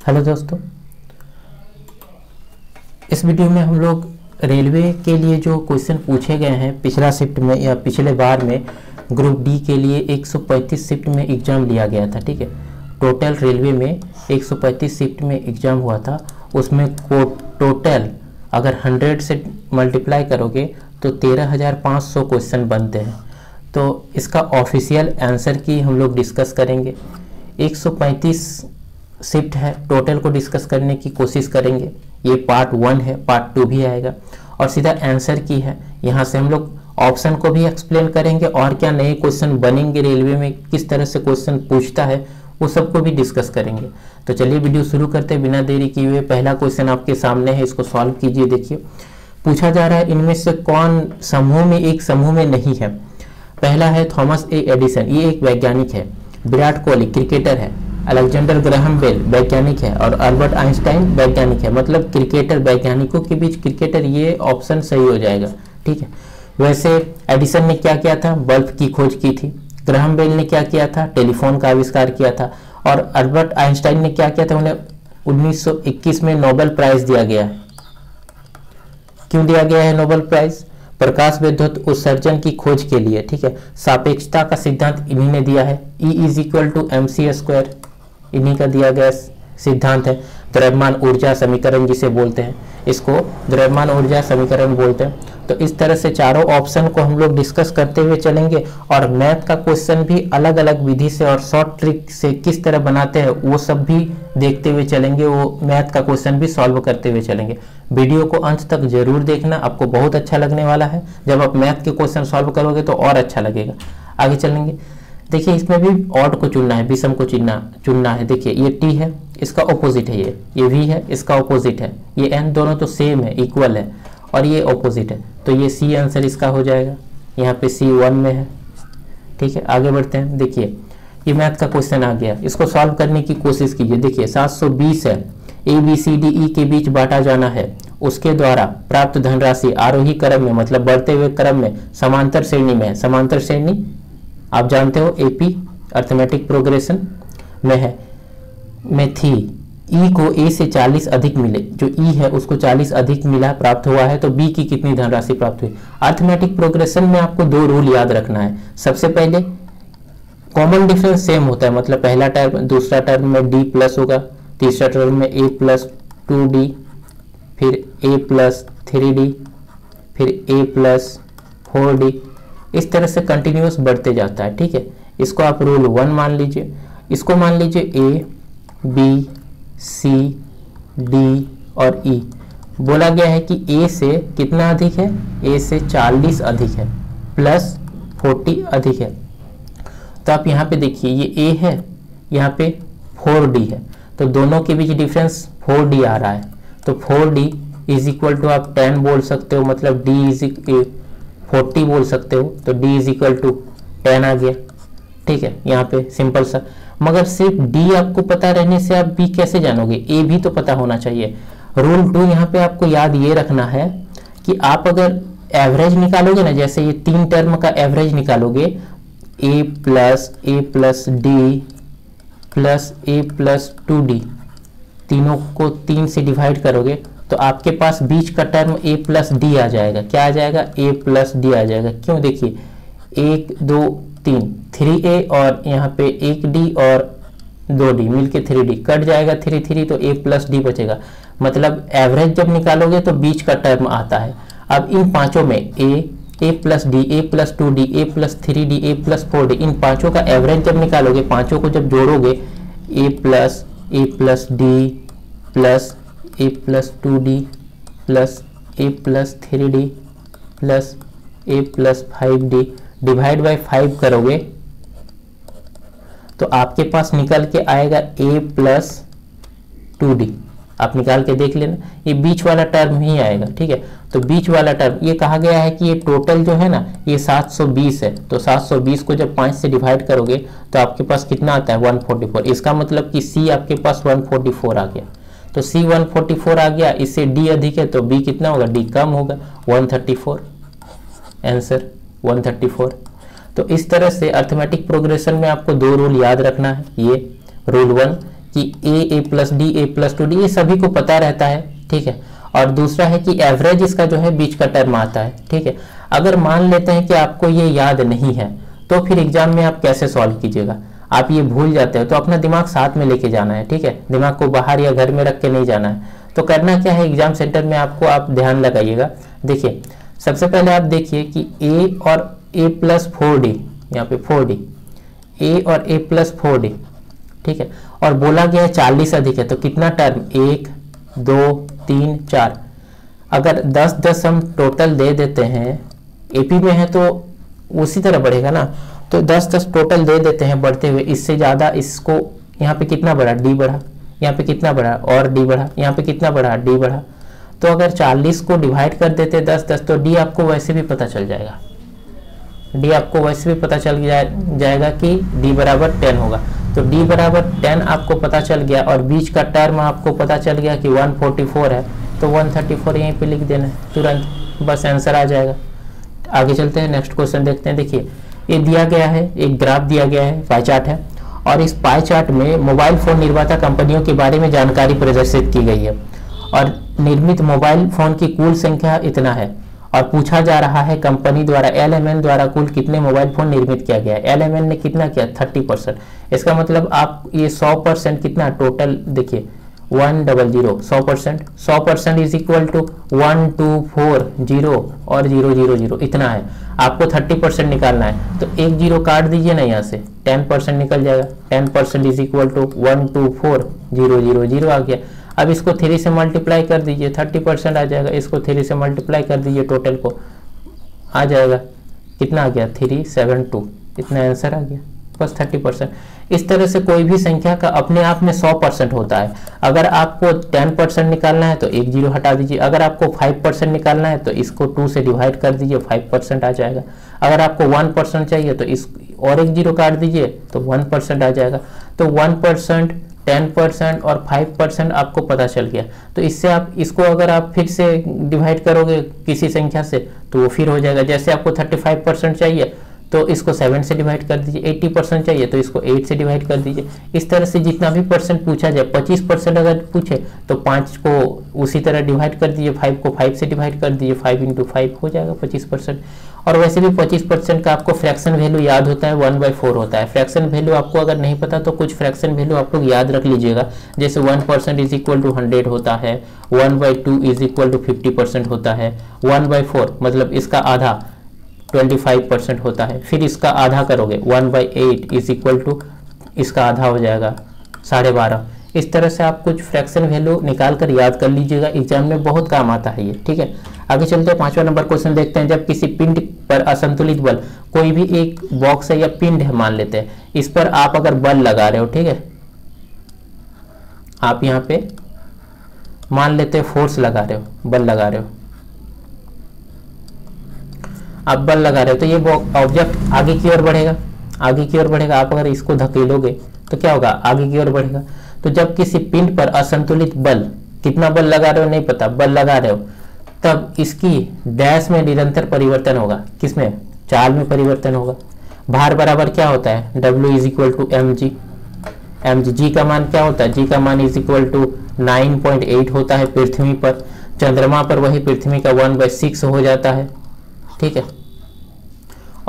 Hello दोस्तों, इस video में हम लोग रेलवे के लिए जो क्वेश्चन पूछे गए हैं पिछला शिफ्ट में या पिछले बार में ग्रुप डी के लिए 135 शिफ्ट में एग्ज़ाम लिया गया था। ठीक है, टोटल रेलवे में 135 शिफ्ट में एग्ज़ाम हुआ था। उसमें टोटल अगर 100 से मल्टीप्लाई करोगे तो 13,500 क्वेश्चन बनते हैं। तो इसका ऑफिशियल आंसर की हम लोग डिस्कस करेंगे। 135 शिफ्ट है, टोटल को डिस्कस करने की कोशिश करेंगे। ये पार्ट 1 है, पार्ट 2 भी आएगा और सीधा आंसर की है। यहाँ से हम लोग ऑप्शन को भी एक्सप्लेन करेंगे और क्या नए क्वेश्चन बनेंगे रेलवे में, किस तरह से क्वेश्चन पूछता है, वो सबको भी डिस्कस करेंगे। तो चलिए वीडियो शुरू करते हैं बिना देरी किए हुए। पहला क्वेश्चन आपके सामने है, इसको सॉल्व कीजिए। देखिए पूछा जा रहा है इनमें से कौन समूह में एक समूह में नहीं है। पहला है थॉमस ए एडिसन, ये एक वैज्ञानिक है। विराट कोहली क्रिकेटर है। अलेक्जेंडर ग्राहम बेल वैज्ञानिक है और अल्बर्ट आइंस्टाइन वैज्ञानिक है। मतलब क्रिकेटर, वैज्ञानिकों के बीच क्रिकेटर, ये ऑप्शन सही हो जाएगा। ठीक है, वैसे एडिसन ने क्या किया था, बल्ब की खोज की थी। ग्राहम बेल ने क्या किया था, टेलीफोन का आविष्कार किया था। और अल्बर्ट आइंस्टाइन ने क्या किया था, उन्हें 1921 में नोबेल प्राइज दिया गया है। क्यों दिया गया है नोबेल प्राइज? प्रकाश विद्युत उत्सर्जन की खोज के लिए। ठीक है, सापेक्षता का सिद्धांत इन्हीं ने दिया है। E = mc², इन्हीं का दिया गया सिद्धांत है। द्रव्यमान ऊर्जा समीकरण जिसे बोलते हैं, इसको द्रव्यमान ऊर्जा समीकरण बोलते हैं। तो इस तरह से चारों ऑप्शन को हम लोग डिस्कस करते हुए चलेंगे और मैथ का क्वेश्चन भी अलग अलग विधि से और शॉर्ट ट्रिक से किस तरह बनाते हैं वो सब भी देखते हुए चलेंगे। वो मैथ का क्वेश्चन भी सॉल्व करते हुए चलेंगे। वीडियो को अंत तक जरूर देखना, आपको बहुत अच्छा लगने वाला है। जब आप मैथ के क्वेश्चन सॉल्व करोगे तो और अच्छा लगेगा। आगे चलेंगे। देखिए इसमें भी ऑड को चुनना है, विषम को चुनना है। देखिए ये टी है, इसका ऑपोजिट है। ये वी है, इसका ऑपोजिट है। ये एन, दोनों तो सेम है, इक्वल है, और ये ऑपोजिट है। तो ये सी आंसर इसका हो जाएगा। यहाँ पे सी 1 में है। ठीक है, आगे बढ़ते हैं। देखिए ये मैथ का क्वेश्चन आ गया, इसको सॉल्व करने की कोशिश कीजिए। देखिए 720 है, ABCDE के बीच बांटा जाना है। उसके द्वारा प्राप्त धनराशि आरोही क्रम में, मतलब बढ़ते हुए क्रम में, समांतर श्रेणी में है। समांतर श्रेणी आप जानते हो, AP अर्थमेटिक प्रोग्रेशन में है, में थी। E को A से 40 अधिक मिले, जो E है उसको 40 अधिक मिला, प्राप्त हुआ है, तो B की कितनी धनराशि प्राप्त हुई। अर्थमेटिक प्रोग्रेशन में आपको 2 रूल याद रखना है। सबसे पहले कॉमन डिफरेंस सेम होता है, मतलब पहला टर्म दूसरा टर्म में D प्लस होगा, तीसरा टर्म में A + 2D, फिर A + 3D, फिर A + 4D। इस तरह से कंटिन्यूअस बढ़ते जाता है। ठीक है, इसको आप रूल 1 मान लीजिए। इसको मान लीजिए A, B, C, D और E। बोला गया है कि A से कितना अधिक है, A से 40 अधिक है, प्लस 40 अधिक है। तो आप यहाँ पे देखिए ये A है, यहाँ पे 4D है, तो दोनों के बीच डिफरेंस 4D आ रहा है। तो 4D = आप 10 बोल सकते हो, मतलब D 40 बोल सकते हो, तो D = 10 आ गया। ठीक है, यहाँ पे सिंपल सा। मगर सिर्फ D आपको पता रहने से आप B कैसे जानोगे, A भी तो पता होना चाहिए। रूल 2 यहाँ पे आपको याद ये रखना है कि आप अगर एवरेज निकालोगे ना, जैसे ये 3 टर्म का एवरेज निकालोगे, A + D + A + 2D, तीनों को 3 से डिवाइड करोगे तो आपके पास बीच का टर्म A + D आ जाएगा। क्या आ जाएगा, A + D आ जाएगा। क्यों, देखिए 1 2 3, 3A और यहाँ पे 1D और 2D मिलके 3D, कट जाएगा 3 तो A + D बचेगा। मतलब एवरेज जब निकालोगे तो बीच का टर्म आता है। अब इन पांचों में A + D, A + 2D, A + 3D, A + 4D, इन पांचों का एवरेज जब निकालोगे, पांचों को जब जोड़ोगे, A + D + A + 2D + A + 3D + A + 5D divide by 5 करोगे तो आपके पास निकल के आएगा A + 2D। आप निकाल के देख लेना, ये बीच वाला टर्म ही आएगा। ठीक है, तो बीच वाला टर्म, ये कहा गया है कि ये टोटल जो है ना, ये 720 है। तो 720 को जब 5 से डिवाइड करोगे तो आपके पास कितना आता है, 144। इसका मतलब कि C आपके पास 144 आ गया। तो C 144 आ गया, इससे D अधिक है तो B कितना होगा, D कम होगा, 134। आंसर 134। तो इस तरह से अर्थमेटिक प्रोग्रेशन में आपको 2 रूल याद रखना है। ये रूल 1 कि ए प्लस डी, ए प्लस टू डी, ये सभी को पता रहता है, ठीक है। और दूसरा है कि एवरेज इसका जो है बीच का टर्म आता है, ठीक है। अगर मान लेते हैं कि आपको ये याद नहीं है तो फिर एग्जाम में आप कैसे सॉल्व कीजिएगा, आप ये भूल जाते हो तो अपना दिमाग साथ में लेके जाना है, ठीक है। दिमाग को बाहर या घर में रख के नहीं जाना है। तो करना क्या है, एग्जाम सेंटर में आपको आप ध्यान लगाइएगा। देखिए सबसे पहले आप देखिए कि ए और ए प्लस 4d, यहाँ पे 4d, ए और ए प्लस 4d, ठीक है। और बोला गया है 40 अधिक है, तो कितना टर्म, 1 2 3 4। अगर 10 हम टोटल दे देते हैं, एपी में है तो उसी तरह बढ़ेगा ना, तो 10 टोटल दे देते हैं बढ़ते हुए। इससे ज़्यादा इसको, यहाँ पे कितना बढ़ा, डी बढ़ा, यहाँ पे कितना बढ़ा और डी बढ़ा, यहाँ पे कितना बढ़ा, डी बढ़ा। तो अगर 40 को डिवाइड कर देते 10 तो डी आपको वैसे भी पता चल जाएगा, डी आपको वैसे भी पता चल जाएगा कि डी बराबर 10 होगा। तो डी बराबर 10 आपको पता चल गया और बीच का टर्म आपको पता चल गया कि 144 है, तो 134 यहीं पे लिख देना है तुरंत, बस आंसर आ जाएगा। आगे चलते हैं, नेक्स्ट क्वेश्चन देखते हैं। देखिए ये दिया गया है, एक ग्राफ दिया गया है, पाई चार्ट है, और इस पाई चार्ट में मोबाइल फोन निर्माता कंपनियों के बारे में जानकारी प्रदर्शित की गई है और निर्मित मोबाइल फोन की कुल संख्या इतना है और पूछा जा रहा है कंपनी द्वारा, LMN द्वारा कुल कितने मोबाइल फोन निर्मित किया गया है। LMN ने कितना किया, 30%। इसका मतलब आप ये 100% कितना टोटल, देखिए 100, 100% इज इक्वल टू 1 2 4 0 और 0 0 0, इतना है। आपको 30% निकालना है तो एक जीरो काट दीजिए ना, यहाँ से 10% निकल जाएगा। 10% इज इक्वल टू 1 2 4 0 0 0 आ गया। अब इसको 3 से मल्टीप्लाई कर दीजिए, 30% आ जाएगा। इसको 3 से मल्टीप्लाई कर दीजिए, टोटल को आ जाएगा, कितना आ गया, 372, इतना आंसर आ गया, बस 30%। इस तरह से कोई भी संख्या का अपने आप में 100% होता है। अगर आपको 10% निकालना है तो एक जीरो हटा दीजिए, अगर आपको 5% निकालना है तो इसको 2 से डिवाइड कर दीजिए, 5% आ जाएगा। अगर आपको 1% चाहिए तो इस और एक जीरो काट दीजिए तो 1% आ जाएगा। तो 1%, 10% और 5% आपको पता चल गया। तो इससे आप इसको अगर आप फिर से डिवाइड करोगे किसी संख्या से तो वो फिर हो जाएगा। जैसे आपको 35% चाहिए तो इसको 7 से डिवाइड कर दीजिए, 80% चाहिए तो इसको 8 से डिवाइड कर दीजिए। इस तरह से जितना भी परसेंट पूछा जाए, 25% अगर पूछे तो 5 को उसी तरह डिवाइड कर दीजिए, 5 को 5 से डिवाइड कर दीजिए, 5 × 5 हो जाएगा 25%। और वैसे भी 25% का आपको फ्रैक्शन वैल्यू याद होता है, 1/4 होता है। फ्रैक्शन वैल्यू आपको अगर नहीं पता तो कुछ फ्रैक्शन वैल्यू आप लोग याद रख लीजिएगा, जैसे 1% इज इक्वल टू 100 होता है, 1/2 इज इक्वल टू 50% होता है, 1/4 मतलब इसका आधा 25% होता है। फिर इसका आधा करोगे 1/8 इज इक्वल टू इसका आधा हो जाएगा 12.5। इस तरह से आप कुछ फ्रैक्शन वैल्यू निकाल कर याद कर लीजिएगा, एग्जाम में बहुत काम आता है ये, ठीक है। आगे चलते हैं, 5वां नंबर क्वेश्चन देखते हैं। जब किसी पिंड पर असंतुलित बल, कोई भी एक बॉक्स है या पिंड है मान लेते हैं, इस पर आप अगर बल लगा रहे हो, ठीक है, आप यहाँ पे मान लेते हैं फोर्स लगा रहे हो, बल लगा रहे हो, आप बल लगा रहे हो तो ये ऑब्जेक्ट आगे की ओर बढ़ेगा, आगे की ओर बढ़ेगा। आप अगर इसको धकेलोगे तो क्या होगा, आगे की ओर बढ़ेगा। तो जब किसी पिंड पर असंतुलित बल, कितना बल लगा रहे हो नहीं पता, बल लगा रहे हो, तब इसकी डैश में निरंतर परिवर्तन होगा, किसमें, चाल में परिवर्तन होगा। भार बराबर क्या होता है, W is equal to mg। जी का मान क्या होता है, जी का मान इज इक्वल टू 9.8 होता है पृथ्वी पर। चंद्रमा पर वही पृथ्वी का 1/6 हो जाता है, ठीक है।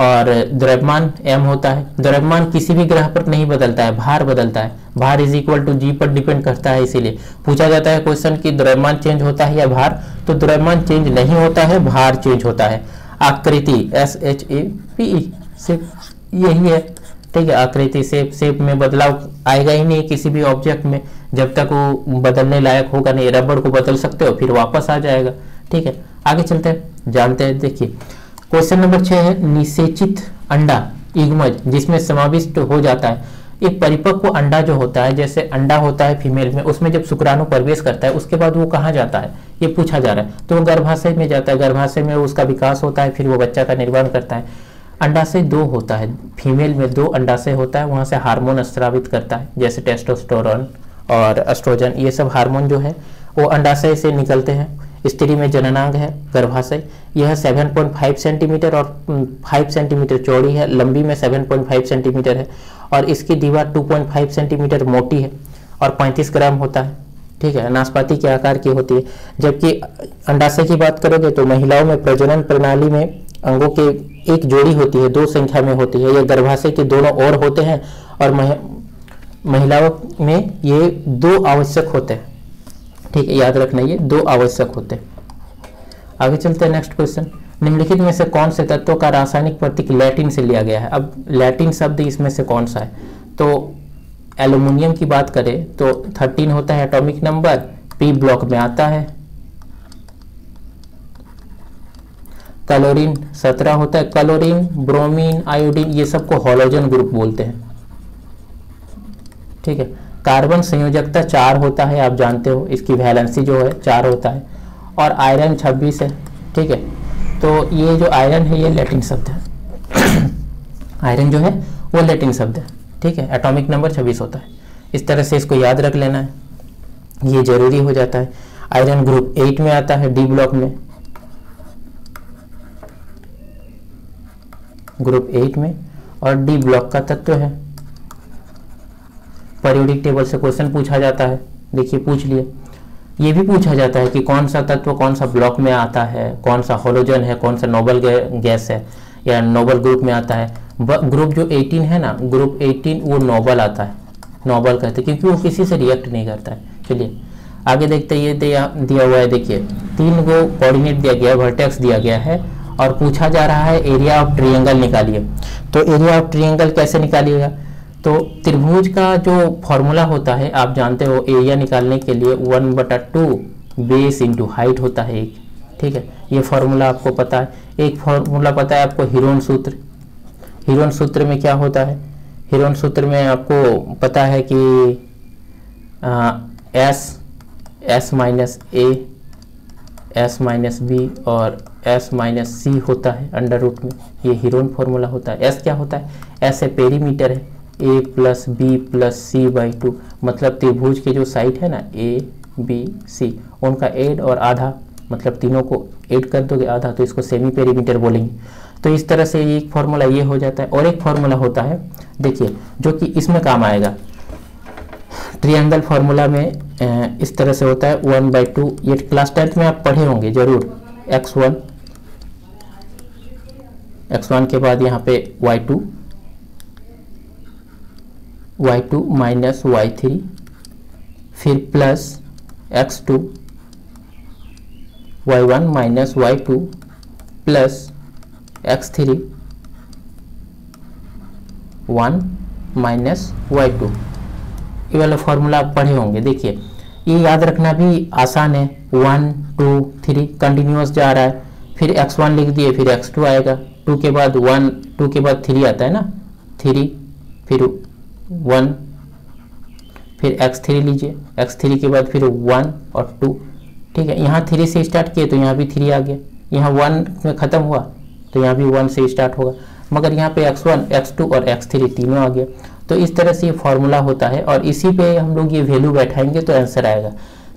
और द्रव्यमान m होता है। द्रव्यमान किसी भी ग्रह पर नहीं बदलता है, भार बदलता है। भार इज इक्वल टू जी पर डिपेंड करता है, इसीलिए पूछा जाता है क्वेश्चन कि द्रव्यमान चेंज होता है या भार, तो द्रव्यमान चेंज नहीं होता है, भार चेंज होता है। आकृति SHAPE सिर्फ यही है, ठीक है। आकृति शेप में बदलाव आएगा ही नहीं किसी भी ऑब्जेक्ट में, जब तक वो बदलने लायक होगा नहीं। रबड़ को बदल सकते हो फिर वापस आ जाएगा, ठीक है। आगे चलते हैं, जानते हैं। देखिए क्वेश्चन नंबर 6 है, निषेचित अंडा इगमज जिसमें समाविष्ट हो जाता है। एक परिपक्व अंडा जो होता है, जैसे अंडा होता है फीमेल में, उसमें जब शुक्राणु प्रवेश करता है उसके बाद वो कहाँ जाता है ये पूछा जा रहा है। तो वो गर्भाशय में जाता है, गर्भाशय में उसका विकास होता है, फिर वो बच्चा का निर्माण करता है। अंडाशय 2 होता है, फीमेल में 2 अंडाशय होता है, वहाँ से हार्मोन स्रावित करता है, जैसे टेस्टोस्टेरोन और एस्ट्रोजन, ये सब हार्मोन जो है वो अंडाशय से निकलते हैं। स्त्री में जननांग है गर्भाशय, यह 7.5 सेंटीमीटर और 5 सेंटीमीटर चौड़ी है, लंबी में 7.5 सेंटीमीटर है और इसकी दीवार 2.5 सेंटीमीटर मोटी है और 35 ग्राम होता है, ठीक है। नाशपाती के आकार की होती है। जबकि अंडाशय की बात करोगे तो महिलाओं में प्रजनन प्रणाली में अंगों के एक जोड़ी होती है, 2 संख्या में होती है। ये गर्भाशय के दोनों ओर होते हैं और महिलाओं में ये 2 आवश्यक होते हैं, ठीक है। याद रखना ये 2 आवश्यक होते हैं। आगे चलते हैं नेक्स्ट क्वेश्चन। निम्नलिखित में से कौन से तत्वों का रासायनिक प्रतीक लैटिन से लिया गया है? अब लैटिन शब्द इसमें से कौन सा है? तो एल्युमिनियम की बात करें तो 13 होता है एटॉमिक नंबर, पी ब्लॉक में आता है। क्लोरीन 17 होता है। क्लोरीन, ब्रोमीन, आयोडीन ये सबको हैलोजन ग्रुप बोलते हैं, ठीक है। कार्बन संयोजकता 4 होता है, आप जानते हो इसकी वैलेंसी जो है 4 होता है। और आयरन 26 है, ठीक है। तो ये जो आयरन है ये लैटिन शब्द है आयरन जो है वो लैटिन शब्द है, ठीक है। एटॉमिक नंबर 26 होता है। इस तरह से इसको याद रख लेना है, ये जरूरी हो जाता है। आयरन ग्रुप 8 में आता है, डी ब्लॉक में, ग्रुप 8 में, और डी ब्लॉक का तत्व है। पीरियोडिक टेबल से क्वेश्चन पूछा जाता है, देखिए पूछ लिए। ये भी पूछा जाता है कि कौन सा तत्व कौन सा ब्लॉक में आता है, कौन सा हैलोजन है, कौन सा नोबल गैस है या नोबल ग्रुप में आता है। ग्रुप जो 18 है ना, ग्रुप 18 वो नोबल आता है, नोबल कहते हैं, क्योंकि वो किसी से रिएक्ट नहीं करता है। चलिए आगे देखते हैं। ये दिया हुआ है, देखिए 3 को कोऑर्डिनेट दिया गया है, वर्टेक्स दिया गया है और पूछा जा रहा है एरिया ऑफ ट्रायंगल निकालिए। तो एरिया ऑफ ट्रायंगल कैसे निकालिएगा? तो त्रिभुज का जो फॉर्मूला होता है आप जानते हो, एरिया निकालने के लिए 1/2 बेस इंटू हाइट होता है एक, ठीक है। ये फॉर्मूला आपको पता है। एक फॉर्मूला पता है आपको हिरोन सूत्र। हिरोन सूत्र में क्या होता है? हिरोन सूत्र में आपको पता है कि एस माइनस ए, एस माइनस बी और एस माइनस सी होता है अंडर रूट में। ये हिरोन फॉर्मूला होता है। एस क्या होता है? एस ए पेरीमीटर है, A plus B plus C by 2, मतलब त्रिभुज के जो साइड है ना ए बी सी उनका एड और आधा, मतलब तीनों को ऐड कर दोगे आधा तो इसको सेमी पेरीमीटर बोलेंगे। तो इस तरह से एक फॉर्मूला ये हो जाता है। और एक फॉर्मूला होता है, देखिए, जो कि इसमें काम आएगा। ट्रायंगल फॉर्मूला में इस तरह से होता है 1/2। ये क्लास 10th में आप पढ़े होंगे जरूर। x1 के बाद यहाँ पे y2 माइनस y3, फिर plus x2, y1 minus y2 plus x3 1 minus y2। ये वाला फॉर्मूला आप पढ़े होंगे। देखिए ये याद रखना भी आसान है। 1 2 3 कंटिन्यूअस जा रहा है, फिर x1 लिख दिए, फिर x2 आएगा, 2 के बाद 1, 2 के बाद 3 आता है ना, 3 फिर 1, फिर x3 लीजिए, x3 के बाद फिर 1 और 2, ठीक है। यहाँ 3 से स्टार्ट किए तो यहाँ भी 3 आ गया, यहाँ 1 में ख़त्म हुआ तो यहाँ भी 1 से स्टार्ट होगा, मगर यहाँ पे x1 x2 और x3 तीनों आ गया। तो इस तरह से ये फॉर्मूला होता है और इसी पे हम लोग ये वैल्यू बैठाएंगे तो आंसर आएगा।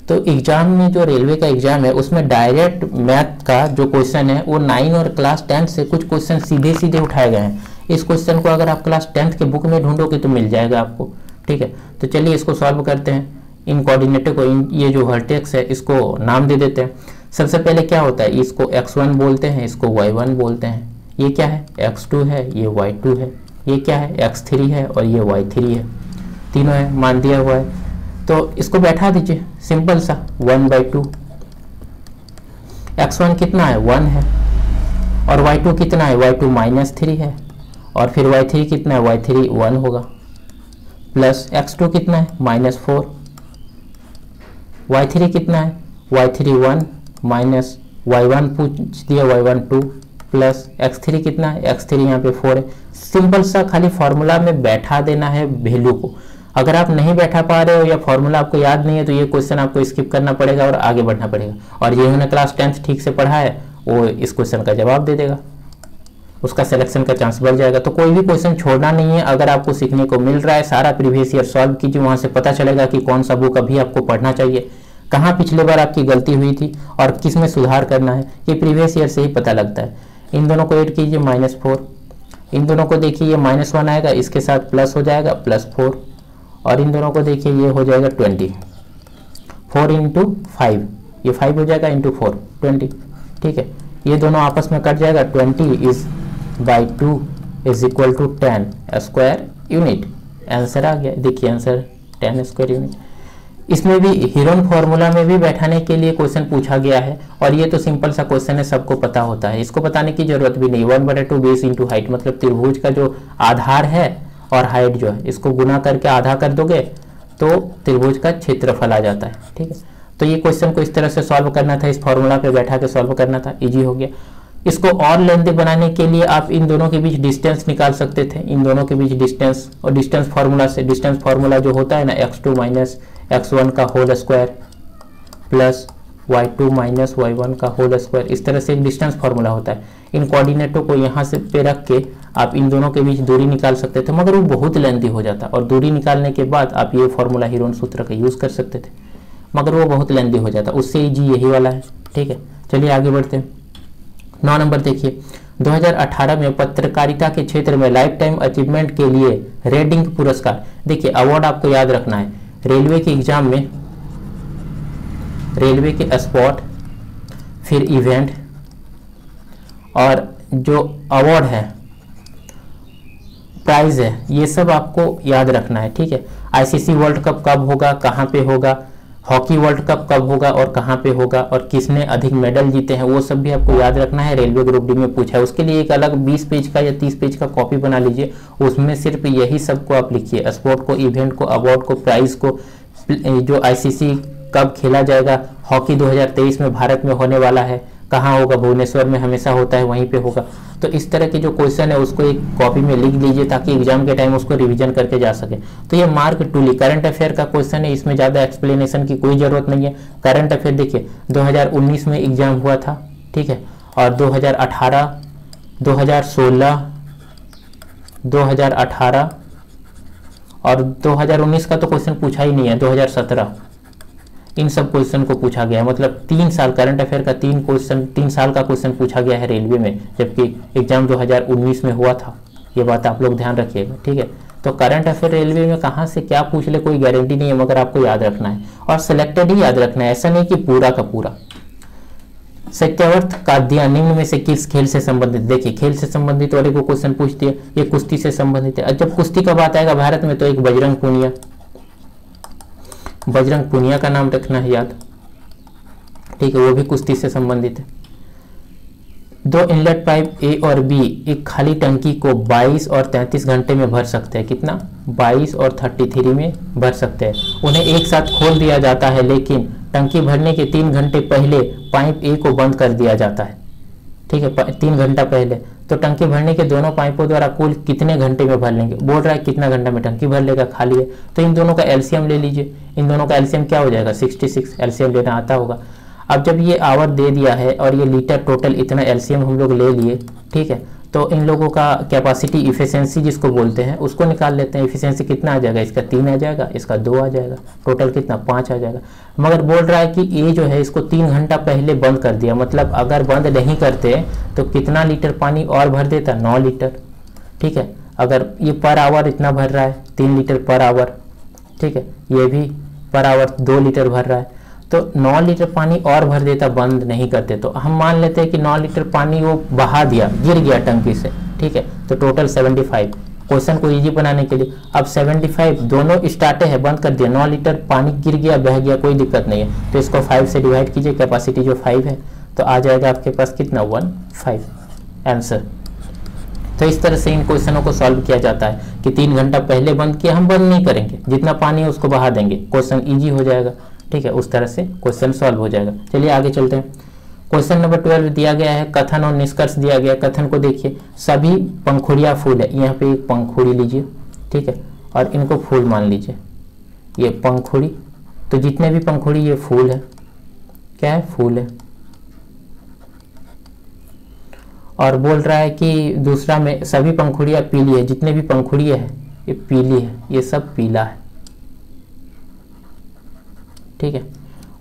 तो एग्जाम में जो रेलवे का एग्जाम है उसमें डायरेक्ट मैथ का जो क्वेश्चन है वो 9 और क्लास 10 से कुछ क्वेश्चन सीधे सीधे उठाए गए हैं। इस क्वेश्चन को अगर आप क्लास 10th के बुक में ढूंढोगे तो मिल जाएगा आपको, ठीक है। तो चलिए इसको सॉल्व करते हैं। इन कोऑर्डिनेटर को, ये जो वर्टेक्स है इसको नाम दे देते हैं। सबसे पहले क्या होता है, इसको x1 बोलते हैं, इसको y1 बोलते हैं। ये क्या है? x2 है, ये y2 है। ये क्या है? x3 है और ये y3 है। तीनों है, मान दिया हुआ है। तो इसको बैठा दीजिए, सिंपल सा 1/2। x1 कितना है? 1 है। और y2 कितना है? y2 माइनस 3 है। और फिर y3 कितना है? y3 1 होगा। प्लस x2 कितना है? -4। y3 कितना है? y3 1 माइनस y1 पूछ दिया, y1 2 प्लस x3 कितना है? x3 यहाँ पे 4 है। सिंपल सा खाली फॉर्मूला में बैठा देना है वैल्यू को। अगर आप नहीं बैठा पा रहे हो या फॉर्मूला आपको याद नहीं है तो ये क्वेश्चन आपको स्किप करना पड़ेगा और आगे बढ़ना पड़ेगा। और ये उन्होंने क्लास 10th ठीक से पढ़ा है वो इस क्वेश्चन का जवाब दे देगा, उसका सिलेक्शन का चांस बढ़ जाएगा। तो कोई भी क्वेश्चन छोड़ना नहीं है। अगर आपको सीखने को मिल रहा है, सारा प्रीवियस ईयर सॉल्व कीजिए, वहाँ से पता चलेगा कि कौन सा बुक अभी आपको पढ़ना चाहिए, कहाँ पिछले बार आपकी गलती हुई थी और किस में सुधार करना है। ये प्रीवियस ईयर से ही पता लगता है। इन दोनों को ऐड कीजिए, -4। इन दोनों को देखिए, ये -1 आएगा, इसके साथ प्लस हो जाएगा, +4। और इन दोनों को देखिए ये हो जाएगा 20, 4 इंटू 5, ये 5 हो जाएगा इंटू 4 20, ठीक है। ये दोनों आपस में कट जाएगा, 20/2 is equal to 10 square unit. Answer आ गया, देखिए आंसर 10 स्क्वायर यूनिट। इसमें भी हीरोन फॉर्मूला में भी बैठाने के लिए क्वेश्चन पूछा गया है, और ये तो सिंपल सा क्वेश्चन है, सबको पता होता है, इसको बताने की जरूरत भी नहीं। 1/2 बेस इंटू हाइट, मतलब त्रिभुज का जो आधार है और हाइट जो है इसको गुना करके आधा कर दोगे तो त्रिभुज का क्षेत्रफल आ जाता है, ठीक है। तो ये क्वेश्चन को इस तरह से सॉल्व करना था, इस फॉर्मूला पे बैठा के सॉल्व करना था, इजी हो गया। इसको और लेंथी बनाने के लिए आप इन दोनों के बीच डिस्टेंस निकाल सकते थे, इन दोनों के बीच डिस्टेंस, और डिस्टेंस फार्मूला से, डिस्टेंस फार्मूला जो होता है ना, x2 माइनस x1 का whole square plus y2 minus y1 का होल स्क्वायर, इस तरह से एक डिस्टेंस फार्मूला होता है। इन कोऑर्डिनेटों को यहाँ से पे रख के आप इन दोनों के बीच दूरी निकाल सकते थे, मगर वो बहुत लेंथी हो जाता, और दूरी निकालने के बाद आप ये फार्मूला हीरोन सूत्र का यूज़ कर सकते थे, मगर वो बहुत लेंथी हो जाता, उससे ईजी यही वाला है, ठीक है। चलिए आगे बढ़ते हैं। 9 नंबर देखिए, 2018 में पत्रकारिता के क्षेत्र में लाइफ टाइम अचीवमेंट के लिए रेडिंग पुरस्कार। देखिए अवार्ड आपको याद रखना है, रेलवे के एग्जाम में रेलवे के स्पॉट, फिर इवेंट, और जो अवार्ड है, प्राइज है, ये सब आपको याद रखना है, ठीक है। आईसीसी वर्ल्ड कप कब होगा, कहाँ पे होगा, हॉकी वर्ल्ड कप कब होगा और कहाँ पे होगा, और किसने अधिक मेडल जीते हैं, वो सब भी आपको याद रखना है। रेलवे ग्रुप डी में पूछा है, उसके लिए एक अलग 20 पेज का या 30 पेज का कॉपी बना लीजिए, उसमें सिर्फ यही सबको आप लिखिए, स्पोर्ट को, इवेंट को, अवार्ड को, प्राइज को, जो आईसीसी कब खेला जाएगा, हॉकी 2023 में भारत में होने वाला है, कहाँ होगा, भुवनेश्वर में हमेशा होता है, वहीं पे होगा। तो इस तरह के जो क्वेश्चन है उसको एक कॉपी में लिख लीजिए ताकि एग्जाम के टाइम उसको रिवीजन करके जा सके। तो ये मार्क टूली करंट अफेयर का क्वेश्चन है, इसमें ज़्यादा एक्सप्लेनेशन की कोई ज़रूरत नहीं है। करंट अफेयर देखिए 2019 में एग्जाम हुआ था, ठीक है, और 2018, 2016, 2018 और 2019 का तो क्वेश्चन पूछा ही नहीं है, 2017, इन सब क्वेश्चन को पूछा गया है। मतलब 3 साल करंट अफेयर का 3 साल का क्वेश्चन पूछा गया है रेलवे में, जबकि एग्जाम 2019 में हुआ था। ये बात आप लोग ध्यान रखिएगा, ठीक है। तो करंट अफेयर रेलवे में कहाँ से क्या पूछ ले कोई गारंटी नहीं है, मगर आपको याद रखना है, और सिलेक्टेड ही याद रखना है, ऐसा नहीं कि पूरा का पूरा। सत्यावर्त काद्या निम्न में से किस खेल से संबंधित। देखिए खेल से संबंधित वाले को क्वेश्चन पूछ दिया, ये कुश्ती से संबंधित है। जब कुश्ती का बात आएगा भारत में तो एक बजरंग पूनिया, बजरंग पूनिया का नाम रखना है याद, ठीक है, वो भी कुश्ती से संबंधित है। 2 इनलेट पाइप ए और बी एक खाली टंकी को 22 और 33 घंटे में भर सकते हैं। कितना? 22 और 33 में भर सकते हैं। उन्हें एक साथ खोल दिया जाता है, लेकिन टंकी भरने के 3 घंटे पहले पाइप ए को बंद कर दिया जाता है, ठीक है, 3 घंटा पहले। तो टंकी भरने के दोनों पाइपों द्वारा कुल कितने घंटे में भर लेंगे? बोल रहा है कितना घंटा में टंकी भर लेगा, खाली है। तो इन दोनों का एलसीएम ले लीजिए, इन दोनों का एलसीएम क्या हो जाएगा? 66। एलसीएम लेना आता होगा। अब जब ये आवर दे दिया है और ये लीटर टोटल इतना एलसीएम हम लोग ले लिए, ठीक है, तो इन लोगों का कैपेसिटी इफिशिएंसी जिसको बोलते हैं उसको निकाल लेते हैं। इफिशिएंसी कितना आ जाएगा? इसका 3 आ जाएगा, इसका 2 आ जाएगा, टोटल कितना? 5 आ जाएगा। मगर बोल रहा है कि ए जो है इसको 3 घंटा पहले बंद कर दिया, मतलब अगर बंद नहीं करते तो कितना लीटर पानी और भर देता? 9 लीटर, ठीक है। अगर ये पर आवर इतना भर रहा है 3 लीटर पर आवर, ठीक है, ये भी पर आवर 2 लीटर भर रहा है, तो 9 लीटर पानी और भर देता बंद नहीं करते। तो हम मान लेते हैं कि 9 लीटर पानी वो बहा दिया, गिर गया टंकी से, ठीक है, तो टोटल 75। क्वेश्चन को इजी बनाने के लिए अब 75 दोनों स्टार्टे है, बंद कर दिया, 9 लीटर पानी गिर गया, बह गया, कोई दिक्कत नहीं है। तो इसको 5 से डिवाइड कीजिए, कैपेसिटी जो 5 है, तो आ जाएगा आपके पास कितना? 15 आंसर। तो इस तरह से इन क्वेश्चनों को सॉल्व किया जाता है कि 3 घंटा पहले बंद किया, हम बंद नहीं करेंगे, जितना पानी है उसको बहा देंगे, क्वेश्चन ईजी हो जाएगा, ठीक है, उस तरह से क्वेश्चन सॉल्व हो जाएगा। चलिए आगे चलते हैं। क्वेश्चन नंबर 12 दिया गया है, कथन और निष्कर्ष दिया गया है। कथन को देखिए, सभी पंखुड़ियाँ फूल है, यहाँ पे एक पंखुड़ी लीजिए, ठीक है, और इनको फूल मान लीजिए, ये पंखुड़ी, तो जितने भी पंखुड़ी ये फूल है, क्या है? फूल है। और बोल रहा है कि दूसरा में सभी पंखुड़ियाँ पीली है, जितने भी पंखुड़ियाँ है ये पीली है, ये सब पीला है, ठीक है,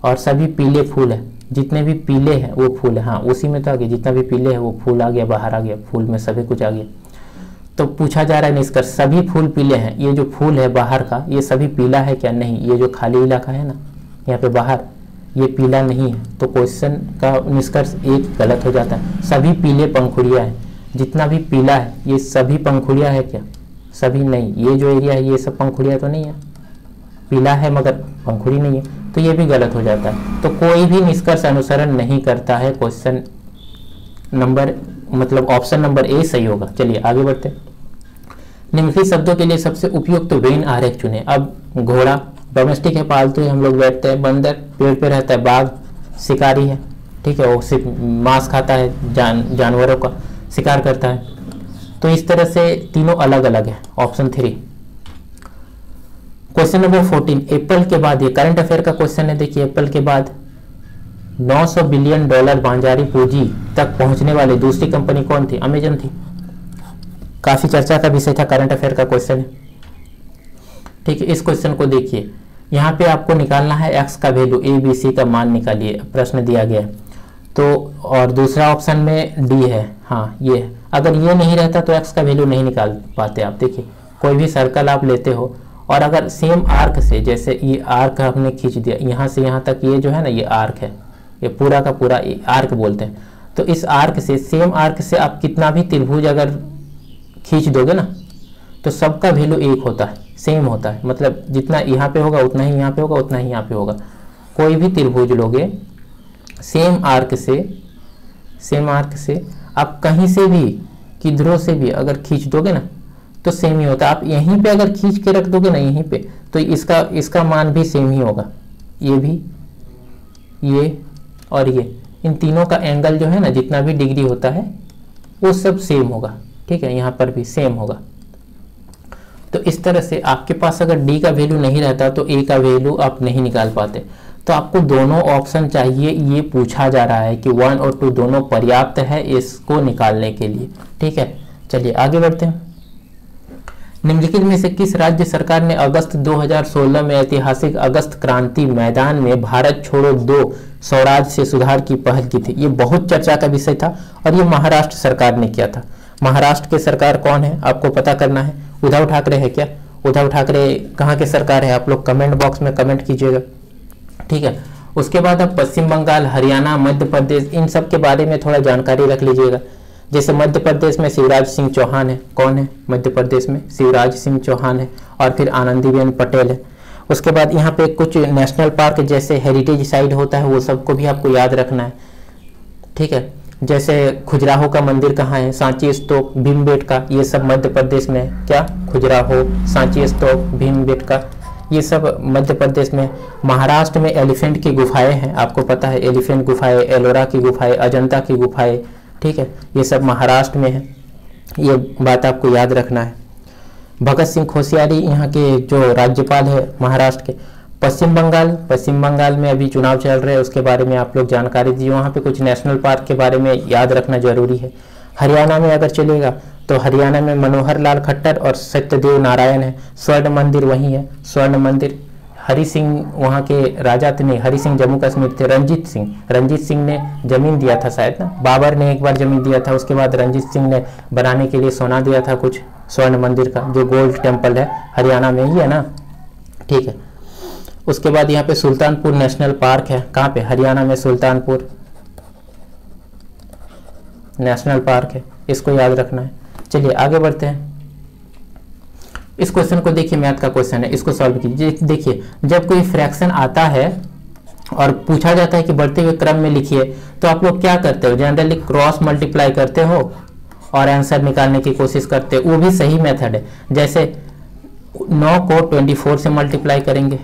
और सभी पीले फूल है, जितने भी पीले हैं वो फूल है। हाँ, उसी में तो आ गया, जितना भी पीले है वो फूल आ गया, बाहर आ गया, फूल में सभी कुछ आ गया। तो पूछा जा रहा है निष्कर्ष, सभी फूल पीले हैं। ये जो फूल है बाहर का, ये सभी पीला है क्या? नहीं। ये जो खाली इलाका है ना यहाँ पे बाहर, ये पीला नहीं है। तो क्वेश्चन का निष्कर्ष एक गलत हो जाता है। सभी पीले पंखुड़ियाँ हैं, जितना भी पीला है ये सभी पंखुड़ियाँ है क्या? सभी नहीं। ये जो एरिया है ये सब पंखुड़ियाँ तो नहीं है, पीला है मगर पंखुड़ी नहीं है, तो ये भी गलत हो जाता है। तो कोई भी निष्कर्ष अनुसरण नहीं करता है। क्वेश्चन नंबर मतलब ऑप्शन नंबर ए सही होगा। चलिए आगे बढ़ते हैं। निम्नलिखित शब्दों के लिए सबसे उपयुक्त वेन आरेख चुने। अब घोड़ा डोमेस्टिक है, पालतू है, हम लोग बैठते हैं। बंदर पेड़ पे रहता है। बाघ शिकारी है, ठीक है, वो सिर्फ मांस खाता है, जानवरों का शिकार करता है। तो इस तरह से तीनों अलग अलग है। ऑप्शन 3। क्वेश्चन नंबर 14, एप्पल के बाद, ये करंट अफेयर का क्वेश्चन है। देखिए, एप्पल के बाद 900 बिलियन डॉलर बाजारी पूंजी तक पहुंचने वाली दूसरी कंपनी कौन थी? अमेजन थी। काफी चर्चा का विषय था, करंट अफेयर का क्वेश्चन है, ठीक है। इस क्वेश्चन को देखिए, यहाँ पे आपको निकालना है एक्स का वैल्यू, ए बी सी का मान निकालिए, प्रश्न दिया गया है। तो और दूसरा ऑप्शन में डी है, हाँ ये है। अगर ये नहीं रहता तो एक्स का वैल्यू नहीं निकाल पाते आप। देखिए, कोई भी सर्कल आप लेते हो और अगर सेम आर्क से, जैसे ये आर्क हमने खींच दिया यहाँ से यहाँ तक, ये जो है ना ये आर्क है, ये पूरा का पूरा आर्क बोलते हैं। तो इस आर्क से, सेम आर्क से आप कितना भी त्रिभुज अगर खींच दोगे ना तो सबका वैल्यू एक होता है, सेम होता है। मतलब जितना यहाँ पे होगा उतना ही यहाँ पे होगा, उतना ही यहाँ पे होगा। कोई भी त्रिभुज लोगे सेम आर्क से आप कहीं से भी, किधरों से भी अगर खींच दोगे ना तो सेम ही होता है। आप यहीं पे अगर खींच के रख दोगे ना यहीं पे, तो इसका मान भी सेम ही होगा। ये भी, ये और ये, इन तीनों का एंगल जो है ना, जितना भी डिग्री होता है वो सब सेम होगा, ठीक है। यहाँ पर भी सेम होगा। तो इस तरह से आपके पास अगर डी का वैल्यू नहीं रहता तो ए का वैल्यू आप नहीं निकाल पाते। तो आपको दोनों ऑप्शन चाहिए। ये पूछा जा रहा है कि 1 और 2 दोनों पर्याप्त है इसको निकालने के लिए, ठीक है। चलिए आगे बढ़ते हैं। निम्नलिखित में से किस राज्य सरकार ने अगस्त 2016 में ऐतिहासिक अगस्त क्रांति मैदान में भारत छोड़ो 2 स्वराज से सुधार की पहल की थी? ये बहुत चर्चा का विषय था और ये महाराष्ट्र सरकार ने किया था। महाराष्ट्र के सरकार कौन है आपको पता करना है। उद्धव ठाकरे है क्या? उद्धव ठाकरे कहाँ के सरकार है? आप लोग कमेंट बॉक्स में कमेंट कीजिएगा, ठीक है। उसके बाद अब पश्चिम बंगाल, हरियाणा, मध्य प्रदेश, इन सब के बारे में थोड़ा जानकारी रख लीजिएगा। जैसे मध्य प्रदेश में शिवराज सिंह चौहान है। कौन है मध्य प्रदेश में? शिवराज सिंह चौहान है। और फिर आनंदीबेन पटेल है। उसके बाद यहाँ पे कुछ नेशनल पार्क जैसे हेरिटेज साइट होता है, वो सबको भी आपको याद रखना है, ठीक है। जैसे खजुराहो का मंदिर कहाँ है, सांची स्तूप, भीमबेटका, ये सब मध्य प्रदेश में है। क्या? खजुराहो, सांची स्तूप, भीमबेटका, ये सब मध्य प्रदेश में। महाराष्ट्र में एलिफेंट की गुफाएं हैं, आपको पता है, एलिफेंट गुफाएं, एलोरा की गुफाएं, अजंता की गुफाएं, ठीक है, ये सब महाराष्ट्र में है। ये बात आपको याद रखना है। भगत सिंह कोश्यारी यहाँ के जो राज्यपाल है महाराष्ट्र के। पश्चिम बंगाल में अभी चुनाव चल रहे हैं, उसके बारे में आप लोग जानकारी दीजिए। वहाँ पे कुछ नेशनल पार्क के बारे में याद रखना जरूरी है। हरियाणा में अगर चलेगा तो हरियाणा में मनोहर लाल खट्टर और सत्यदेव नारायण है। स्वर्ण मंदिर वहीं है, स्वर्ण मंदिर। हरि सिंह वहाँ के राजा थे, नहीं, हरि सिंह जम्मू कश्मीर थे। रंजीत सिंह ने जमीन दिया था शायद ना, बाबर ने एक बार जमीन दिया था, उसके बाद रंजीत सिंह ने बनाने के लिए सोना दिया था कुछ स्वर्ण मंदिर का, जो गोल्ड टेम्पल है हरियाणा में ही है ना, ठीक है। उसके बाद यहाँ पे सुल्तानपुर नेशनल पार्क है। कहाँ पे? हरियाणा में सुल्तानपुर नेशनल पार्क है, इसको याद रखना है। चलिए आगे बढ़ते हैं। इस क्वेश्चन को देखिए, मैथ का क्वेश्चन है, इसको सॉल्व कीजिए। देखिए, जब कोई फ्रैक्शन आता है और पूछा जाता है कि बढ़ते हुए क्रम में लिखिए, तो आप लोग क्या करते हो? जनरली क्रॉस मल्टीप्लाई करते हो और आंसर निकालने की कोशिश करते हो। वो भी सही मेथड है। जैसे 9 को 24 से मल्टीप्लाई करेंगे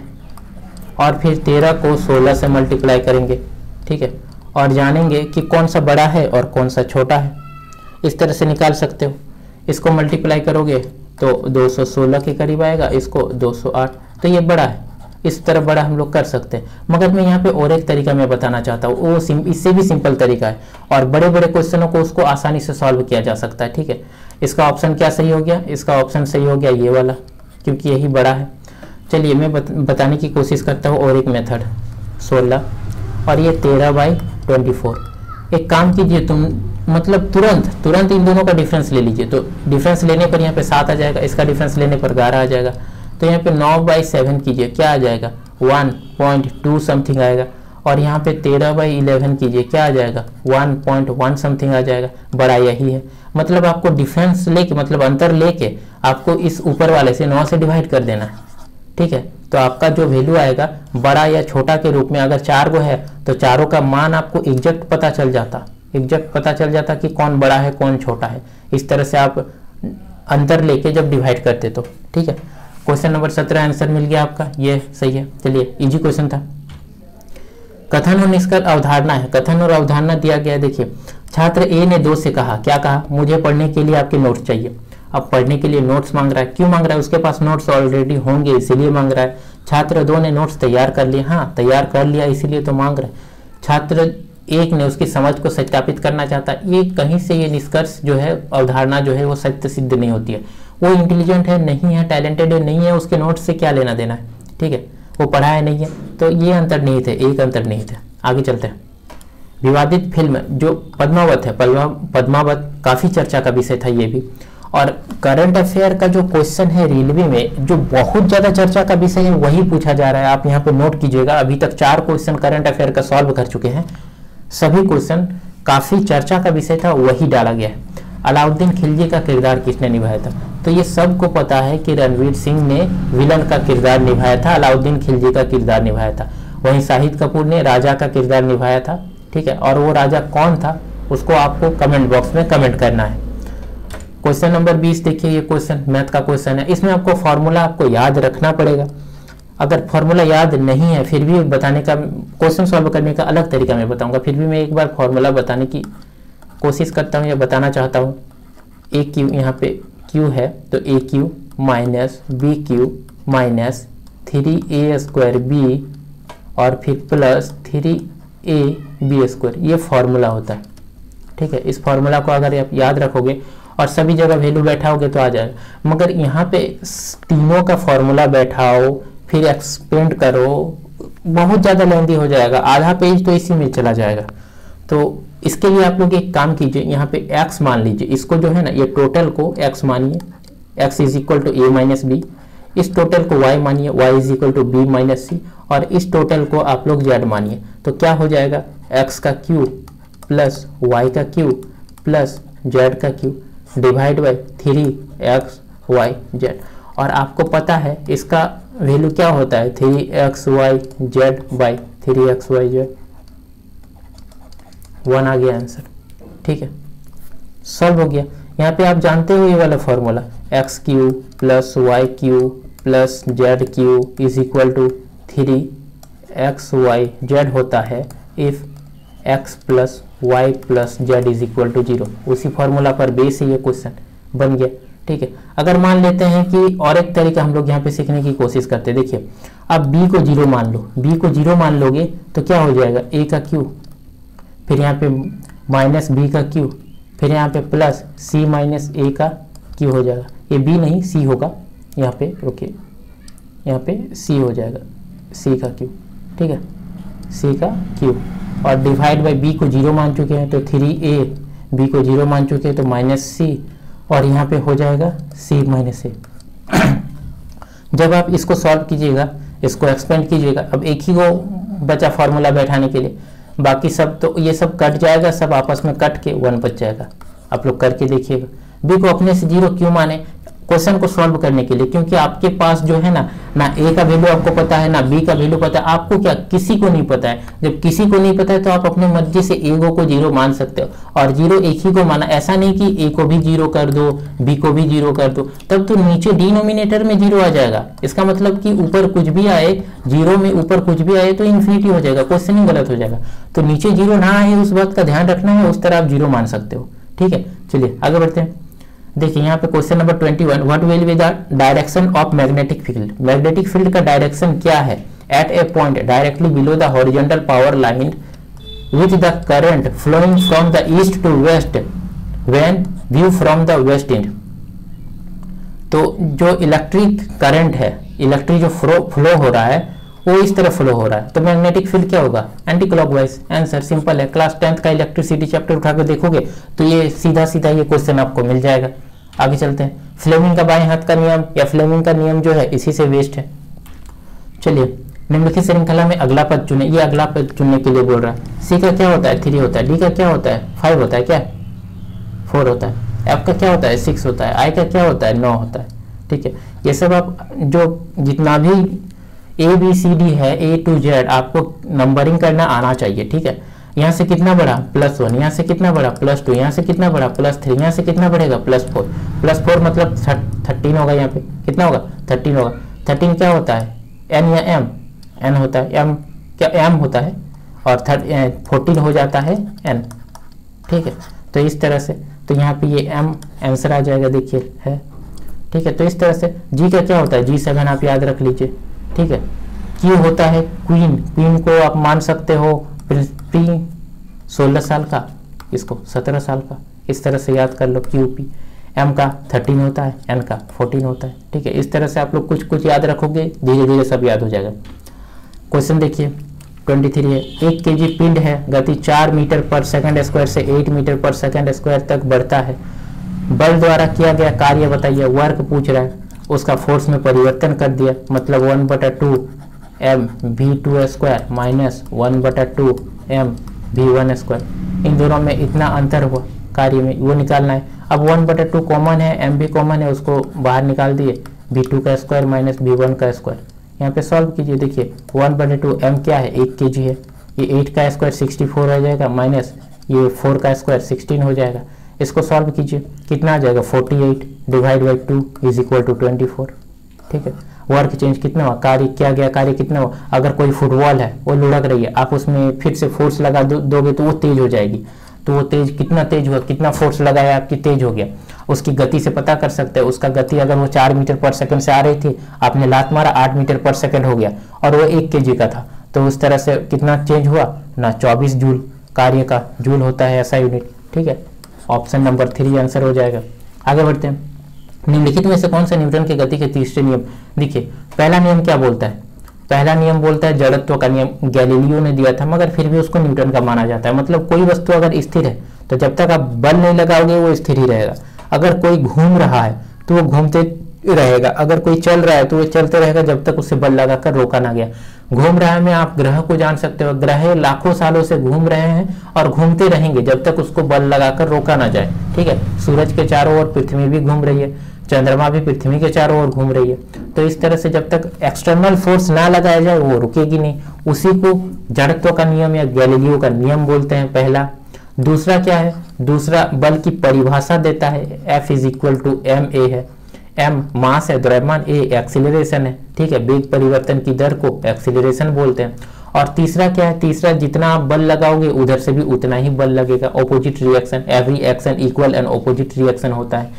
और फिर 13 को 16 से मल्टीप्लाई करेंगे, ठीक है, और जानेंगे कि कौन सा बड़ा है और कौन सा छोटा है। इस तरह से निकाल सकते हो। इसको मल्टीप्लाई करोगे तो 216 के करीब आएगा, इसको 208, तो ये बड़ा है। इस तरह बड़ा हम लोग कर सकते हैं। मगर मैं यहाँ पे और एक तरीका मैं बताना चाहता हूँ, वो इससे भी सिंपल तरीका है और बड़े बड़े क्वेश्चनों को उसको आसानी से सॉल्व किया जा सकता है, ठीक है। इसका ऑप्शन क्या सही हो गया? इसका ऑप्शन सही हो गया ये वाला, क्योंकि यही बड़ा है। चलिए मैं बताने की कोशिश करता हूँ और एक मेथड, 16 और ये 13/24। एक काम कीजिए, मतलब तुरंत इन दोनों का डिफरेंस ले लीजिए। तो डिफरेंस लेने पर यहाँ पे 7 आ जाएगा, इसका डिफरेंस लेने पर 11 आ जाएगा। तो यहाँ पे 9/7 कीजिए, क्या आ जाएगा 1.2 समथिंग आएगा। और यहाँ पे 13/11 कीजिए, क्या आ जाएगा 1.1 समथिंग आ जाएगा। बड़ा यही है, मतलब आपको डिफरेंस लेके, मतलब अंतर लेके आपको इस ऊपर वाले से 9 से डिवाइड कर देना है, ठीक है। तो आपका जो वैल्यू आएगा बड़ा या छोटा के रूप में, अगर 4 गो है तो चारों का मान आपको एग्जैक्ट पता चल जाता कि कौन बड़ा है कौन छोटा है। इस तरह से आप अंतर लेके जब डिवाइड करते तो, ठीक है। क्वेश्चन नंबर 17 आंसर मिल गया आपका, ये सही है। चलिए, इजी क्वेश्चन था। कथन और निष्कर्ष अवधारणा है। कथन और अवधारणा दिया गया है। देखिए, छात्र ए ने 2 से कहा, क्या कहा, मुझे पढ़ने के लिए आपके नोट्स चाहिए। अब पढ़ने के लिए नोट्स मांग रहा है, क्यों मांग रहा है, उसके पास नोट्स ऑलरेडी होंगे इसीलिए मांग रहा है। छात्र 2 ने नोट्स तैयार कर लिए, हाँ तैयार कर लिया इसीलिए तो मांग रहा है। छात्र 1 ने उसकी समझ को सत्यापित करना चाहता है। ये कहीं से ये निष्कर्ष जो है, अवधारणा जो है वो सत्य सिद्ध नहीं होती है। वो इंटेलिजेंट है नहीं है, टैलेंटेड है नहीं है, उसके नोट्स से क्या लेना देना है, ठीक है, वो पढ़ा है नहीं है। तो ये अंतर्निहित है, एक अंतर्निहित है। आगे चलते हैं। विवादित फिल्म जो पद्मावत है, पद्मावत काफी चर्चा का विषय था ये भी। और करंट अफेयर का जो क्वेश्चन है रेलवे में, जो बहुत ज्यादा चर्चा का विषय है वही पूछा जा रहा है। आप यहाँ पे नोट कीजिएगा, अभी तक 4 क्वेश्चन करंट अफेयर का सॉल्व कर चुके हैं। सभी क्वेश्चन काफी चर्चा का विषय था, वही डाला गया है। अलाउद्दीन खिलजी का किरदार किसने निभाया था, तो ये सबको पता है कि रणवीर सिंह ने विलन का किरदार निभाया था, अलाउद्दीन खिलजी का किरदार निभाया था। वहीं शाहिद कपूर ने राजा का किरदार निभाया था, ठीक है। और वो राजा कौन था उसको आपको कमेंट बॉक्स में कमेंट करना है। क्वेश्चन नंबर 20 देखिए, ये क्वेश्चन मैथ का क्वेश्चन है। इसमें आपको फॉर्मूला आपको याद रखना पड़ेगा। अगर फॉर्मूला याद नहीं है फिर भी बताने का, क्वेश्चन सॉल्व करने का अलग तरीका मैं बताऊंगा, फिर भी मैं एक बार फॉर्मूला बताने की कोशिश करता हूँ या बताना चाहता हूँ। ए क्यू, यहाँ पे क्यू है तो A cube minus B cube minus 3a² B और फिर प्लस 3ab², ये फॉर्मूला होता है, ठीक है। इस फॉर्मूला को अगर आप याद रखोगे और सभी जगह वैल्यू बैठाओगे तो आ जाएगा। मगर यहाँ पे तीनों का फॉर्मूला बैठाओ फिर एक्सपेंड करो, बहुत ज़्यादा लेंदी हो जाएगा, आधा पेज तो इसी में चला जाएगा। तो इसके लिए आप लोग एक काम कीजिए, यहाँ पे x मान लीजिए, इसको जो है ना ये टोटल को x मानिए, x = a - b, इस टोटल को y मानिए, y = b - c, और इस टोटल को आप लोग z मानिए। तो क्या हो जाएगा, x का क्यूब प्लस y का क्यूब प्लस z का क्यूब डिवाइड बाई 3xyz। और आपको पता है इसका वैल्यू क्या होता है, 3xyz बाई 3xyz, 1 आ गया आंसर, ठीक है, सॉल्व हो गया। यहाँ पे आप जानते हो ये वाला formula, x³ plus y³ plus z³ is equal to 3xyz होता है if x plus y plus z is equal to 0। उसी फॉर्मूला पर बेस से ये क्वेश्चन बन गया, ठीक है। अगर मान लेते हैं कि और एक तरीका हम लोग यहाँ पे सीखने की कोशिश करते हैं। देखिए, अब b को 0 मान लो, b को 0 मान लोगे तो क्या हो जाएगा, a का क्यूब, फिर यहाँ पे माइनस b का क्यूब, फिर यहाँ पे प्लस c माइनस a का क्यूब हो जाएगा। ये b नहीं c होगा, यहाँ पे ओके, यहाँ पे c हो जाएगा, c का क्यूब, ठीक है, c का क्यूब। और डिवाइड बाई b को 0 मान चुके हैं तो 3a, b को 0 मान चुके हैं तो माइनस c, और यहाँ पे हो जाएगा c माइनस a। जब आप इसको सॉल्व कीजिएगा, इसको एक्सपेंड कीजिएगा, अब एक ही को बचा फॉर्मूला बैठाने के लिए, बाकी सब तो ये सब कट जाएगा, सब आपस में कट के 1 बच जाएगा। आप लोग करके देखिएगा। b को अपने से 0 क्यों माने, क्वेश्चन को सॉल्व करने के लिए, क्योंकि आपके पास जो है ना a का वैल्यू आपको पता है ना b का वैल्यू पता है, आपको क्या किसी को नहीं पता है। जब किसी को नहीं पता है तो आप अपने मर्जी से a को 0 मान सकते हो, और 0 एक ही को माना, ऐसा नहीं कि a को भी 0 कर दो b को भी 0 कर दो, तब तो नीचे डिनोमिनेटर में 0 आ जाएगा। इसका मतलब कि ऊपर कुछ भी आए, 0 में ऊपर कुछ भी आए तो इन्फिनिटी हो जाएगा, क्वेश्चन ही गलत हो जाएगा। तो नीचे 0 ना आए उस बात का ध्यान रखना है, उस तरह आप 0 मान सकते हो, ठीक है। चलिए आगे बढ़ते हैं। देखिए यहाँ पे question number 21, what will be the direction of magnetic field. Magnetic field का डायरेक्शन क्या है, at a point directly below the horizontal power line with the current flowing from the east to west when view from the west end. तो जो electric current है, electric जो flow हो रहा है वो इस तरह फ्लो हो रहा है, तो मैग्नेटिक फील्ड क्या होगा, एंटी क्लॉकवाइज। आंसर सिंपल है, क्लास 10th का इलेक्ट्रिसिटी चैप्टर उठा के देखोगे तो ये सीधा सीधा ये क्वेश्चन आपको मिल जाएगा। आगे चलते हैं, फ्लेमिंग का बाएं हाथ का नियम या फ्लेमिंग का नियम जो है इसी से वेस्ट है। चलिए, निम्नलिखित श्रृंखला में अगला पद चुने, ये अगला पद चुनने के लिए बोल रहा है। सी का क्या होता है, 3 होता है। डी का क्या होता है, 5 होता है, क्या 4 होता है। एफ का क्या होता है, 6 होता है। आई का क्या होता है, 9 होता है। ठीक है, ये सब आप जो जितना भी ABCD है A to Z आपको नंबरिंग करना आना चाहिए। ठीक है, यहाँ से कितना बढ़ा, +1, यहाँ से कितना बढ़ा, +2, यहाँ से कितना बढ़ा, +3, यहाँ से कितना बढ़ेगा, +4। +4 मतलब 13 होगा, यहाँ पे कितना होगा, 13 होगा। 13 क्या होता है, N या M, N होता है, M क्या M होता है, और 14 हो जाता है N। ठीक है, तो इस तरह से, तो यहाँ पे ये M आंसर आ जाएगा, देखिए है। ठीक है, तो इस तरह से G का क्या होता है, G7 आप याद रख लीजिए। ठीक है, Q होता है क्वीन, क्वीन को आप मान सकते हो प्री 16 साल का, इसको 17 साल का, इस तरह से याद कर लो QP। M का 13 होता है, N का 14 होता है। ठीक है, इस तरह से आप लोग कुछ कुछ याद रखोगे, धीरे धीरे सब याद हो जाएगा। क्वेश्चन देखिए 23 है, 1 kg पिंड है, गति 4 मीटर पर सेकंड स्क्वायर से 8 मीटर पर सेकंड स्क्वायर तक बढ़ता है। बल द्वारा किया गया कार्य बताइए, वर्क पूछ रहा है, उसका फोर्स में परिवर्तन कर दिया, मतलब 1/2 m v2 square minus 1/2 m v1 square. इन दोनों में इतना अंतर हुआ कार्य में, वो निकालना है। अब 1/2 कॉमन है, m भी कॉमन है, उसको बाहर निकाल दिए, v2 का स्क्वायर माइनस v1 का स्क्वायर। यहाँ पे सॉल्व कीजिए, देखिए 1/2 m क्या है, 1 kg है, ये 8 का स्क्वायर 64 हो जाएगा, माइनस ये 4 का स्क्वायर 16 हो जाएगा। इसको सॉल्व कीजिए, कितना आ जाएगा, 48 divide by 2 is equal to 24। ठीक है, वर्क चेंज कितना हुआ, कार्य किया गया कार्य कितना हुआ। अगर कोई फुटबॉल है वो लुढ़क रही है, आप उसमें फिर से फोर्स लगा दोगे तो वो तेज हो जाएगी, तो वो तेज कितना तेज हुआ, कितना फोर्स लगाया आपकी, तेज हो गया। उसकी गति से पता कर सकते हैं, उसका गति अगर वो 4 मीटर पर सेकंड से आ रही थी, आपने लात मारा 8 मीटर पर सेकंड हो गया, और वो 1 kg का था, तो उस तरह से कितना चेंज हुआ ना, 24 जूल। कार्य का जूल होता है ऐसा यूनिट। ठीक है, ऑप्शन नंबर 3 आंसर हो जाएगा। आगे बढ़ते हैं, निम्नलिखित में से कौन सा न्यूटन की गति के तीसरे नियम। देखिए पहला नियम क्या बोलता है, पहला नियम बोलता है जड़त्व का नियम, गैलीलियो ने दिया था, मगर फिर भी उसको न्यूटन का माना जाता है। मतलब कोई वस्तु अगर स्थिर है तो जब तक आप बल नहीं लगाओगे वो स्थिर ही रहेगा। अगर कोई घूम रहा है तो वो घूमते रहेगा, अगर कोई चल रहा है तो वो चलते रहेगा जब तक उसे बल लगाकर रोका ना गया। घूम रहा है में आप ग्रह को जान सकते हो, ग्रह लाखों सालों से घूम रहे हैं और घूमते रहेंगे जब तक उसको बल लगाकर रोका ना जाए। ठीक है, सूरज के चारों ओर पृथ्वी भी घूम रही है, चंद्रमा भी पृथ्वी के चारों ओर घूम रही है, तो इस तरह से जब तक एक्सटर्नल फोर्स ना लगाया जाए वो रुकेगी नहीं। उसी को जड़त्व का नियम या गैलीलियो का नियम बोलते हैं, पहला। दूसरा क्या है, दूसरा बल की परिभाषा देता है, F is equal to ma है। m मास है, द्रव्यमान, a एक्सीलरेशन है। ठीक है, वेग परिवर्तन की दर को एक्सीलरेशन बोलते हैं। और तीसरा क्या है, तीसरा जितना आप बल लगाओगे उधर से भी उतना ही बल लगेगा, opposite reaction. Every action equal and opposite reaction होता है।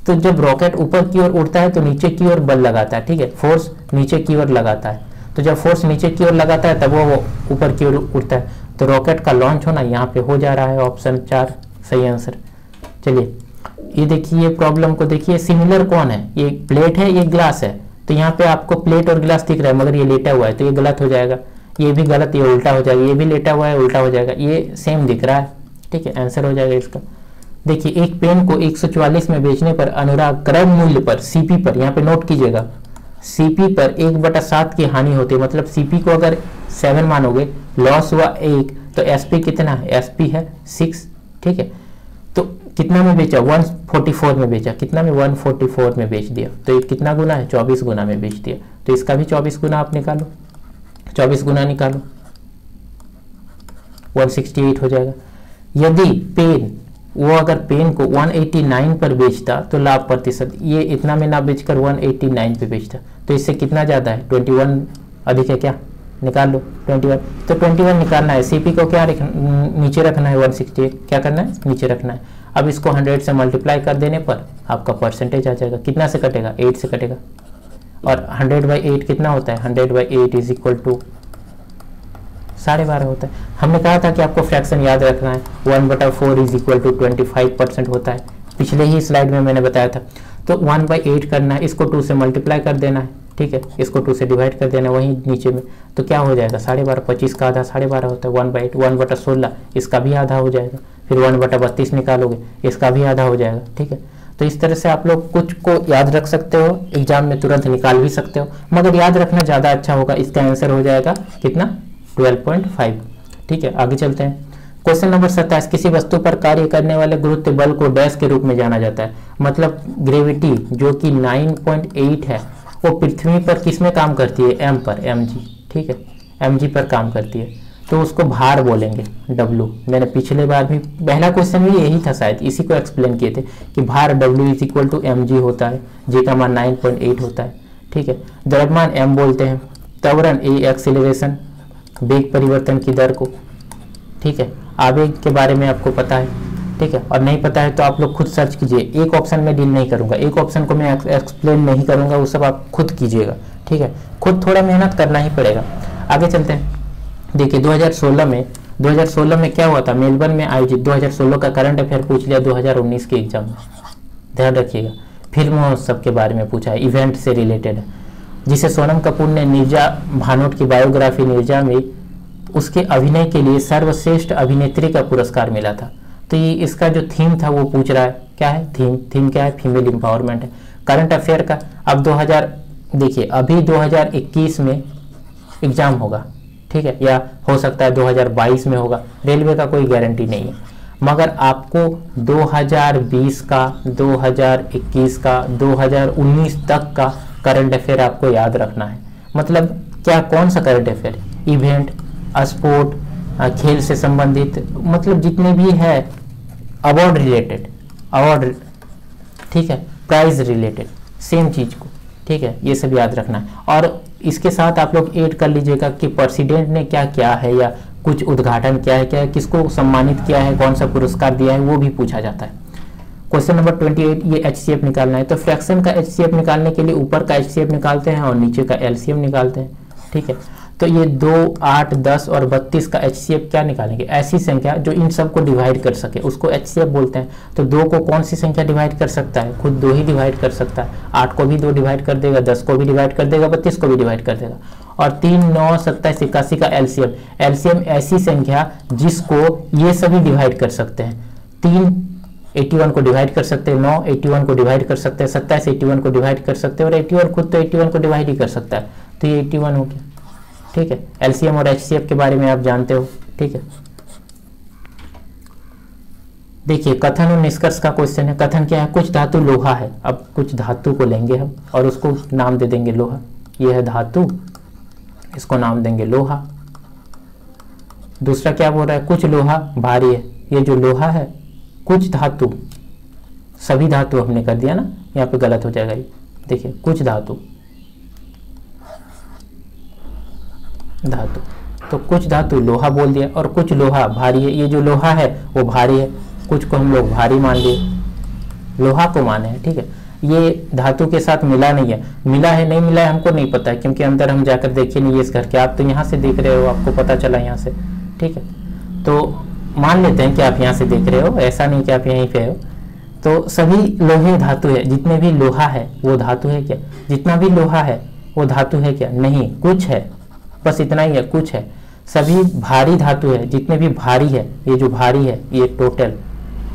तो जब रॉकेट ऊपर की ओर उड़ता है तो नीचे की ओर बल लगाता है। ठीक है, फोर्स नीचे की ओर लगाता है, तो जब फोर्स नीचे की ओर लगाता है तब वो ऊपर की ओर उड़ता है। तो रॉकेट का लॉन्च होना यहाँ पे हो जा रहा है, ऑप्शन 4 सही आंसर। चलिए ये देखिए, ये प्रॉब्लम को देखिए, सिमिलर कौन है, ये प्लेट है, ये ग्लास है। तो यहाँ पे आपको प्लेट और ग्लास दिख रहा है मगर ये लेटा हुआ है, तो ये गलत हो जाएगा, ये भी गलत, ये उल्टा हो जाएगा, ये भी लेटा हुआ है उल्टा हो जाएगा, ये सेम दिख रहा है। ठीक है, आंसर हो जाएगा इसका। देखिए एक पेन को 144 में बेचने पर अनुराग क्रय मूल्य पर CP पर, यहाँ पे नोट कीजिएगा, CP पर 1/7 की हानि होती है। मतलब CP को अगर 7 मानोगे, लॉस हुआ 1, तो SP कितना है, SP है 6। ठीक है, तो कितना में बेचा, 144 में बेचा, कितना में 144 में बेच दिया, तो ये कितना गुना है, 24 गुना में बेच दिया। तो इसका भी 24 गुना आप निकालो, 24 गुना निकालो, 168 हो जाएगा। यदि पेन वो अगर पेन को 189 पर बेचता तो लाभ प्रतिशत, ये इतना में ना बेचकर 189 पे बेचता, तो इससे कितना ज़्यादा है, 21 अधिक है क्या, निकाल लो 21। तो 21 निकालना है, CP को क्या नीचे रखना है, 168 क्या करना है, नीचे रखना है। अब इसको 100 से मल्टीप्लाई कर देने पर आपका परसेंटेज आ जाएगा, कितना से कटेगा, 8 से कटेगा। और 100/8 कितना होता है, 100/8 इज इक्वल टू 12.5 होता है। हमने कहा था कि आपको फ्रैक्शन याद रखना है, 1/4 इज इक्वल टू 25% होता है, पिछले ही स्लाइड में मैंने बताया था। तो 1/8 करना है, इसको 2 से मल्टीप्लाई कर देना है, ठीक है, इसको 2 से डिवाइड कर देना वहीं नीचे में, तो क्या हो जाएगा 12.5, 25 का आधा 12.5 होता है, 1/8, 1/16 इसका भी आधा हो जाएगा, फिर 1/32 निकालोगे इसका भी आधा हो जाएगा। ठीक है, तो इस तरह से आप लोग कुछ को याद रख सकते हो, एग्जाम में तुरंत निकाल भी सकते हो, मगर याद रखना ज़्यादा अच्छा होगा। इसका आंसर हो जाएगा कितना 12.5। ठीक है, आगे चलते हैं। क्वेश्चन नंबर 27, किसी वस्तु पर कार्य करने वाले गुरुत्व बल को डैश के रूप में जाना जाता है। मतलब ग्रेविटी जो कि 9.8 है वो पृथ्वी पर किस में काम करती है, एम पर, mg। ठीक है, mg पर काम करती है, तो उसको भार बोलेंगे W। मैंने पिछले बार भी पहला क्वेश्चन भी यही था शायद, इसी को एक्सप्लेन किए थे कि भार W = mg होता है, g का मान 9.8 होता है। ठीक है, द्रव्यमान m बोलते हैं, त्वरण a एक्सीलरेशन, वेग परिवर्तन की दर को। ठीक है, आवेग के बारे में आपको पता है। ठीक है, और नहीं पता है तो आप लोग खुद सर्च कीजिए, एक ऑप्शन में डील नहीं करूंगा, एक ऑप्शन को मैं एक्सप्लेन नहीं करूंगा, वो सब आप खुद कीजिएगा। ठीक है, खुद थोड़ा मेहनत करना ही पड़ेगा। आगे चलते हैं। देखिए 2016 में क्या हुआ था, मेलबर्न में आयोजित 2016 का करंट अफेयर पूछ लिया 2019 के एग्जाम में, ध्यान रखिएगा। फिल्म महोत्सव के बारे में पूछा है, इवेंट से रिलेटेड है, जिसे सोनम कपूर ने नीरजा भानोट की बायोग्राफी नीरजा में उसके अभिनय के लिए सर्वश्रेष्ठ अभिनेत्री का पुरस्कार मिला था। तो ये इसका जो थीम था वो पूछ रहा है, क्या है थीम क्या है, फीमेल एम्पावरमेंट है। करंट अफेयर का अब 2000 देखिए अभी 2021 में एग्जाम होगा, ठीक है, या हो सकता है 2022 में होगा, रेलवे का कोई गारंटी नहीं है, मगर आपको 2020 का, 2021 का, 2019 तक का करंट अफेयर आपको याद रखना है। मतलब क्या, कौन सा करंट अफेयर, इवेंट, स्पोर्ट, खेल से संबंधित, मतलब जितने भी है, अवार्ड रिलेटेड, अवार्ड, ठीक है, प्राइज रिलेटेड, सेम चीज को, ठीक है, ये सब याद रखना है। और इसके साथ आप लोग ऐड कर लीजिएगा कि प्रेसिडेंट ने क्या किया है, या कुछ उद्घाटन किया है, क्या है, किसको सम्मानित किया है, कौन सा पुरस्कार दिया है, वो भी पूछा जाता है। क्वेश्चन नंबर 28, ये HCF निकालना है। तो फ्रैक्शन का HCF निकालने के लिए ऊपर का HCF निकालते हैं और नीचे का LCM निकालते हैं। ठीक है, तो ये 2, 8, 10 और 32 का HCF क्या निकालेंगे, ऐसी संख्या जो इन सब को डिवाइड कर सके उसको HCF बोलते हैं। तो 2 को कौन सी संख्या डिवाइड कर सकता है, खुद 2 ही डिवाइड कर सकता है। 8 को भी 2 डिवाइड कर देगा, 10 को भी डिवाइड कर देगा, 32 को भी डिवाइड कर देगा। और 3, 9, 27, 81 का LCM ऐसी संख्या जिसको ये सभी डिवाइड कर सकते हैं। 3 81 को डिवाइड कर सकते हैं, 9 81 को डिवाइड कर सकते हैं, 27 81 को डिवाइड कर सकते हैं, और 81 खुद तो 81 को डिवाइड ही कर सकता है, तो ये 81 हो गया। ठीक है, LCM और HCF के बारे में आप जानते हो। ठीक है, देखिए कथन और निष्कर्ष का क्वेश्चन है। कथन क्या है, कुछ धातु लोहा है। अब कुछ धातु को लेंगे हम और उसको नाम दे देंगे लोहा। ये है धातु, इसको नाम देंगे लोहा। दूसरा क्या बोल रहा है, कुछ लोहा भारी है। ये जो लोहा है, कुछ धातु, सभी धातु हमने कर दिया ना, यहाँ पे गलत हो जाएगा ये। देखिए कुछ धातु, तो कुछ धातु लोहा बोल दिया, और कुछ लोहा भारी है। ये जो लोहा है वो भारी है, कुछ को हम लोग भारी मान लिए, लोहा को माने हैं। ठीक है, ये धातु के साथ मिला नहीं है, मिला है नहीं मिला है हमको नहीं पता है, क्योंकि अंदर हम जाकर देखे नहीं है इस घर के। आप तो यहाँ से देख रहे हो, आपको पता चला यहाँ से। ठीक है, तो मान लेते हैं कि आप यहाँ से देख रहे हो, ऐसा नहीं कि आप यहीं पे हो। तो सभी लोहे धातु है, जितने भी लोहा है वो धातु है क्या, जितना भी लोहा है वो धातु है क्या, नहीं, कुछ है, बस इतना ही है, कुछ है। सभी भारी धातु है, जितने भी भारी है, ये जो भारी है ये टोटल,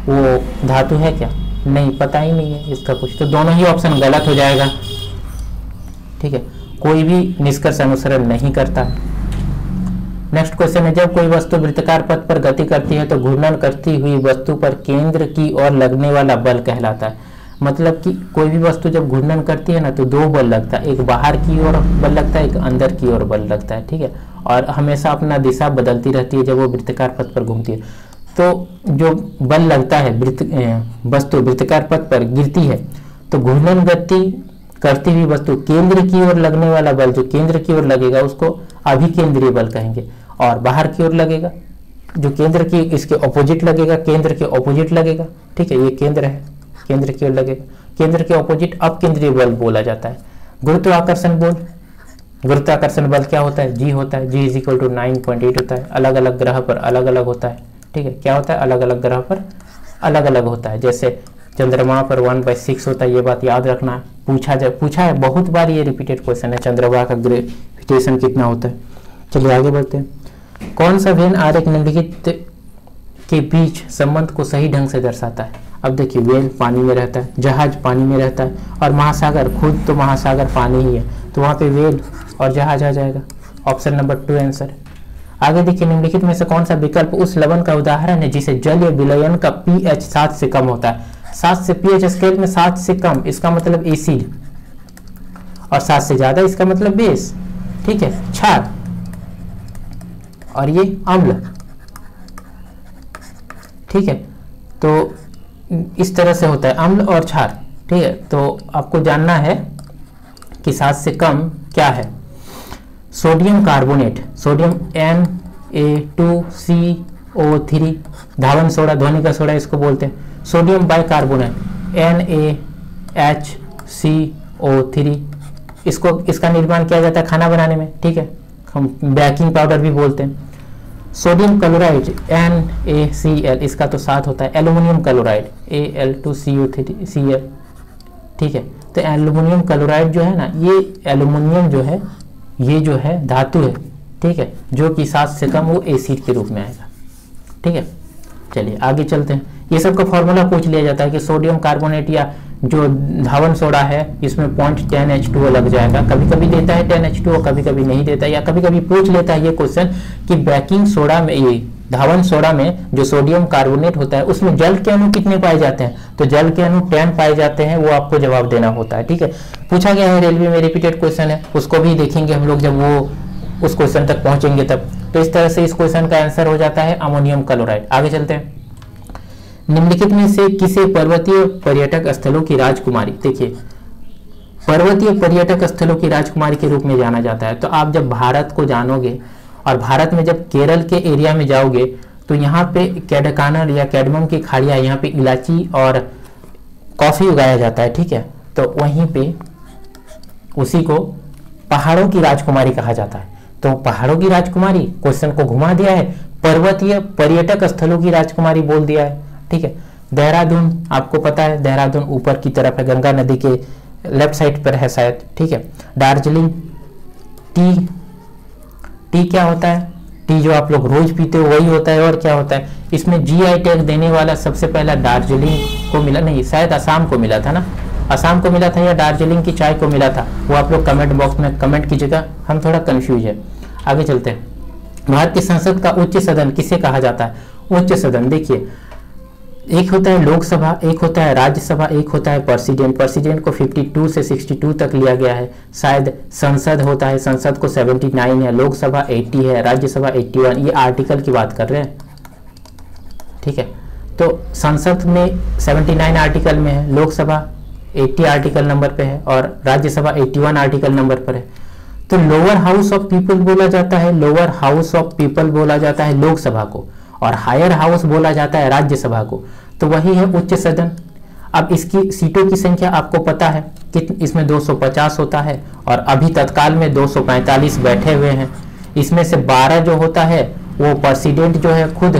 वो धातु है क्या, नहीं, पता ही नहीं है इसका कुछ। तो दोनों ही ऑप्शन गलत हो जाएगा। ठीक है, कोई भी निष्कर्ष अनुसरण नहीं करता। नेक्स्ट क्वेश्चन है, जब कोई वस्तु वृत्ताकार पथ पर गति करती है तो घूर्णन करती हुई वस्तु पर केंद्र की ओर लगने वाला बल कहलाता है। मतलब कि कोई भी वस्तु जब घूर्णन करती है ना तो 2 बल लगता है, एक बाहर की ओर बल लगता है, एक अंदर की ओर बल लगता है। ठीक है, और हमेशा अपना दिशा बदलती रहती है जब वो वृत्ताकार पथ पर घूमती है। तो जो बल लगता है, वस्तु वृत्ताकार पथ पर गिरती है, तो घूर्णन गति करती हुई वस्तु केंद्र की ओर लगने वाला बल, जो केंद्र की ओर लगेगा उसको अभिकेंद्रीय बल कहेंगे, और बाहर की ओर लगेगा जो केंद्र की, इसके ऑपोजिट लगेगा, केंद्र के ऑपोजिट लगेगा। ठीक है, ये केंद्र है, केंद्र की ओर लगेगा, केंद्र के ऑपोजिट अपकेंद्रीय बल बोला जाता है। गुरुत्वाकर्षण बल, गुरुत्वाकर्षण बल क्या होता है, G होता है, G = 9.8 होता है। अलग अलग ग्रह पर अलग अलग होता है। ठीक है, क्या होता है, अलग अलग ग्रह पर अलग अलग होता है। जैसे चंद्रमा पर 1/6 होता है, ये बात याद रखना है। पूछा है बहुत बार, ये रिपीटेड क्वेश्चन है, चंद्रमा का ग्रेविटेशन कितना होता है। चलिए आगे बढ़ते हैं। कौन सा वेन आरेख निम्नलिखित के बीच संबंध को सही ढंग से दर्शाता है? अब देखिए, वेल पानी में रहता है, जहाज पानी में रहता है, और महासागर, खुद तो महासागर पानी ही है, तो वहाँ पे वेल और जहाज आ जाएगा। Option number 2 answer. आगे देखिए, निम्नलिखित में से कौन सा विकल्प उस लवण का उदाहरण है जिसे जलीय विलयन का pH 7 से कम होता है? 7 से pH स्केल में 7 से कम, इसका मतलब एसिड, और 7 से ज्यादा इसका मतलब बेस, ठीक है, क्षार, और ये अम्ल, ठीक है। तो इस तरह से होता है अम्ल और क्षार, ठीक है। तो आपको जानना है कि 7 से कम क्या है। सोडियम कार्बोनेट, सोडियम Na2CO3, धावन सोडा, ध्वनि का सोडा इसको बोलते हैं। सोडियम बाइकार्बोनेट NaHCO3, इसका निर्माण किया जाता है खाना बनाने में, ठीक है, हम बेकिंग पाउडर भी बोलते हैं। सोडियम क्लोराइड NaCl, इसका तो 7 होता है। एल्यूमिनियम क्लोराइड Al2CO3Cl, ठीक है। तो एल्यूमिनियम क्लोराइड जो है ना, ये एल्यूमिनियम जो है, ये जो है धातु है, ठीक है, जो कि 7 से कम वो एसिड के रूप में आएगा, ठीक है। चलिए आगे चलते हैं। ये सब का फॉर्मूला पूछ लिया जाता है कि सोडियम कार्बोनेट या जो धावन सोडा है इसमें 0.10 H2O लग जाएगा। कभी कभी देता है 10 H2O, कभी कभी नहीं देता, या कभी कभी पूछ लेता है ये क्वेश्चन कि बेकिंग सोडा में, ये धावन सोडा में जो सोडियम कार्बोनेट होता है उसमें जल के अणु कितने पाए जाते हैं? तो जल के अणु 10 पाए जाते हैं, वो आपको जवाब देना होता है, ठीक है। पूछा गया है, रेलवे में रिपीटेड क्वेश्चन है, उसको भी देखेंगे हम लोग जब वो उस क्वेश्चन तक पहुंचेंगे तब। तो इस तरह से इस क्वेश्चन का आंसर हो जाता है अमोनियम क्लोराइड। आगे चलते हैं। निम्नलिखित में से किसे पर्वतीय पर्यटक स्थलों की राजकुमारी, देखिए पर्वतीय पर्यटक स्थलों की राजकुमारी के रूप में जाना जाता है। तो आप जब भारत को जानोगे और भारत में जब केरल के एरिया में जाओगे तो यहाँ पे कैडकानर या कैडमम की खाड़ियाँ, यहाँ पे इलायची और कॉफी उगाया जाता है, ठीक है। तो वहीं पे उसी को पहाड़ों की राजकुमारी कहा जाता है। तो पहाड़ों की राजकुमारी, क्वेश्चन को घुमा दिया है, पर्वतीय पर्यटक स्थलों की राजकुमारी बोल दिया है, ठीक है। देहरादून, आपको पता है देहरादून ऊपर की तरफ है, गंगा नदी के लेफ्ट साइड पर है शायद, ठीक है। दार्जिलिंग, टी क्या होता है? टी जो आप लोग रोज पीते हो वही होता है, और क्या होता है? इसमें GI टैग देने वाला सबसे पहला दार्जिलिंग को मिला, नहीं शायद असम को मिला था ना, असम को मिला था या दार्जिलिंग की चाय को मिला था, वो आप लोग कमेंट बॉक्स में कमेंट कीजिएगा, हम थोड़ा कंफ्यूज है। आगे चलते हैं। भारत की संसद का उच्च सदन किसे कहा जाता है? उच्च सदन, देखिए एक होता है लोकसभा, एक होता है राज्यसभा, एक होता है प्रेसिडेंट। प्रेसिडेंट को 52 से 62 तक लिया गया है। शायद संसद होता है, संसद को 79 है, लोकसभा 80 है, राज्यसभा 81। ये आर्टिकल की बात कर रहे हैं, ठीक है। तो संसद में 79 आर्टिकल में है, लोकसभा 80 आर्टिकल नंबर पे है, और राज्यसभा 81 आर्टिकल नंबर पर है। तो लोअर हाउस ऑफ पीपल बोला जाता है, लोअर हाउस ऑफ पीपल बोला जाता है लोकसभा को, और हायर हाउस बोला जाता है राज्यसभा को। तो वही है उच्च सदन। अब इसकी सीटों की संख्या आपको पता है कि इसमें 250 होता है, और अभी तत्काल में 245 बैठे हुए हैं। इसमें से 12 जो होता है वो प्रेसिडेंट जो है खुद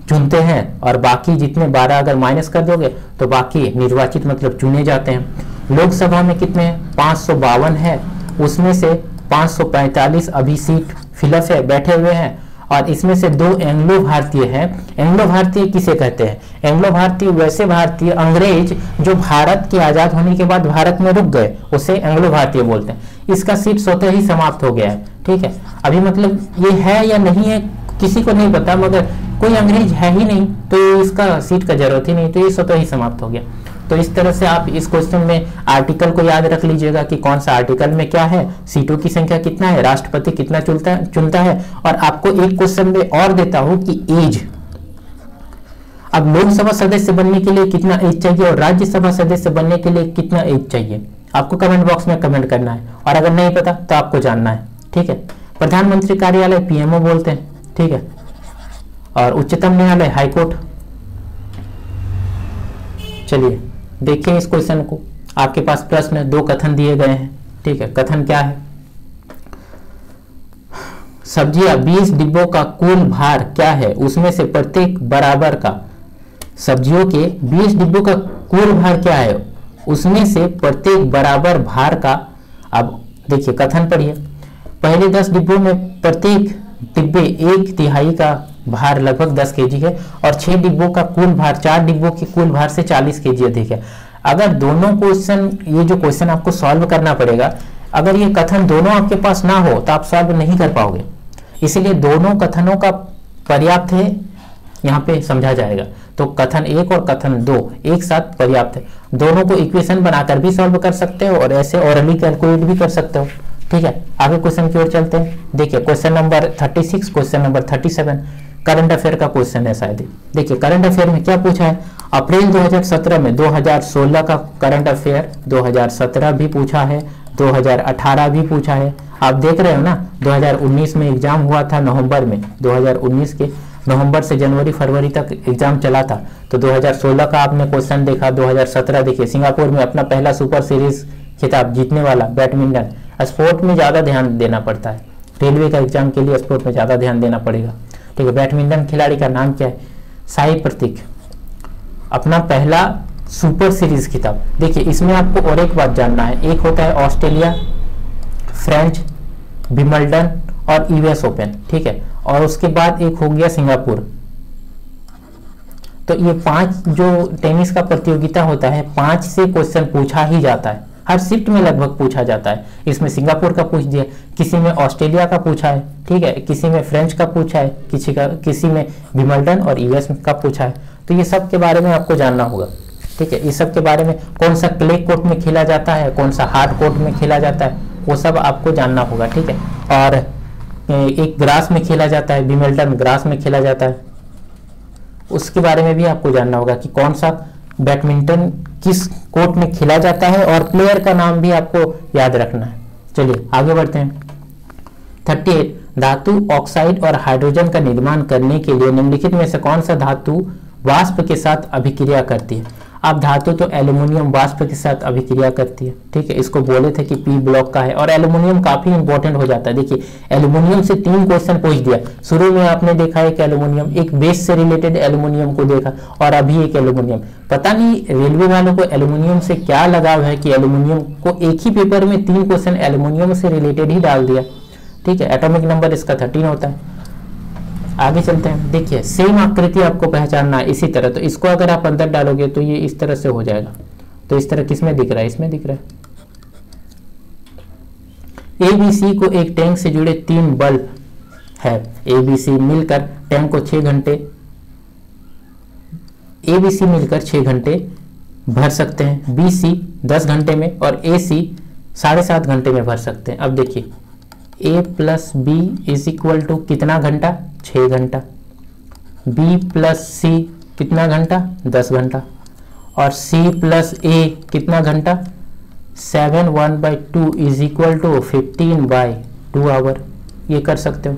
चुनते हैं, और बाकी जितने 12 अगर माइनस कर दोगे तो बाकी निर्वाचित मतलब चुने जाते हैं। लोकसभा में कितने हैं? 552 है, उसमें से 545 अभी सीट फिलअप है, बैठे हुए हैं, और इसमें से 2 एंग्लो भारतीय हैं। एंग्लो भारतीय किसे कहते हैं? एंग्लो भारतीय वैसे भारतीय अंग्रेज जो भारत के आजाद होने के बाद भारत में रुक गए, उसे एंग्लो भारतीय बोलते हैं। इसका सीट स्वतः ही समाप्त हो गया है, ठीक है। अभी मतलब ये है या नहीं है किसी को नहीं पता, मगर कोई अंग्रेज है ही नहीं तो इसका सीट का जरूरत ही नहीं, तो ये स्वतः ही समाप्त हो गया। तो इस तरह से आप इस क्वेश्चन में आर्टिकल को याद रख लीजिएगा कि कौन सा आर्टिकल में क्या है, सीटों की संख्या कितना है, राष्ट्रपति कितना चुनता है। और आपको एक क्वेश्चन में और देता हूं कि एज, अब लोकसभा सदस्य बनने के लिए कितना एज चाहिए और राज्यसभा सदस्य बनने के लिए कितना एज चाहिए, आपको कमेंट बॉक्स में कमेंट करना है, और अगर नहीं पता तो आपको जानना है, ठीक है। प्रधानमंत्री कार्यालय PMO बोलते हैं, ठीक है, और उच्चतम न्यायालय हाईकोर्ट। चलिए देखिए इस क्वेश्चन को, आपके पास प्रश्न 2 कथन दिए गए हैं, ठीक है। कथन क्या है? सब्जियां 20 डिब्बों का कुल भार क्या है? उसमें से प्रत्येक बराबर का, सब्जियों के 20 डिब्बों का कुल भार क्या है? उसमें से प्रत्येक बराबर भार का, अब देखिए कथन पढ़िए, पहले 10 डिब्बों में प्रत्येक डिब्बे 1/3 का भार लगभग 10 केजी है और 6 डिब्बों का कुल भार 4 डिब्बों के कुल भार से 40 केजी अधिक है। अगर दोनों क्वेश्चन, ये जो क्वेश्चन आपको सॉल्व करना पड़ेगा, अगर ये कथन दोनों आपके पास ना हो तो आप सॉल्व नहीं कर पाओगे, इसलिए दोनों कथनों का पर्याप्त है यहाँ पे समझा जाएगा। तो कथन 1 और कथन 2 एक साथ पर्याप्त है, दोनों को इक्वेशन बनाकर भी सॉल्व कर सकते हो और ऐसे ऑरली कैलकुलेट भी कर सकते हो। ठीक है, आगे क्वेश्चन की ओर चलते हैं। देखिए question number 36, question number 37 current affair का क्वेश्चन है शायद। देखिए करंट अफेयर में क्या पूछा है, अप्रैल 2017 में 2016 का करंट अफेयर 2017 भी पूछा है, 2018 भी पूछा है। आप देख रहे हो ना, 2019 में एग्जाम हुआ था नवंबर में, 2019 के नवंबर से जनवरी फरवरी तक एग्जाम चला था, तो 2016 का आपने क्वेश्चन देखा। 2017 देखिए सिंगापुर में अपना पहला सुपर सीरीज खिताब जीतने वाला बैडमिंटन। स्पोर्ट में ज़्यादा ध्यान देना पड़ता है, रेलवे का एग्जाम के लिए स्पोर्ट में ज़्यादा ध्यान देना पड़ेगा। ठीक है, बैडमिंटन खिलाड़ी का नाम क्या है, साई प्रतीक, अपना पहला सुपर सीरीज खिताब। देखिए इसमें आपको और एक बात जानना है, एक होता है ऑस्ट्रेलिया, फ्रेंच, विंबलडन और यूएस ओपन। ठीक है, और उसके बाद एक हो गया सिंगापुर। तो ये 5 जो टेनिस का प्रतियोगिता होता है, 5 से क्वेश्चन पूछा ही जाता है, हर शिफ्ट में लगभग पूछा जाता है। इसमें सिंगापुर का पूछ दिया, किसी में ऑस्ट्रेलिया का पूछा है, ठीक है, किसी में फ्रेंच का पूछा है, किसी में विंबलडन और यूएस का पूछा है। तो ये सब के बारे में आपको जानना होगा। ठीक है, इस सब के बारे में, कौन सा क्ले कोर्ट में खेला जाता है, कौन सा हार्ड कोर्ट में खेला जाता है, वो सब आपको जानना होगा। ठीक है, और एक ग्रास में खेला जाता है, विंबलडन ग्रास में खेला जाता है, उसके बारे में भी आपको जानना होगा कि कौन सा बैडमिंटन किस कोर्ट में खेला जाता है, और प्लेयर का नाम भी आपको याद रखना है। चलिए आगे बढ़ते हैं। 38 धातु ऑक्साइड और हाइड्रोजन का निर्माण करने के लिए निम्नलिखित में से कौन सा धातु वाष्प के साथ अभिक्रिया करती है। अब धातु तो एल्यूमिनियम वाष्प के साथ अभिक्रिया करती है। ठीक है, इसको बोले थे कि पी ब्लॉक का है, और एल्यूमिनियम काफी इंपॉर्टेंट हो जाता है। देखिए एल्यूमिनियम से 3 क्वेश्चन पूछ दिया, शुरू में आपने देखा एक एल्यूमिनियम, एक बेस से रिलेटेड एल्यूमिनियम को देखा, और अभी एक एल्यूमिनियम। पता नहीं रेलवे वालों को एल्यूमिनियम से क्या लगाव है कि एल्यूमिनियम को एक ही पेपर में 3 क्वेश्चन एल्यूमिनियम से रिलेटेड ही डाल दिया। ठीक है, एटॉमिक नंबर इसका 13 होता है। आगे चलते हैं। देखिए सेम आकृति आपको पहचानना है इसी तरह, तो इसको अगर आप अंदर डालोगे तो ये इस तरह से हो जाएगा। तो इस तरह किसमें दिख रहा है, इसमें दिख रहा है। ABC को एक टैंक से जुड़े 3 बल्ब है। ABC मिलकर टैंक को 6 घंटे, ABC मिलकर 6 घंटे भर सकते हैं, BC 10 घंटे में और AC 7.5 घंटे में भर सकते हैं। अब देखिए A plus B is equal to कितना घंटा, 6 घंटा, B प्लस C कितना घंटा, 10 घंटा, और C प्लस A कितना घंटा, 7 1/2 इज इक्वल टू 15/2 आवर। ये कर सकते हो।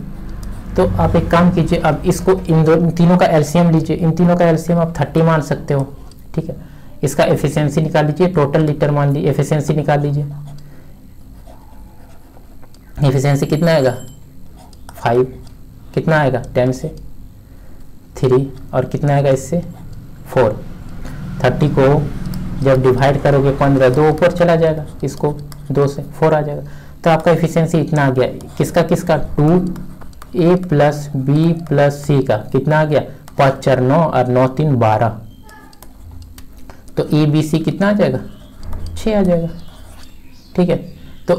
तो आप एक काम कीजिए, अब इसको इन तीनों का एलसीएम लीजिए, इन तीनों का एलसीएम आप 30 मान सकते हो। ठीक है, इसका एफिशिएंसी निकाल लीजिए, टोटल लीटर मान लीजिए, एफिशिएंसी निकाल लीजिए। एफिशिएंसी कितना आएगा, 5, कितना आएगा 10 से 3, और कितना आएगा इससे 4। 30 को जब डिवाइड करोगे 15, 2 ऊपर चला जाएगा, इसको 2 से 4 आ जाएगा। तो आपका एफिशिएंसी इतना आ गया। किसका किसका, 2A plus B plus C का कितना आ गया, 5 4 9 और 9 3 12। तो ABC कितना आ जाएगा, 6 आ जाएगा। ठीक है, तो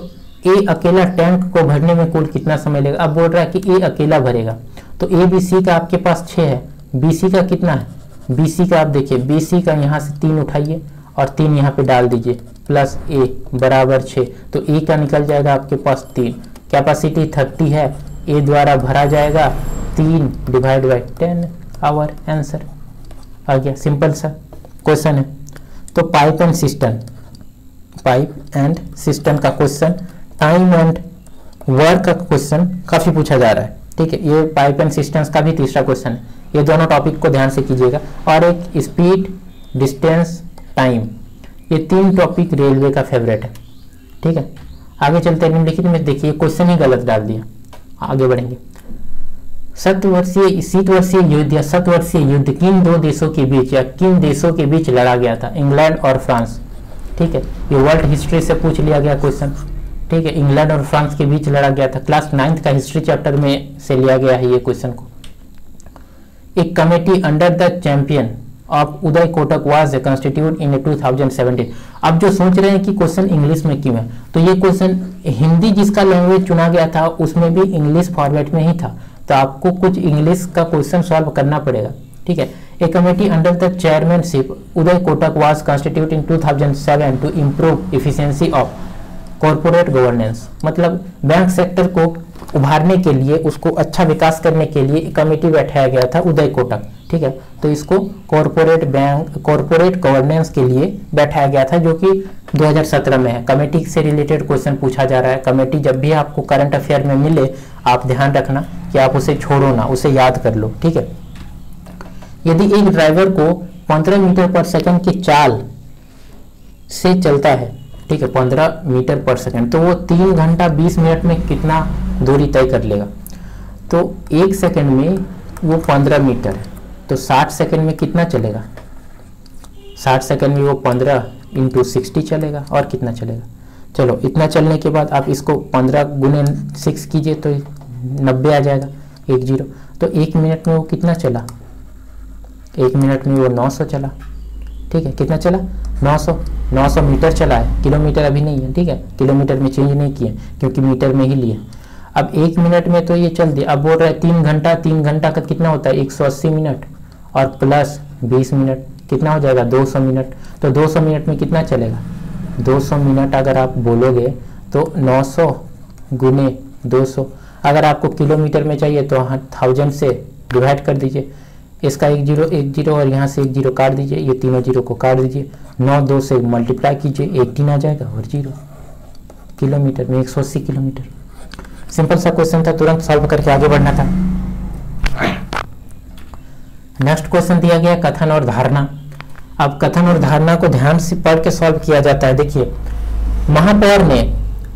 A अकेला टैंक को भरने में कुल कितना समय लगेगा। अब बोल रहा है कि A अकेला भरेगा, तो ABC का आपके पास 6 है, BC का कितना है, BC का आप देखिए, BC का यहाँ से 3 उठाइए और 3 यहाँ पे डाल दीजिए, प्लस A बराबर 6। तो A का निकल जाएगा आपके पास 3, कैपेसिटी 30 है, A द्वारा भरा जाएगा 3 डिवाइड बाई 10 आवर। आंसर आ गया, सिंपल सा क्वेश्चन है। तो पाइप एंड सिस्टम का क्वेश्चन, टाइम एंड वर्क का क्वेश्चन काफी पूछा जा रहा है। ठीक है, ये पाइप एंड सिस्टम्स का भी तीसरा क्वेश्चन है। ये दोनों टॉपिक को ध्यान से कीजिएगा, और एक स्पीड, डिस्टेंस, टाइम, ये 3 टॉपिक रेलवे का फेवरेट है। ठीक है, आगे चलते हैं। निम्नलिखित में देखिए क्वेश्चन ही गलत डाल दिया, आगे बढ़ेंगे। शीतवर्षीय युद्ध या शतवर्षीय युद्ध किन 2 देशों के बीच या किन देशों के बीच लड़ा गया था, इंग्लैंड और फ्रांस। ठीक है। ये वर्ल्ड हिस्ट्री से पूछ लिया गया क्वेश्चन, ठीक है। इंग्लैंड और फ्रांस के बीच लड़ा गया था, क्लास 9th का हिस्ट्री चैप्टर में से लिया गया है ये क्वेश्चन को। एक committee under the champion of Uday Kotak was constitute in 2017। अब जो सोच रहे हैं कि क्वेश्चन इंग्लिश में क्यों है, तो ये क्वेश्चन हिंदी जिसका लैंग्वेज चुना गया था उसमें भी इंग्लिश फॉर्मेट में ही था, तो आपको कुछ इंग्लिश का क्वेश्चन सॉल्व करना पड़ेगा, ठीक है। A committee under the chairmanship Uday Kotak was constitute in 2007 to improve efficiency of corporate governance. मतलब बैंक सेक्टर को उभारने के लिए, उसको अच्छा विकास करने के लिए कमेटी बैठाया गया था उदय कोटक, ठीक है। तो इसको कॉर्पोरेट गवर्नेंस के लिए बैठाया गया था, जो कि 2017 में है। कमेटी से रिलेटेड क्वेश्चन पूछा जा रहा है। कमेटी जब भी आपको करंट अफेयर में मिले, आप ध्यान रखना कि आप उसे छोड़ो ना, उसे याद कर लो, ठीक है। यदि एक ड्राइवर को 15 मीटर पर सेकंड की चाल से चलता है, ठीक है, 15 मीटर पर सेकंड, तो वो 3 घंटा 20 मिनट में कितना दूरी तय कर लेगा। तो 1 सेकंड में वो 15 मीटर है, तो 60 सेकंड में कितना चलेगा? 60 सेकंड में वो 15 × 60 चलेगा, और कितना चलेगा? चलो, इतना चलने के बाद आप इसको 15 × 6 कीजिए तो 90 आ जाएगा, 10। तो 1 मिनट में वो कितना चला? 1 मिनट में वो 900 चला, ठीक है। कितना चला? 900 मीटर चला है, किलोमीटर अभी नहीं है, ठीक है। किलोमीटर में चेंज नहीं किए क्योंकि मीटर में ही लिए। अब 1 मिनट में तो ये चल दिया। अब बोल रहा है 3 घंटा का कितना होता है? 180 मिनट और प्लस 20 मिनट कितना हो जाएगा? 200 मिनट। तो 200 मिनट में कितना चलेगा? 200 मिनट अगर आप बोलोगे तो 900 × 200। अगर आपको किलोमीटर में चाहिए तो 1000 से डिवाइड कर दीजिए, इसका 1 0 और यहाँ से 1 0 काट दीजिए, ये तीनों 0 को काट दीजिए, 9 2 से मल्टीप्लाई कीजिए, 18 आ जाएगा और 0। किलोमीटर में 180 किलोमीटर। सिंपल सा क्वेश्चन था, तुरंत सॉल्व करके आगे बढ़ना था। नेक्स्ट क्वेश्चन दिया गया कथन और धारणा। अब कथन और धारणा को ध्यान से पढ़ के सॉल्व किया जाता है। देखिए, महापौर ने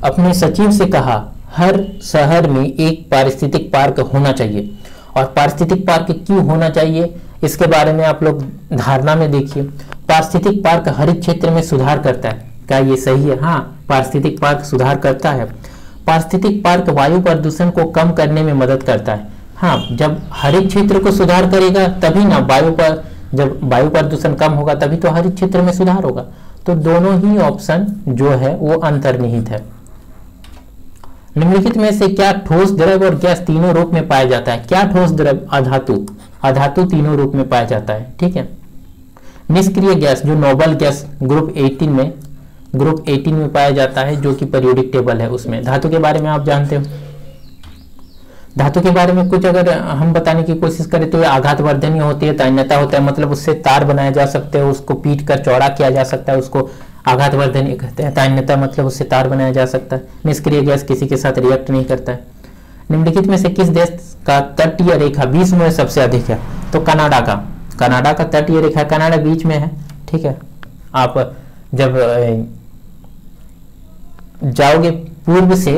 अपने सचिव से कहा हर शहर में एक पारिस्थितिक पार्क होना चाहिए। और पारिस्थितिक पार्क क्यों होना चाहिए इसके बारे में आप लोग धारणा में देखिए। पारिस्थितिक पार्क हरित क्षेत्र में सुधार करता है। क्या ये सही है? हाँ, पारिस्थितिक पार्क सुधार करता है। पारिस्थितिक पार्क वायु प्रदूषण को कम करने में मदद करता है। हाँ, जब हरित क्षेत्र को सुधार करेगा तभी ना जब वायु प्रदूषण कम होगा तभी तो हरित क्षेत्र में सुधार होगा। तो दोनों ही ऑप्शन जो है वो अंतर्निहित है। निम्नलिखित में से क्या ठोस, द्रव और गैस तीनों रूप में पाया जाता है? क्या ठोस, द्रव, अधातु तीनों रूप में पाया जाता है, ठीक है। निष्क्रिय गैस जो नोबल गैस ग्रुप 18 में पाया जाता है, जो कि पीरियोडिक टेबल है उसमें। धातु के बारे में आप जानते हो। धातु के बारे में कुछ अगर हम बताने की कोशिश करें तो आघातवर्धनीय होती है, तन्यता होता है, मतलब उससे तार बनाए जा सकते हैं, उसको पीट कर चौड़ा किया जा सकता है, उसको आघातवर्धनीय कहते हैं। तन्यता मतलब उससे तार बनाया जा सकता है। निष्क्रिय गैस किसी के साथ रिएक्ट नहीं करता है। निम्नलिखित में से किस देश का तटीय रेखा विश्व में सबसे अधिक है? तो कनाडा का तटीय रेखा, कनाडा बीच में है, ठीक है। आप जब जाओगे पूर्व से,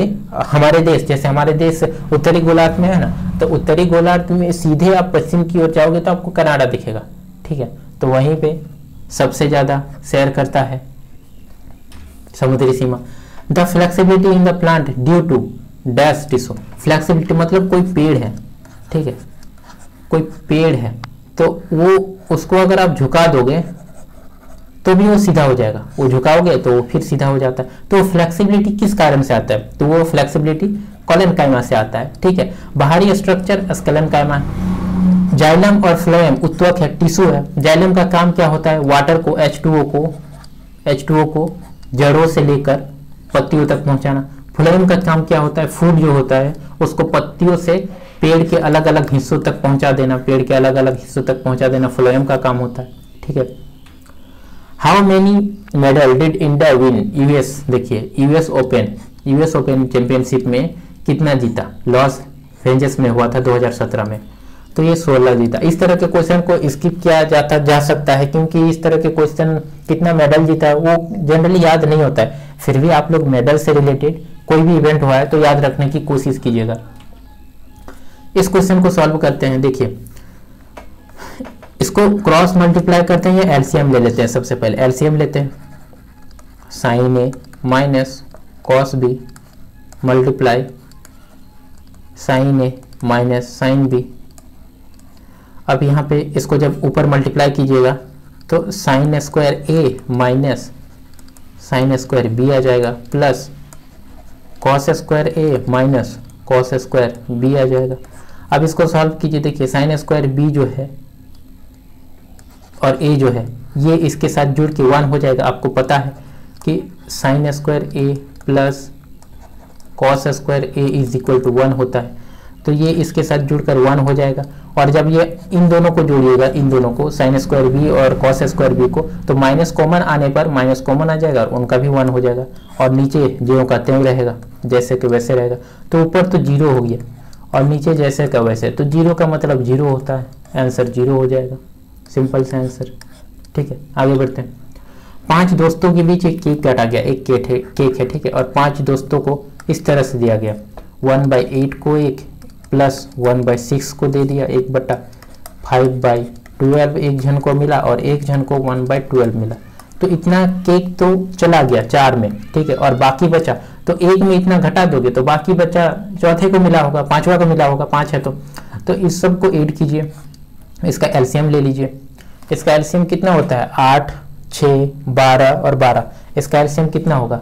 हमारे देश, जैसे हमारे देश उत्तरी गोलार्ध में है ना, तो उत्तरी गोलार्ध में सीधे आप पश्चिम की ओर जाओगे तो आपको कनाडा दिखेगा, ठीक है। तो वहीं पे सबसे ज्यादा शेयर करता है समुद्री सीमा। The flexibility in the plant due to dash tissue. Flexibility मतलब कोई पेड़ है, ठीक है, कोई पेड़ है तो वो उसको अगर आप झुका दोगे तो भी वो सीधा हो जाएगा, वो झुकाओगे तो वो फिर सीधा हो जाता है। तो फ्लेक्सिबिलिटी किस कारण से आता है? तो वो फ्लेक्सिबिलिटी कॉलेनकाइमा से आता है, ठीक है। बाहरी स्ट्रक्चर स्केलेनकाइमा। जाइलम और फ्लोएम उत्तवक है, टिश्यू है। जाइलम का काम क्या होता है? वाटर को H2O को जड़ों से लेकर पत्तियों तक पहुंचाना। फ्लोएम का काम क्या होता है? फूड जो होता है उसको पत्तियों से पेड़ के अलग अलग हिस्सों तक पहुंचा देना, फ्लोएम का काम होता है, ठीक है। How many medal did India win US? देखिए, यूएस ओपन चैंपियनशिप में कितना जीता? लॉस एंजल्स में हुआ था 2017 में, तो ये 16 जीता। इस तरह के क्वेश्चन को स्किप किया जा सकता है, क्योंकि इस तरह के क्वेश्चन कितना मेडल जीता है वो जनरली याद नहीं होता है। फिर भी आप लोग मेडल से रिलेटेड कोई भी इवेंट हुआ है तो याद रखने की कोशिश कीजिएगा। इस क्वेश्चन को सॉल्व करते हैं। देखिए, इसको क्रॉस मल्टीप्लाई करते हैं या एलसीएम ले लेते हैं। सबसे पहले एलसीएम लेते हैं। Sine A minus cos B multiply sine A minus sine B. अब यहाँ पे इसको जब ऊपर मल्टीप्लाई कीजिएगा तो sine square A minus sine square B आ जाएगा plus cos square A minus cos square B आ जाएगा। अब इसको सॉल्व कीजिए, देखिए साइन स्क्वायर बी जो है और ए जो है ये इसके साथ जुड़ के 1 हो जाएगा। आपको पता है कि sine square A plus cos square A is equal to 1 होता है, तो ये इसके साथ जुड़कर 1 हो जाएगा। और जब ये इन दोनों को जोड़िएगा, इन दोनों को साइन स्क्वायर बी और कॉस स्क्वायर बी को, तो माइनस कॉमन आने पर माइनस कॉमन आ जाएगा और उनका भी 1 हो जाएगा और नीचे ज्यों का त्यों रहेगा, जैसे कि वैसे रहेगा। तो ऊपर तो 0 हो गया और नीचे जैसे का वैसे, तो 0 का मतलब 0 होता है, आंसर 0 हो जाएगा। सिंपल सा आंसर। ठीक है, आगे बढ़ते हैं। 5 दोस्तों के बीच एक केक काटा गया, एक केक है, ठीक है, और 5 दोस्तों को इस तरह से दिया गया 1/8 को एक प्लस 1/6 को दे दिया 1/5/12 एक जन को मिला और एक जन को 1/12 मिला। तो इतना केक तो चला गया 4 में, ठीक है, और बाकी बचा, तो एक में इतना घटा दोगे तो बाकी बचा चौथे को मिला होगा, 5वां को मिला होगा, 5 है तो इस सब को ऐड कीजिए, इसका एलसीएम ले लीजिए। इसका एलसीएम कितना होता है 8, 6, 12 और 12। इसका एलसीएम कितना होगा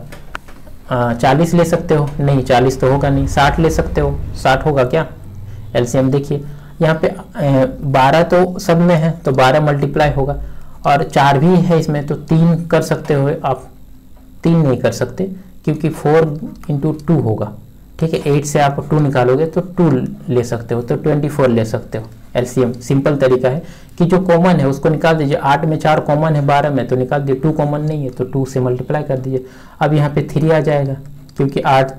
40 ले सकते हो, नहीं 40 तो होगा नहीं, 60 ले सकते हो, 60 होगा क्या एलसीएम। देखिए यहाँ पे 12 तो सब में है तो 12 मल्टीप्लाई होगा और 4 भी है इसमें, तो 3 कर सकते हो आप। 3 नहीं कर सकते क्योंकि 4 × 2 होगा, ठीक है। 8 से आप 2 निकालोगे तो 2 ले सकते हो, तो 24 ले सकते हो एलसीएम। सिंपल तरीका है कि जो कॉमन है उसको निकाल दीजिए। 8 में 4 कॉमन है, 12 में तो निकाल दीजिए। 2 कॉमन नहीं है तो 2 से मल्टीप्लाई कर दीजिए। अब यहाँ पे 3 आ जाएगा क्योंकि 8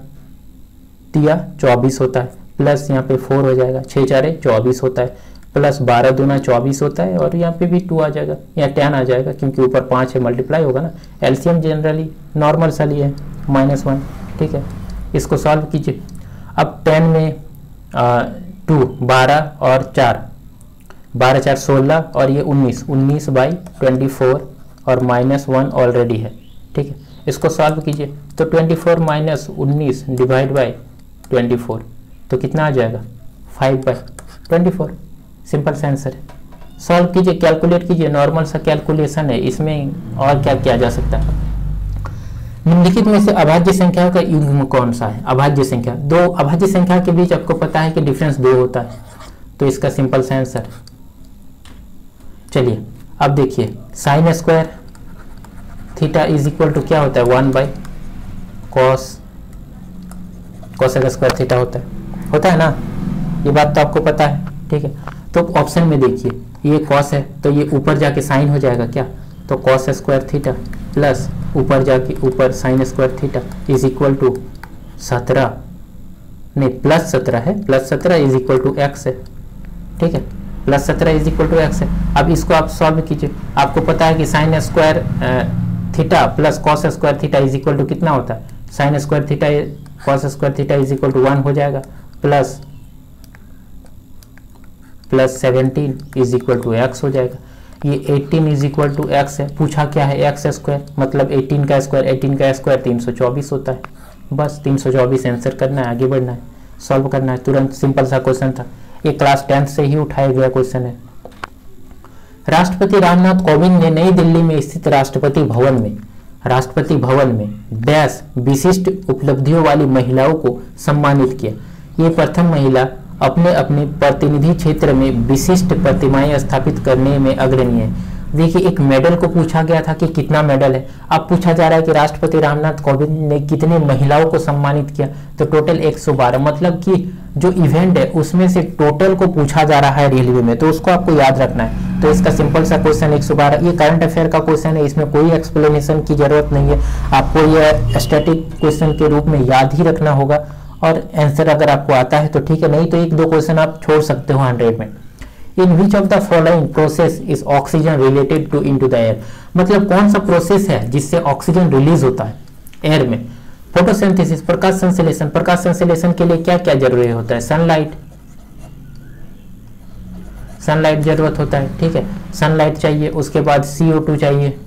तिया 24 होता है, प्लस यहाँ पे 4 हो जाएगा, 6 4 24 होता है, प्लस 12 दूना 24 होता है और यहाँ पे भी 2 आ जाएगा, यहाँ 10 आ जाएगा क्योंकि ऊपर 5 है, मल्टीप्लाई होगा ना। एलसीएम जनरली नॉर्मल सा लिए है -1, ठीक है। इसको सॉल्व कीजिए। अब 10 में 2 12 और 4, 12 4 16 और ये 19/24 और -1 ऑलरेडी है, ठीक है। इसको सॉल्व कीजिए तो 24 - 19 डिवाइड बाई 24 तो कितना आ जाएगा 5/24। सिंपल सा आंसर है। सॉल्व कीजिए, कैलकुलेट कीजिए, नॉर्मल सा कैलकुलेशन है, इसमें और क्या किया जा सकता है। निम्नलिखित में से अभाज्य संख्याओं का युग्म कौन सा है। अभाज्य संख्या, 2 अभाज्य संख्या के बीच आपको पता है कि डिफरेंस 2 होता है, तो इसका सिंपल सा आंसर। चलिए अब देखिए sine square theta is equal to क्या होता है 1/cos स्क्वायर थीटा होता है ना, ये बात तो आपको पता है, ठीक है। तो ऑप्शन में देखिए ये cos है तो ये ऊपर जाके साइन हो जाएगा क्या, तो cos स्क्वायर थीटा प्लस ऊपर जाके ऊपर sine square theta is equal to 17 नहीं +17 है, +17 इज इक्वल टू x है, ठीक है, +17 इज इक्वल टू x है। अब इसको आप सॉल्व कीजिए, आपको पता है कि sine square theta plus cos square theta is equal to कितना होता है, sine square theta cos square theta is equal to 1 हो जाएगा, plus 17 is equal to x हो जाएगा। ये 18 इज इक्वल टू x है, पूछा क्या है x स्क्वायर, मतलब 18 का स्क्वायर 324 होता है। बस 324 आंसर करना है, आगे बढ़ना है, सॉल्व करना है तुरंत। सिंपल सा क्वेश्चन था, ये क्लास 10th से ही उठाया गया क्वेश्चन है। राष्ट्रपति रामनाथ कोविंद ने नई दिल्ली में स्थित राष्ट्रपति भवन में डैश विशिष्ट उपलब्धियों वाली महिलाओं को सम्मानित किया। ये प्रथम महिला अपने अपने प्रतिनिधि क्षेत्र में विशिष्ट प्रतिमाएं स्थापित करने में अग्रणी है। देखिए एक मेडल को पूछा गया था कि कितना मेडल है, अब पूछा जा रहा है कि राष्ट्रपति रामनाथ कोविंद ने कितने महिलाओं को सम्मानित किया, तो टोटल 112। मतलब कि जो इवेंट है उसमें से टोटल को पूछा जा रहा है रेलवे में, तो उसको आपको याद रखना है। तो इसका सिंपल सा क्वेश्चन 112, ये करंट अफेयर का क्वेश्चन है, इसमें कोई एक्सप्लेनेशन की जरूरत नहीं है, आपको ये स्टैटिक क्वेश्चन के रूप में याद ही रखना होगा और आंसर अगर आपको आता है तो ठीक है, नहीं तो 1-2 क्वेश्चन आप छोड़ सकते हो 100 में। In which of the following process is oxygen related to into the air, मतलब कौन सा प्रोसेस है जिससे ऑक्सीजन रिलीज होता है एयर में। फोटोसिंथेसिस, प्रकाश संश्लेषण, प्रकाश संश्लेषण के लिए क्या क्या जरूरी होता है, सनलाइट जरूरत होता है, ठीक है, सनलाइट चाहिए। उसके बाद CO2 चाहिए,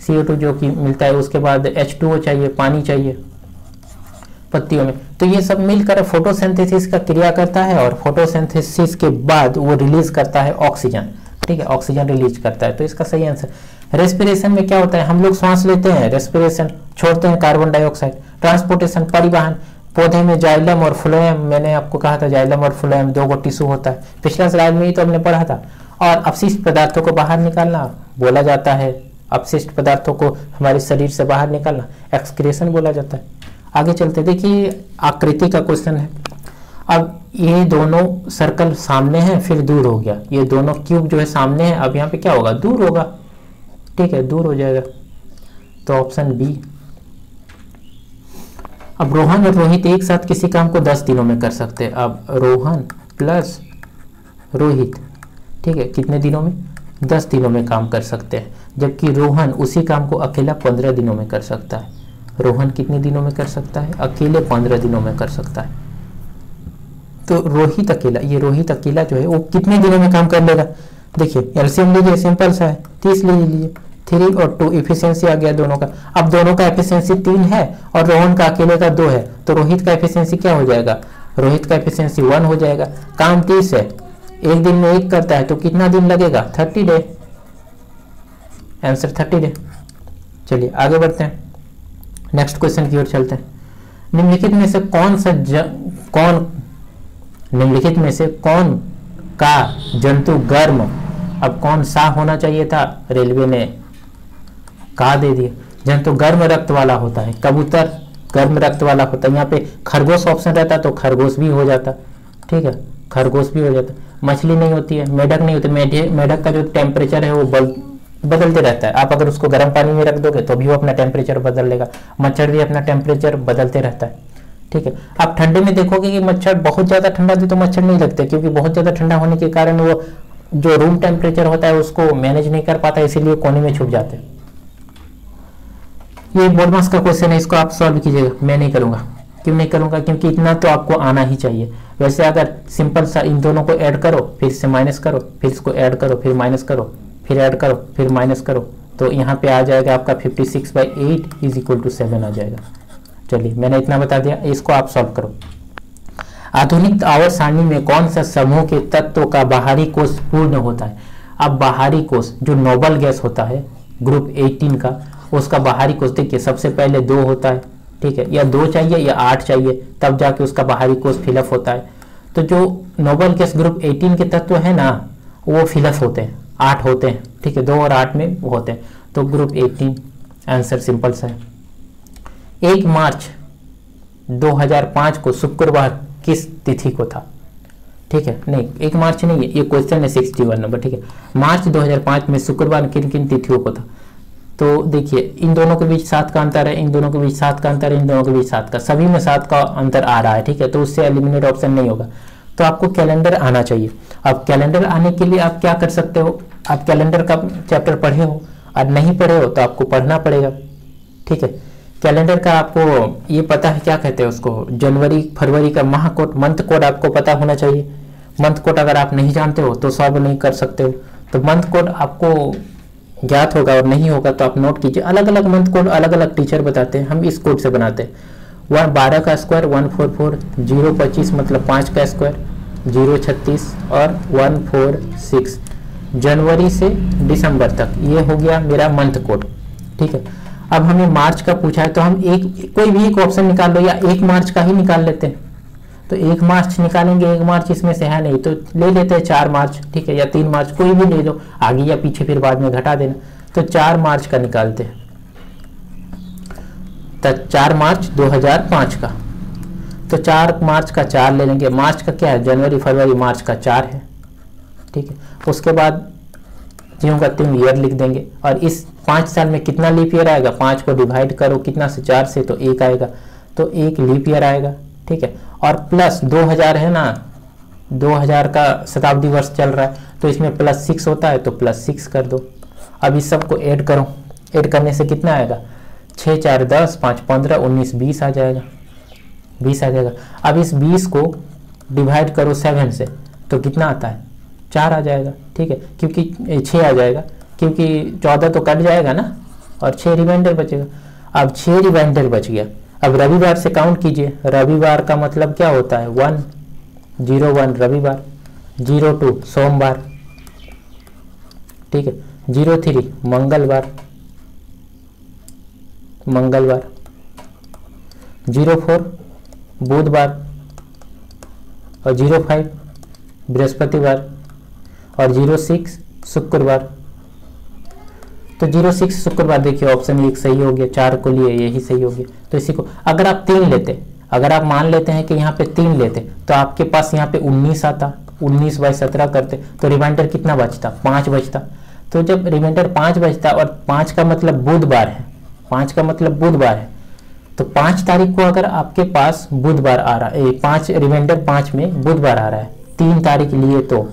CO2 जो कि मिलता है, उसके बाद H2O चाहिए, पानी चाहिए पत्तियों में। तो ये सब मिलकर फोटोसिंथेसिस का क्रिया करता है और फोटोसिंथेसिस के बाद वो रिलीज करता है ऑक्सीजन, ठीक है, ऑक्सीजन रिलीज करता है। तो इसका सही आंसर। रेस्पिरेशन में क्या होता है, हम लोग सांस लेते हैं, रेस्पिरेशन, छोड़ते हैं कार्बन डाइऑक्साइड। ट्रांसपोर्टेशन, परिवहन, पौधे में जाइलम और फ्लोएम, मैंने आपको कहा था जाइलम और फ्लोएम 2 गो टिश्यू होता है, पिछला स्लाइड में ही तो हमने पढ़ा था। और अपशिष्ट पदार्थों को बाहर निकालना बोला जाता है, अपशिष्ट पदार्थों को हमारे शरीर से बाहर निकालना एक्सक्रीशन बोला जाता है। आगे चलते, देखिए आकृति का क्वेश्चन है। अब ये दोनों सर्कल सामने हैं, फिर दूर हो गया, ये दोनों क्यूब जो है सामने है, अब यहाँ पे क्या होगा, दूर होगा, ठीक है, दूर हो जाएगा। तो ऑप्शन बी। अब रोहन और रोहित एक साथ किसी काम को 10 दिनों में कर सकते हैं। अब रोहन प्लस रोहित, ठीक है, कितने दिनों में, 10 दिनों में काम कर सकते हैं, जबकि रोहन उसी काम को अकेला 15 दिनों में कर सकता है। रोहन कितने दिनों में कर सकता है, अकेले 15 दिनों में कर सकता है। तो रोहित अकेला, ये रोहित अकेला जो है वो कितने दिनों में काम कर लेगा, देखिए एलसीएम लीजिए, सिंपल सा है, 30 ले लीजिए, 3 और 2 इफिशियंसी आ गया दोनों का। अब दोनों का एफिशिएंसी 3 है और रोहन का अकेले का 2 है, तो रोहित का एफिशिएंसी क्या हो जाएगा, रोहित का एफिशिएंसी 1 हो जाएगा। काम 30 है, एक दिन में एक करता है, तो कितना दिन लगेगा, 30 डे, आंसर 30 डे। चलिए आगे बढ़ते हैं, नेक्स्ट क्वेश्चन की ओर चलते हैं। निम्नलिखित में से निम्नलिखित में से कौन का जंतु गर्म, अब कौन सा होना चाहिए था, रेलवे ने कहा दे दिया, जंतु गर्म रक्त वाला होता है। कबूतर गर्म रक्त वाला होता है, यहाँ पे खरगोश ऑप्शन रहता तो खरगोश भी हो जाता, ठीक है, खरगोश भी हो जाता। मछली नहीं होती है, मेढक नहीं होती, मेढक का जो टेम्परेचर है वो बदलते रहता है, आप अगर उसको गर्म पानी में रख दोगे तो भी वो अपना टेम्परेचर बदल लेगा। मच्छर भी अपना टेम्परेचर बदलते रहता है, ठीक है। आप ठंडे में देखोगे कि मच्छर बहुत ज़्यादा ठंडा दे तो मच्छर नहीं लगते, क्योंकि बहुत ज़्यादा ठंडा होने के कारण वो जो रूम टेम्परेचर होता है उसको मैनेज नहीं कर पाता, इसीलिए कोने में छुप जाते हैं। ये बोर्ड मार्क्स का क्वेश्चन है, इसको आप सॉल्व कीजिएगा, मैं नहीं करूँगा। क्यों नहीं करूँगा, क्योंकि इतना तो आपको आना ही चाहिए। वैसे अगर सिंपल सा इन दोनों को ऐड करो, फिर से माइनस करो, फिर इसको ऐड करो, फिर माइनस करो, फिर ऐड करो, फिर माइनस करो, तो यहाँ पे आ जाएगा आपका 56/8 = 7 आ जाएगा। चलिए मैंने इतना बता दिया, इसको आप सॉल्व करो। आधुनिक आवर्त सारणी में कौन सा समूह के तत्वों का बाहरी कोष पूर्ण होता है। अब बाहरी कोष जो नोबल गैस होता है ग्रुप 18 का, उसका बाहरी कोष देखिए सबसे पहले 2 होता है, ठीक है, या 2 चाहिए या 8 चाहिए, तब जाके उसका बाहरी कोष फिलअप होता है। तो जो नोबल गैस ग्रुप 18 के तत्व है ना, वो फिलअप होते हैं, 8 होते हैं, ठीक है, 2 और 8 में होते हैं, तो ग्रुप 18 आंसर सिंपल सा है। 1 मार्च 2005 को शुक्रवार किस तिथि को था, ठीक है, नहीं 1 मार्च नहीं है, ये क्वेश्चन है 61 नंबर, ठीक है। मार्च 2005 में शुक्रवार किन किन तिथियों को था, तो देखिए इन दोनों के बीच 7 का अंतर है, इन दोनों के बीच 7 का अंतर है, इन दोनों के बीच 7 का, सभी में 7 का अंतर आ रहा है, ठीक है, तो उससे एलिमिनेट ऑप्शन नहीं होगा। तो आपको कैलेंडर आना चाहिए। अब कैलेंडर आने के लिए आप क्या कर सकते हो, आप कैलेंडर का चैप्टर पढ़े हो और नहीं पढ़े हो तो आपको पढ़ना पड़ेगा, ठीक है। कैलेंडर का आपको ये पता है क्या कहते हैं उसको, जनवरी फरवरी का माह कोड, मंथ कोड आपको पता होना चाहिए। मंथ कोड अगर आप नहीं जानते हो तो सॉल्व नहीं कर सकते हो, तो मंथ कोड आपको ज्ञात होगा और नहीं होगा तो आप नोट कीजिए। अलग अलग मंथ कोड अलग अलग टीचर बताते हैं, हम इस कोड से बनाते हैं। 12 का स्क्वायर 144, 025 मतलब 5 का स्क्वायर 036 और 146, जनवरी से दिसंबर तक, ये हो गया मेरा मंथ कोड, ठीक है। अब हमें मार्च का पूछा है तो हम कोई भी एक ऑप्शन निकाल लो, या 1 मार्च का ही निकाल लेते हैं, तो 1 मार्च निकालेंगे, 1 मार्च इसमें से है नहीं तो ले लेते हैं 4 मार्च, ठीक है, या 3 मार्च, कोई भी ले लो, आगे या पीछे फिर बाद में घटा देना। तो 4 मार्च का निकालते हैं, तो 4 मार्च 2005 का, तो 4 मार्च का 4 ले लेंगे। मार्च का क्या है, जनवरी फरवरी मार्च का 4 है, ठीक है। उसके बाद ज्यों का 3 ईयर लिख देंगे, और इस 5 साल में कितना लीप ईयर आएगा, 5 को डिवाइड करो कितना से, 4 से, तो 1 आएगा, तो 1 लीप ईयर आएगा, ठीक है। और प्लस 2000 है ना, 2000 का शताब्दी वर्ष चल रहा है तो इसमें +6 होता है, तो +6 कर दो। अब इस सब को ऐड करो, ऐड करने से कितना आएगा, 6 4 10, 5 15, 19 20 आ जाएगा, 20 आ जाएगा। अब इस 20 को डिवाइड करो 7 से, तो कितना आता है, 4 आ जाएगा, ठीक है, क्योंकि 6 आ जाएगा, क्योंकि 14 तो कट जाएगा ना, और 6 रिमाइंडर बचेगा। अब 6 रिमाइंडर बच गया। अब रविवार से काउंट कीजिए। रविवार का मतलब क्या होता है 1, 01 रविवार, 02 सोमवार, ठीक है, 03 मंगलवार, 04 बुधवार और 05 बृहस्पतिवार और 06 शुक्रवार। तो 06 शुक्रवार देखिए ऑप्शन 1 सही हो गया, 4 को लिए यही सही हो गया। तो इसी को अगर आप 3 लेते, अगर आप मान लेते हैं कि यहाँ पे 3 लेते तो आपके पास यहाँ पे 19 आता, 19/17 करते तो रिमाइंडर कितना बचता, 5 बचता। तो जब रिमाइंडर 5 बचता और 5 का मतलब बुधवार है, 5 का मतलब बुधवार है, तो 5 तारीख को अगर आपके पास बुधवार आ रहा है, 5 रिमाइंडर 5 में बुधवार आ रहा है, 3 तारीख लिए तो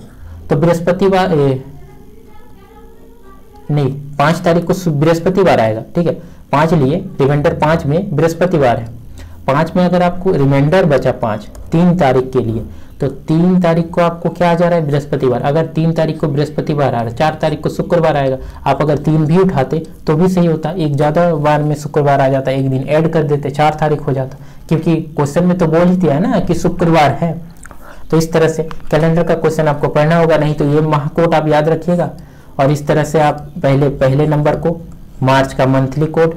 बृहस्पतिवार नहीं 5 तारीख को बृहस्पतिवार आएगा, ठीक है। 5 लिए रिमाइंडर 5 में बृहस्पतिवार है, 5 में अगर आपको रिमाइंडर बचा 5 3 तारीख के लिए, तो 3 तारीख को आपको क्या आ जा रहा है बृहस्पतिवार। अगर 3 तारीख को बृहस्पतिवार आ रहा है, 4 तारीख को शुक्रवार आएगा। आप अगर 3 भी उठाते तो भी सही होता, एक ज़्यादा बार में शुक्रवार आ जाता, एक दिन ऐड कर देते 4 तारीख हो जाता, क्योंकि क्वेश्चन में तो बोल ही दिया है ना कि शुक्रवार है। तो इस तरह से कैलेंडर का क्वेश्चन आपको पढ़ना होगा, नहीं तो ये महाकोड आप याद रखिएगा। और इस तरह से आप पहले नंबर को मार्च का मंथली कोड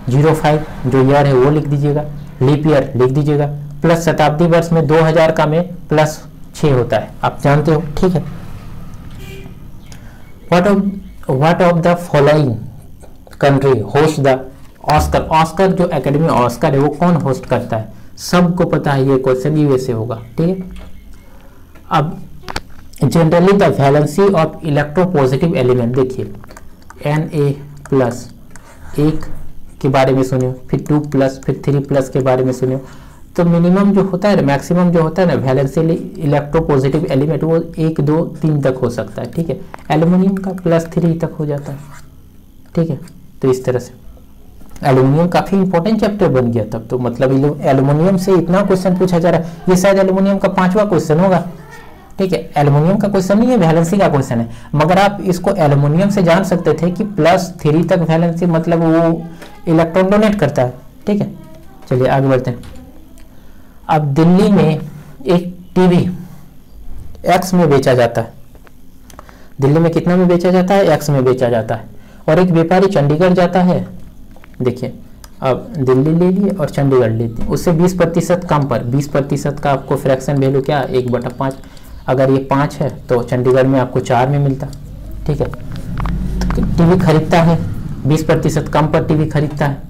05 जो ईयर है वो लिख दीजिएगा, लीप ईयर लिख दीजिएगा, प्लस शताब्दी वर्ष में 2000 का में +6 होता है, आप जानते हो, ठीक है। What of the following country host the Oscar. Oscar जो एकेडमी ऑस्कर है वो कौन होस्ट करता है, सबको पता है, ये क्वेश्चन यूएसए होगा, ठीक है। अब generally the valency of electropositive element देखिए Na+ 1 के बारे में सुनियो, फिर 2+, फिर 3+ के बारे में सुनियो। तो मिनिमम जो होता है, मैक्सिमम जो होता है ना वैलेंसी इलेक्ट्रोपॉजिटिव एलिमेंट वो 1, 2, 3 तक हो सकता है, ठीक है। एल्युमिनियम का +3 तक हो जाता है, ठीक है। तो इस तरह से एल्युमिनियम काफी इंपॉर्टेंट चैप्टर बन गया तब तो, मतलब एल्युमिनियम से इतना क्वेश्चन पूछा जा रहा है, ये शायद एल्युमिनियम का 5वां क्वेश्चन होगा, ठीक है। एल्युमिनियम का क्वेश्चन नहीं है, वैलेंसी का क्वेश्चन है, मगर आप इसको एल्युमिनियम से जान सकते थे कि +3 तक वैलेंसी मतलब वो इलेक्ट्रॉन डोनेट करता है, ठीक है। चलिए आगे बढ़ते हैं। अब दिल्ली में एक टीवी X में बेचा जाता है, दिल्ली में कितना में बेचा जाता है, X में बेचा जाता है। और एक व्यापारी चंडीगढ़ जाता है, देखिए अब दिल्ली ले लिए और चंडीगढ़ ले लिए, उससे 20% कम पर 20% का आपको फ्रैक्शन वैल्यू क्या 1/5, अगर ये 5 है तो चंडीगढ़ में आपको 4 में मिलता, ठीक है। टीवी खरीदता है, 20% कम पर टीवी खरीदता है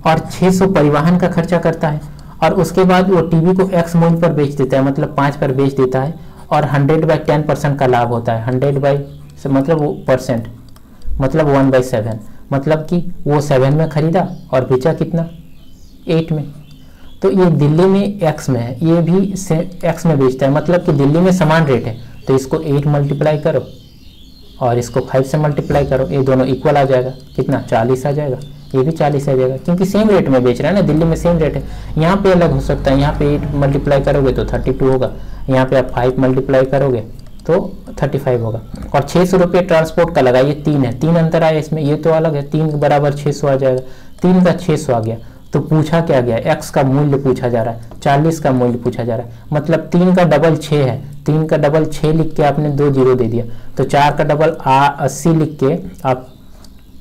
और 600 परिवहन का खर्चा करता है, और उसके बाद वो टीवी को X मूल्य पर बेच देता है, मतलब 5 पर बेच देता है, और 100/10% का लाभ होता है। 100 मतलब वो परसेंट, मतलब 1/7, मतलब कि वो 7 में खरीदा और बेचा कितना 8 में। तो ये दिल्ली में X में है, ये भी X में बेचता है, मतलब कि दिल्ली में समान रेट है, तो इसको 8 मल्टीप्लाई करो और इसको 5 से मल्टीप्लाई करो, ये दोनों इक्वल आ जाएगा, कितना 40 आ जाएगा, ये भी 40 आ जाएगा, क्योंकि सेम रेट में बेच रहा है ना, दिल्ली में सेम रेट है। यहाँ पे अलग हो सकता है, यहाँ पे 8 मल्टीप्लाई करोगे तो 32 होगा, यहाँ पे आप 5 मल्टीप्लाई करोगे तो 35 होगा। और 600 रुपये ट्रांसपोर्ट का लगा, ये 3 है, 3 अंतर आया इसमें, ये तो अलग है, 3 बराबर 600 आ जाएगा, 3 का 600 आ गया। तो पूछा क्या गया, X का मूल्य पूछा जा रहा है, 40 का मूल्य पूछा जा रहा है, मतलब 3 का डबल 6 है, 3 का डबल 6 लिख के आपने 2 जीरो दे दिया, तो 4 का डबल 80 लिख के आप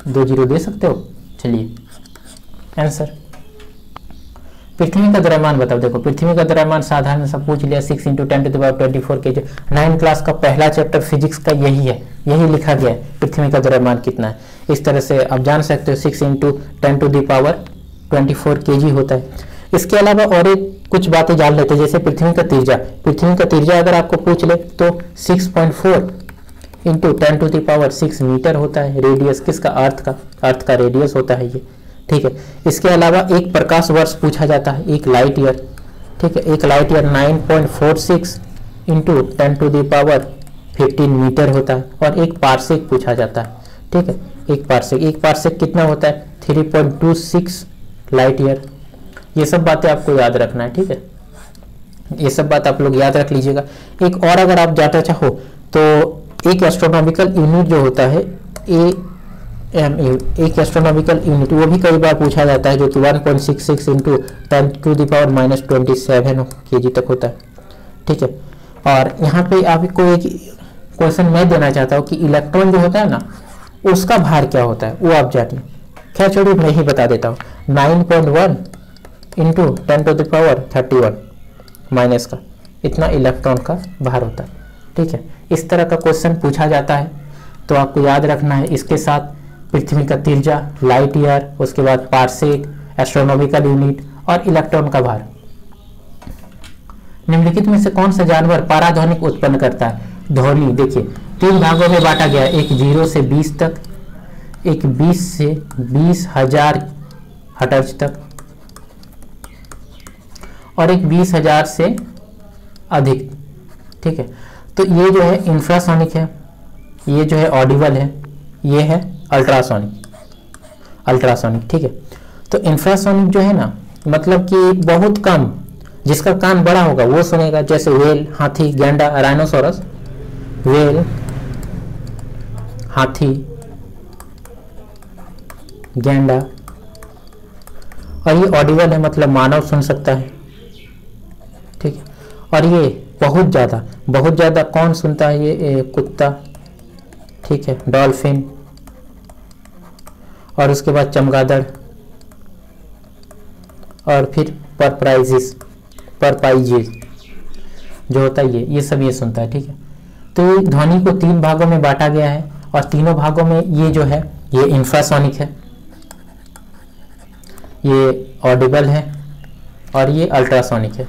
2 जीरो दे सकते हो। चलिए आंसर, पृथ्वी का द्रव्यमान बताओ। देखो पृथ्वी का द्रव्यमान साधारण सा पूछ लिया, 6 × 10⁻24 kg। 9 क्लास का पहला चैप्टर फिजिक्स का यही है, यही लिखा गया है पृथ्वी का द्रव्यमान कितना है। इस तरह से आप जान सकते हो 6 × 10⁻24 kg होता है। इसके अलावा और एक कुछ बातें जान लेते हैं, जैसे पृथ्वी का तिरजा। पृथ्वी का तिरजा अगर आपको पूछ ले तो 6.4 × 10⁻6 मीटर होता है। रेडियस किसका, अर्थ का रेडियस होता है ये, ठीक है। इसके अलावा एक प्रकाश वर्ष पूछा जाता है, एक लाइट ईयर, ठीक है। एक लाइट ईयर 9.46 × 10⁻15 मीटर होता है। और एक पार्सेक पूछा जाता है, ठीक है। एक पार्सेक कितना होता है, 3.26 लाइट ईयर। ये सब बातें आपको याद रखना है, ठीक है। ये सब बात आप लोग याद रख लीजिएगा। एक और अगर आप जानना चाहो तो एक एस्ट्रोनॉमिकल यूनिट जो होता है एक एस्ट्रोनॉमिकल यूनिट, वो भी कई बार पूछा जाता है, जो कि 1.66 इंटू 10⁻⁻² kg तक होता है, ठीक है। और यहाँ पे आपको एक क्वेश्चन मैं देना चाहता हूँ कि इलेक्ट्रॉन जो होता है ना, उसका भार क्या होता है वो आप जानिए। खैर छोड़िए, मैं ही बता देता हूँ, 9.1 इंटू 10⁻31 माइनस का इतना इलेक्ट्रॉन का भार होता है, ठीक है। इस तरह का क्वेश्चन पूछा जाता है, तो आपको याद रखना है। इसके साथ पृथ्वी का त्रिज्या, लाइट ईयर, उसके बाद पारसेक, एस्ट्रोनॉमिकल यूनिट और इलेक्ट्रॉन का भार। निम्नलिखित में से कौन सा जानवर पराध्वनिक उत्पन्न करता है? ध्वनि। देखिए 3 भागों में बांटा गया है, एक 0 से 20 तक, एक 20 से 20,000 हर्ट्ज तक, और एक 20,000 से अधिक, ठीक है। तो ये जो है इंफ्रासोनिक है, ये जो है ऑडिबल है, ये है अल्ट्रासोनिक, ठीक है। तो इंफ्रासोनिक जो है ना, मतलब कि बहुत कम, जिसका कान बड़ा होगा वो सुनेगा, जैसे व्हेल, हाथी, गैंडा, राइनोसोरस। व्हेल, हाथी, गैंडा, और ये ऑडिबल है, मतलब मानव सुन सकता है, ठीक है। और ये बहुत ज़्यादा कौन सुनता है? ये कुत्ता, ठीक है, डॉल्फिन, और उसके बाद चमगादड़, और फिर परपाइजिस जो होता है ये सब ये सुनता है, ठीक है। तो ध्वनि को 3 भागों में बांटा गया है, और तीनों भागों में ये जो है ये इंफ्रासोनिक है, ये ऑडिबल है, और ये अल्ट्रासोनिक है,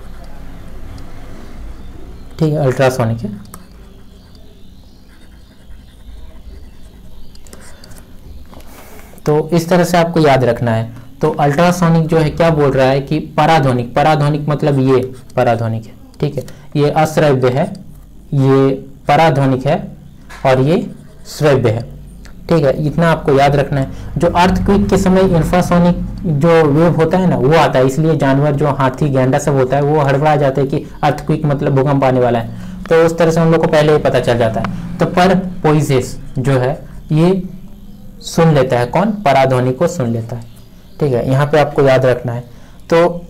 ठीक है, अल्ट्रासोनिक है। तो इस तरह से आपको याद रखना है। तो अल्ट्रासोनिक जो है क्या बोल रहा है कि पराध्वनिक मतलब ये पराध्वनिक है, ठीक है। ये अश्रव्य है, ये पराध्वनिक है, और ये श्रव्य है, ठीक है। इतना आपको याद रखना है। जो अर्थक्वेक के समय इंफ्रासोनिक जो वेव होता है ना, वो आता है, इसलिए जानवर जो हाथी, गैंडा सब होता है वो हड़बड़ा जाते हैं कि अर्थक्वेक मतलब भूकंप आने वाला है, तो उस तरह से उन लोग को पहले ही पता चल जाता है। तो परपोइसेस जो है ये सुन लेता है, कौन? पराध्वनि को सुन लेता है, ठीक है। यहाँ पे आपको याद रखना है। तो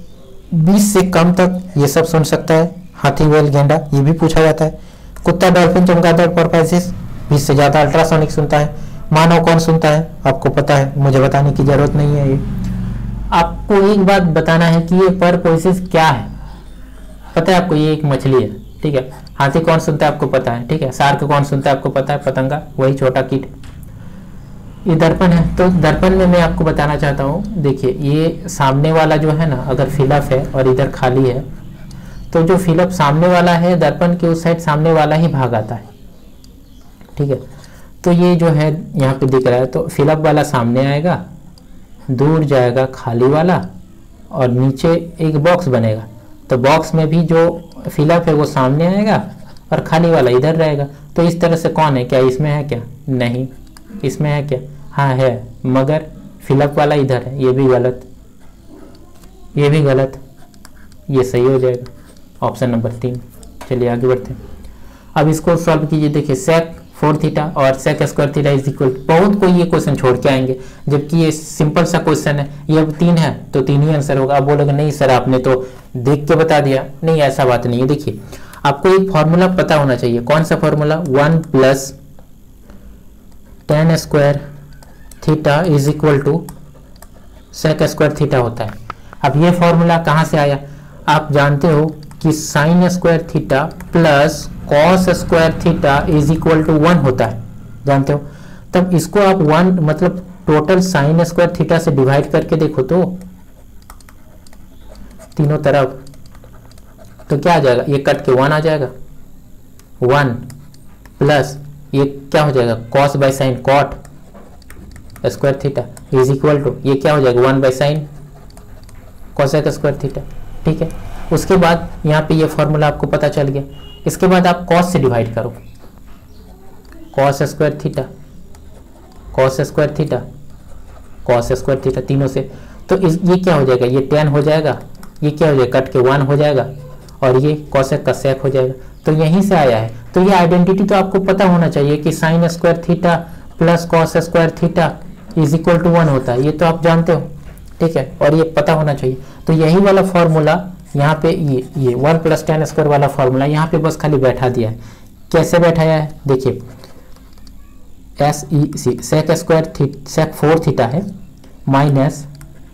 20 से कम तक ये सब सुन सकता है, हाथी, व्हेल, गैंडा, ये भी पूछा जाता है। कुत्ता, डॉल्फिन, चमगादड़, परपोइसेस 20 से ज़्यादा अल्ट्रासोनिक सुनता है। मानव कौन सुनता है? आपको पता है, मुझे बताने की जरूरत नहीं है। ये आपको एक बात बताना है कि ये परपोइसेस क्या है, पता है आपको? ये एक मछली है, ठीक है। हाथी कौन सुनता है आपको पता है, ठीक है। शार्क कौन सुनता है आपको पता है? पतंगा, वही छोटा कीट। ये दर्पण है, तो दर्पण में मैं आपको बताना चाहता हूँ, देखिए ये सामने वाला जो है ना, अगर फिलअप है और इधर खाली है, तो जो फिलअप सामने वाला है दर्पण के उस साइड सामने वाला ही भाग आता है, ठीक है। तो ये जो है यहाँ पे दिख रहा है, तो फिलअप वाला सामने आएगा, दूर जाएगा खाली वाला, और नीचे एक बॉक्स बनेगा। तो बॉक्स में भी जो फिलअप है वो सामने आएगा और खाली वाला इधर रहेगा। तो इस तरह से कौन है? क्या इसमें है क्या? नहीं। इसमें है क्या? हाँ है, मगर फिलअप वाला इधर है। ये भी गलत, ये भी गलत, ये सही हो जाएगा, ऑप्शन नंबर 3। चलिए आगे बढ़ते हैं। अब इसको सॉल्व कीजिए। देखिए sec 4 थीटा और sec square theta is equal, बहुत कोई ये क्वेश्चन छोड़ के आएंगे, जबकि ये सिंपल सा क्वेश्चन है। ये अब 3 है तो 3 ही आंसर होगा। आप बोलोगे नहीं सर आपने तो देख के बता दिया, नहीं ऐसा बात नहीं है। देखिए आपको एक फॉर्मूला पता होना चाहिए। कौन सा formula? 1 + tan square theta is equal to sec square theta होता है। अब ये फॉर्मूला कहाँ से आया? आप जानते हो कि sin square theta plus cos square theta is equal to 1 होता है, जानते हो। तब इसको आप 1 मतलब टोटल sin स्क्वायर थीटा से डिवाइड करके देखो तो तीनों तरफ, तो क्या आ जाएगा? ये कट के 1 आ जाएगा, 1 प्लस ये क्या हो जाएगा? cos by sine cot square theta is equal to ये क्या हो जाएगा? 1 by sine cosec square theta, ठीक है। उसके बाद यहाँ पे ये फॉर्मूला आपको पता चल गया। इसके बाद आप cos से डिवाइड करो, cos square theta, cos square theta, cos square theta, तीनों से। तो ये क्या हो जाएगा? ये tan हो जाएगा, ये क्या हो जाएगा? कट के 1 हो जाएगा, और ये cosec का sec हो जाएगा। तो यहीं से आया है। तो ये आइडेंटिटी तो आपको पता होना चाहिए कि sin square theta plus cos square theta is equal to 1 होता है, ये तो आप जानते हो, ठीक है, और ये पता होना चाहिए। तो यही वाला फॉर्मूला यहाँ पे ये 1 + tan स्क्वायर वाला फॉर्मूला यहाँ पे बस खाली बैठा दिया है। कैसे बैठाया है देखिए, sec स्क्वायर sec 4 थीटा है minus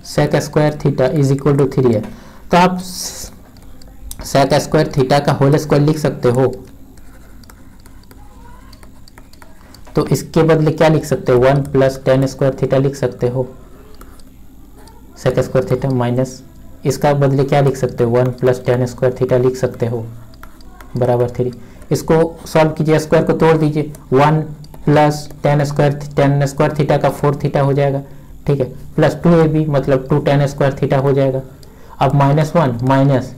sec square theta is equal to 3 है। तो आप sec स्क्वायर थीटा का होल स्क्वायर लिख सकते हो, तो इसके बदले क्या लिख सकते हो, 1 + tan स्क्वायर थीटा लिख सकते हो, sec स्क्वायर थीटा माइनस इसका बदले क्या लिख सकते हो, 1 + tan स्क्वायर थीटा लिख सकते हो बराबर 3। इसको सॉल्व कीजिए, स्क्वायर को तोड़ दीजिए, 1 + tan स्क्वायर थीटा का 4 थीटा हो जाएगा, ठीक है, प्लस 2ab मतलब 2 tan स्क्वायर थीटा हो जाएगा। अब -1 माइनस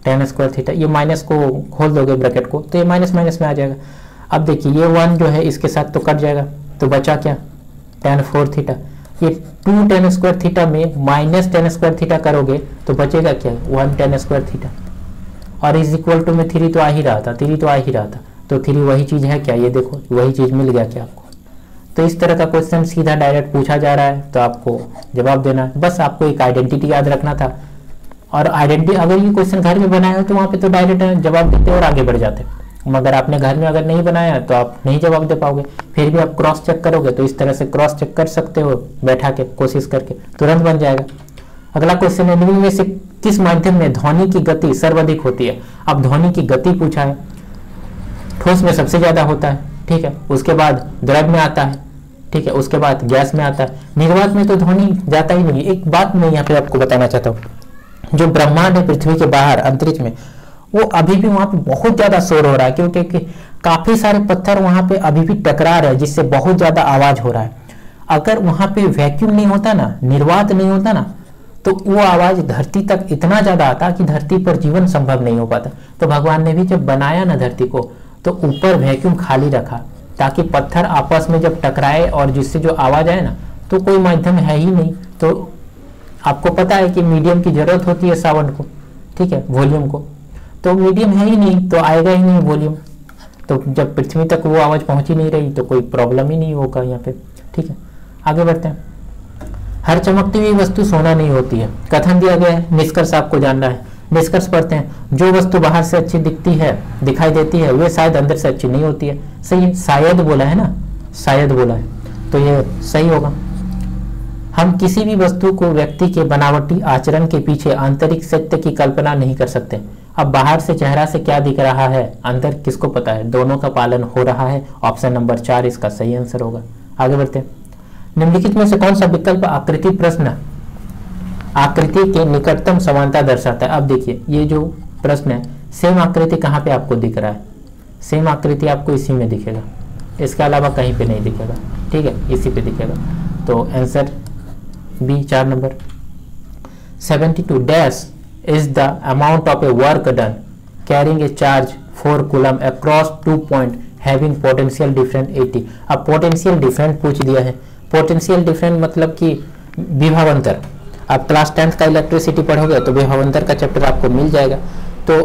tan स्क्वायर थीटा, ये माइनस को खोल दोगे ब्रैकेट को तो ये माइनस माइनस में आ जाएगा। अब देखिए ये 1 जो है इसके साथ तो कट जाएगा, तो बचा क्या, tan 4 थीटा। ये 2 tan स्क्वायर थीटा में माइनस tan स्क्वायर थीटा करोगे तो बचेगा क्या, 1 tan स्क्वायर थीटा, और इज इक्वल टू में 3 तो आ ही रहा था, 3 तो आ ही रहा था, तो 3 वही चीज़ है क्या, ये देखो वही चीज़ मिल गया क्या आपको। तो इस तरह का क्वेश्चन सीधा डायरेक्ट पूछा जा रहा है तो आपको जवाब देना है, बस आपको एक आइडेंटिटी याद रखना था। और आइडेंटिटी अगर ये क्वेश्चन घर में बनाया हो तो वहाँ पे तो डायरेक्ट जवाब देते और आगे बढ़ जाते, मगर आपने घर में अगर नहीं बनाया तो आप नहीं जवाब दे पाओगे। फिर भी आप क्रॉस चेक करोगे तो इस तरह से क्रॉस चेक कर सकते हो, बैठा के कोशिश करके तुरंत बन जाएगा। अगला क्वेश्चन है, निम्न में से किस माध्यम में ध्वनि की गति सर्वाधिक होती है। अब ध्वनि की गति पूछा है, ठोस में सबसे ज्यादा होता है, ठीक है, उसके बाद द्रव में आता है, ठीक है, उसके बाद गैस में आता है, निर्वात में तो ध्वनि जाता ही नहीं। एक बात मैं यहाँ पे आपको बताना चाहता हूँ, जो ब्रह्मांड है पृथ्वी के बाहर अंतरिक्ष में, वो अभी भी वहां पे बहुत ज्यादा शोर हो रहा है, क्योंकि काफी सारे पत्थर वहां पे अभी भी टकरा रहे हैं, जिससे बहुत ज्यादा आवाज हो रहा है। अगर वहां पे वैक्यूम नहीं होता ना, निर्वात नहीं होता ना, तो वो आवाज धरती तक इतना ज्यादा आता कि धरती पर जीवन संभव नहीं हो पाता। तो भगवान ने भी जब बनाया ना धरती को, तो ऊपर वैक्यूम खाली रखा ताकि पत्थर आपस में जब टकराए और जिससे जो आवाज आए ना, तो कोई माध्यम है ही नहीं। तो आपको पता है कि मीडियम की जरूरत होती है साउंड को, ठीक है, वॉल्यूम को, तो मीडियम है ही नहीं तो आएगा ही नहीं वॉल्यूम। तो जब पृथ्वी तक वो आवाज पहुंच ही नहीं रही तो कोई प्रॉब्लम ही नहीं होगा यहाँ पे, ठीक है। आगे बढ़ते हैं। हर चमकती हुई वस्तु सोना नहीं होती है, कथन दिया गया है, निष्कर्ष आपको जानना है। निष्कर्ष पढ़ते हैं, जो वस्तु बाहर से अच्छी दिखती है, दिखाई देती है, वे शायद अंदर से अच्छी नहीं होती है। सही है, शायद बोला है ना, शायद बोला है, तो ये सही होगा। हम किसी भी वस्तु को व्यक्ति के बनावटी आचरण के पीछे आंतरिक सत्य की कल्पना नहीं कर सकते। अब बाहर से चेहरा से क्या दिख रहा है, अंदर किसको पता है, दोनों का पालन हो रहा है। ऑप्शन नंबर 4 इसका सही आंसर होगा। आगे बढ़ते हैं। निम्नलिखित में से कौन सा विकल्प आकृति प्रश्न आकृति के निकटतम समानता दर्शाता है। अब देखिए ये जो प्रश्न है, सेम आकृति कहाँ पे आपको दिख रहा है, सेम आकृति आपको इसी में दिखेगा, इसके अलावा कहीं पे नहीं दिखेगा, ठीक है, इसी पे दिखेगा। तो answer B 4 number. 72 dash is the amount of a work done carrying a charge 4 coulomb across 2 point having potential difference 80। अब पोटेंशियल डिफरेंट पूछ दिया है। पोटेंशियल डिफरेंट मतलब कि विभवांतर। आप क्लास 10th का इलेक्ट्रिसिटी पढ़ोगे तो विभवांतर का चैप्टर आपको मिल जाएगा। तो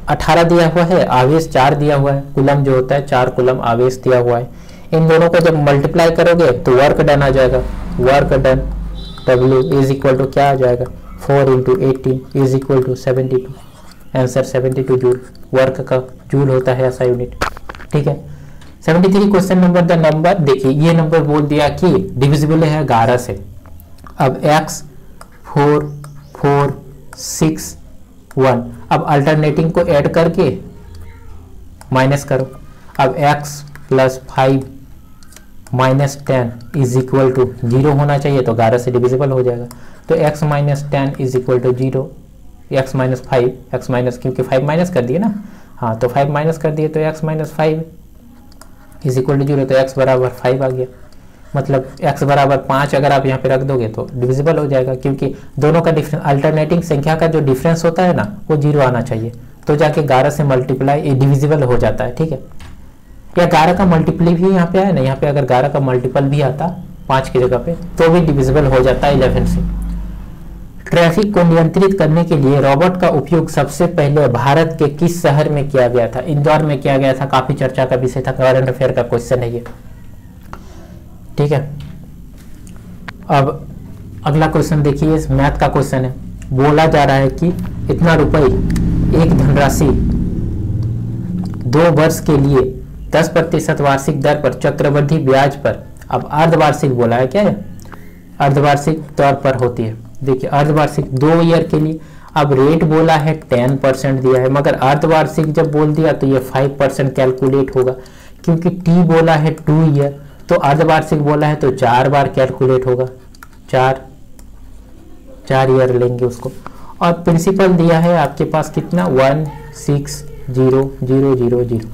18 दिया हुआ है, आवेश 4 दिया हुआ है, कुलम जो होता है 4 कुलम आवेश दिया हुआ है। इन दोनों को जब मल्टीप्लाई करोगे तो वर्क डन आ जाएगा। Work done W is equal to क्या आ जाएगा, 4 × 80 is equal to 72। Answer 72 joule. Work का जूल होता है ऐसा यूनिट, ठीक है। 73 क्वेश्चन नंबर द नंबर, देखिए ये नंबर बोल दिया कि डिविजिबल है 11 से। अब x 4 4 6 1, अब अल्टरनेटिंग को ऐड करके माइनस करो। अब x + 5 - 10 इज इक्वल टू 0 होना चाहिए, तो 11 से डिविजिबल हो जाएगा। तो x - 10 is equal to 0, x - 5 x- क्योंकि 5 माइनस कर दिए ना, हाँ, तो 5 माइनस कर दिए तो x - 5 इज इक्वल टू 0, तो x बराबर 5 आ गया। मतलब x बराबर 5 अगर आप यहाँ पे रख दोगे तो डिविजिबल हो जाएगा, क्योंकि दोनों का डिफरेंस, अल्टरनेटिंग संख्या का जो डिफरेंस होता है ना वो 0 आना चाहिए, तो जाके 11 से मल्टीप्लाई डिविजिबल हो जाता है, ठीक है। या 11 का मल्टीपल भी यहाँ पे है ना, यहाँ पे अगर 11 का मल्टीपल भी आता 5 की जगह पे तो भी डिविजिबल हो जाता है 11 से। ट्रैफिक को नियंत्रित करने के लिए रोबोट का उपयोग सबसे पहले भारत के किस शहर में किया गया था। इंदौर में किया गया था, काफी चर्चा का विषय था, करंट अफेयर का क्वेश्चन है ये, ठीक है। अब अगला क्वेश्चन देखिए, इस मैथ का क्वेश्चन है। बोला जा रहा है कि इतना रुपए एक धनराशि 2 वर्ष के लिए 10% वार्षिक दर पर चक्रवृद्धि ब्याज पर, अब अर्धवार्षिक बोला है, क्या है, अर्धवार्षिक तौर पर होती है। देखिए अर्धवार्षिक 2 ईयर के लिए, अब रेट बोला है 10% दिया है, मगर अर्धवार्षिक जब बोल दिया तो ये 5% कैलकुलेट होगा, क्योंकि टी बोला है 2 ईयर, तो अर्धवार्षिक बोला है तो 4 बार कैलकुलेट होगा, 4 ईयर लेंगे उसको। और प्रिंसिपल दिया है आपके पास कितना 160,000।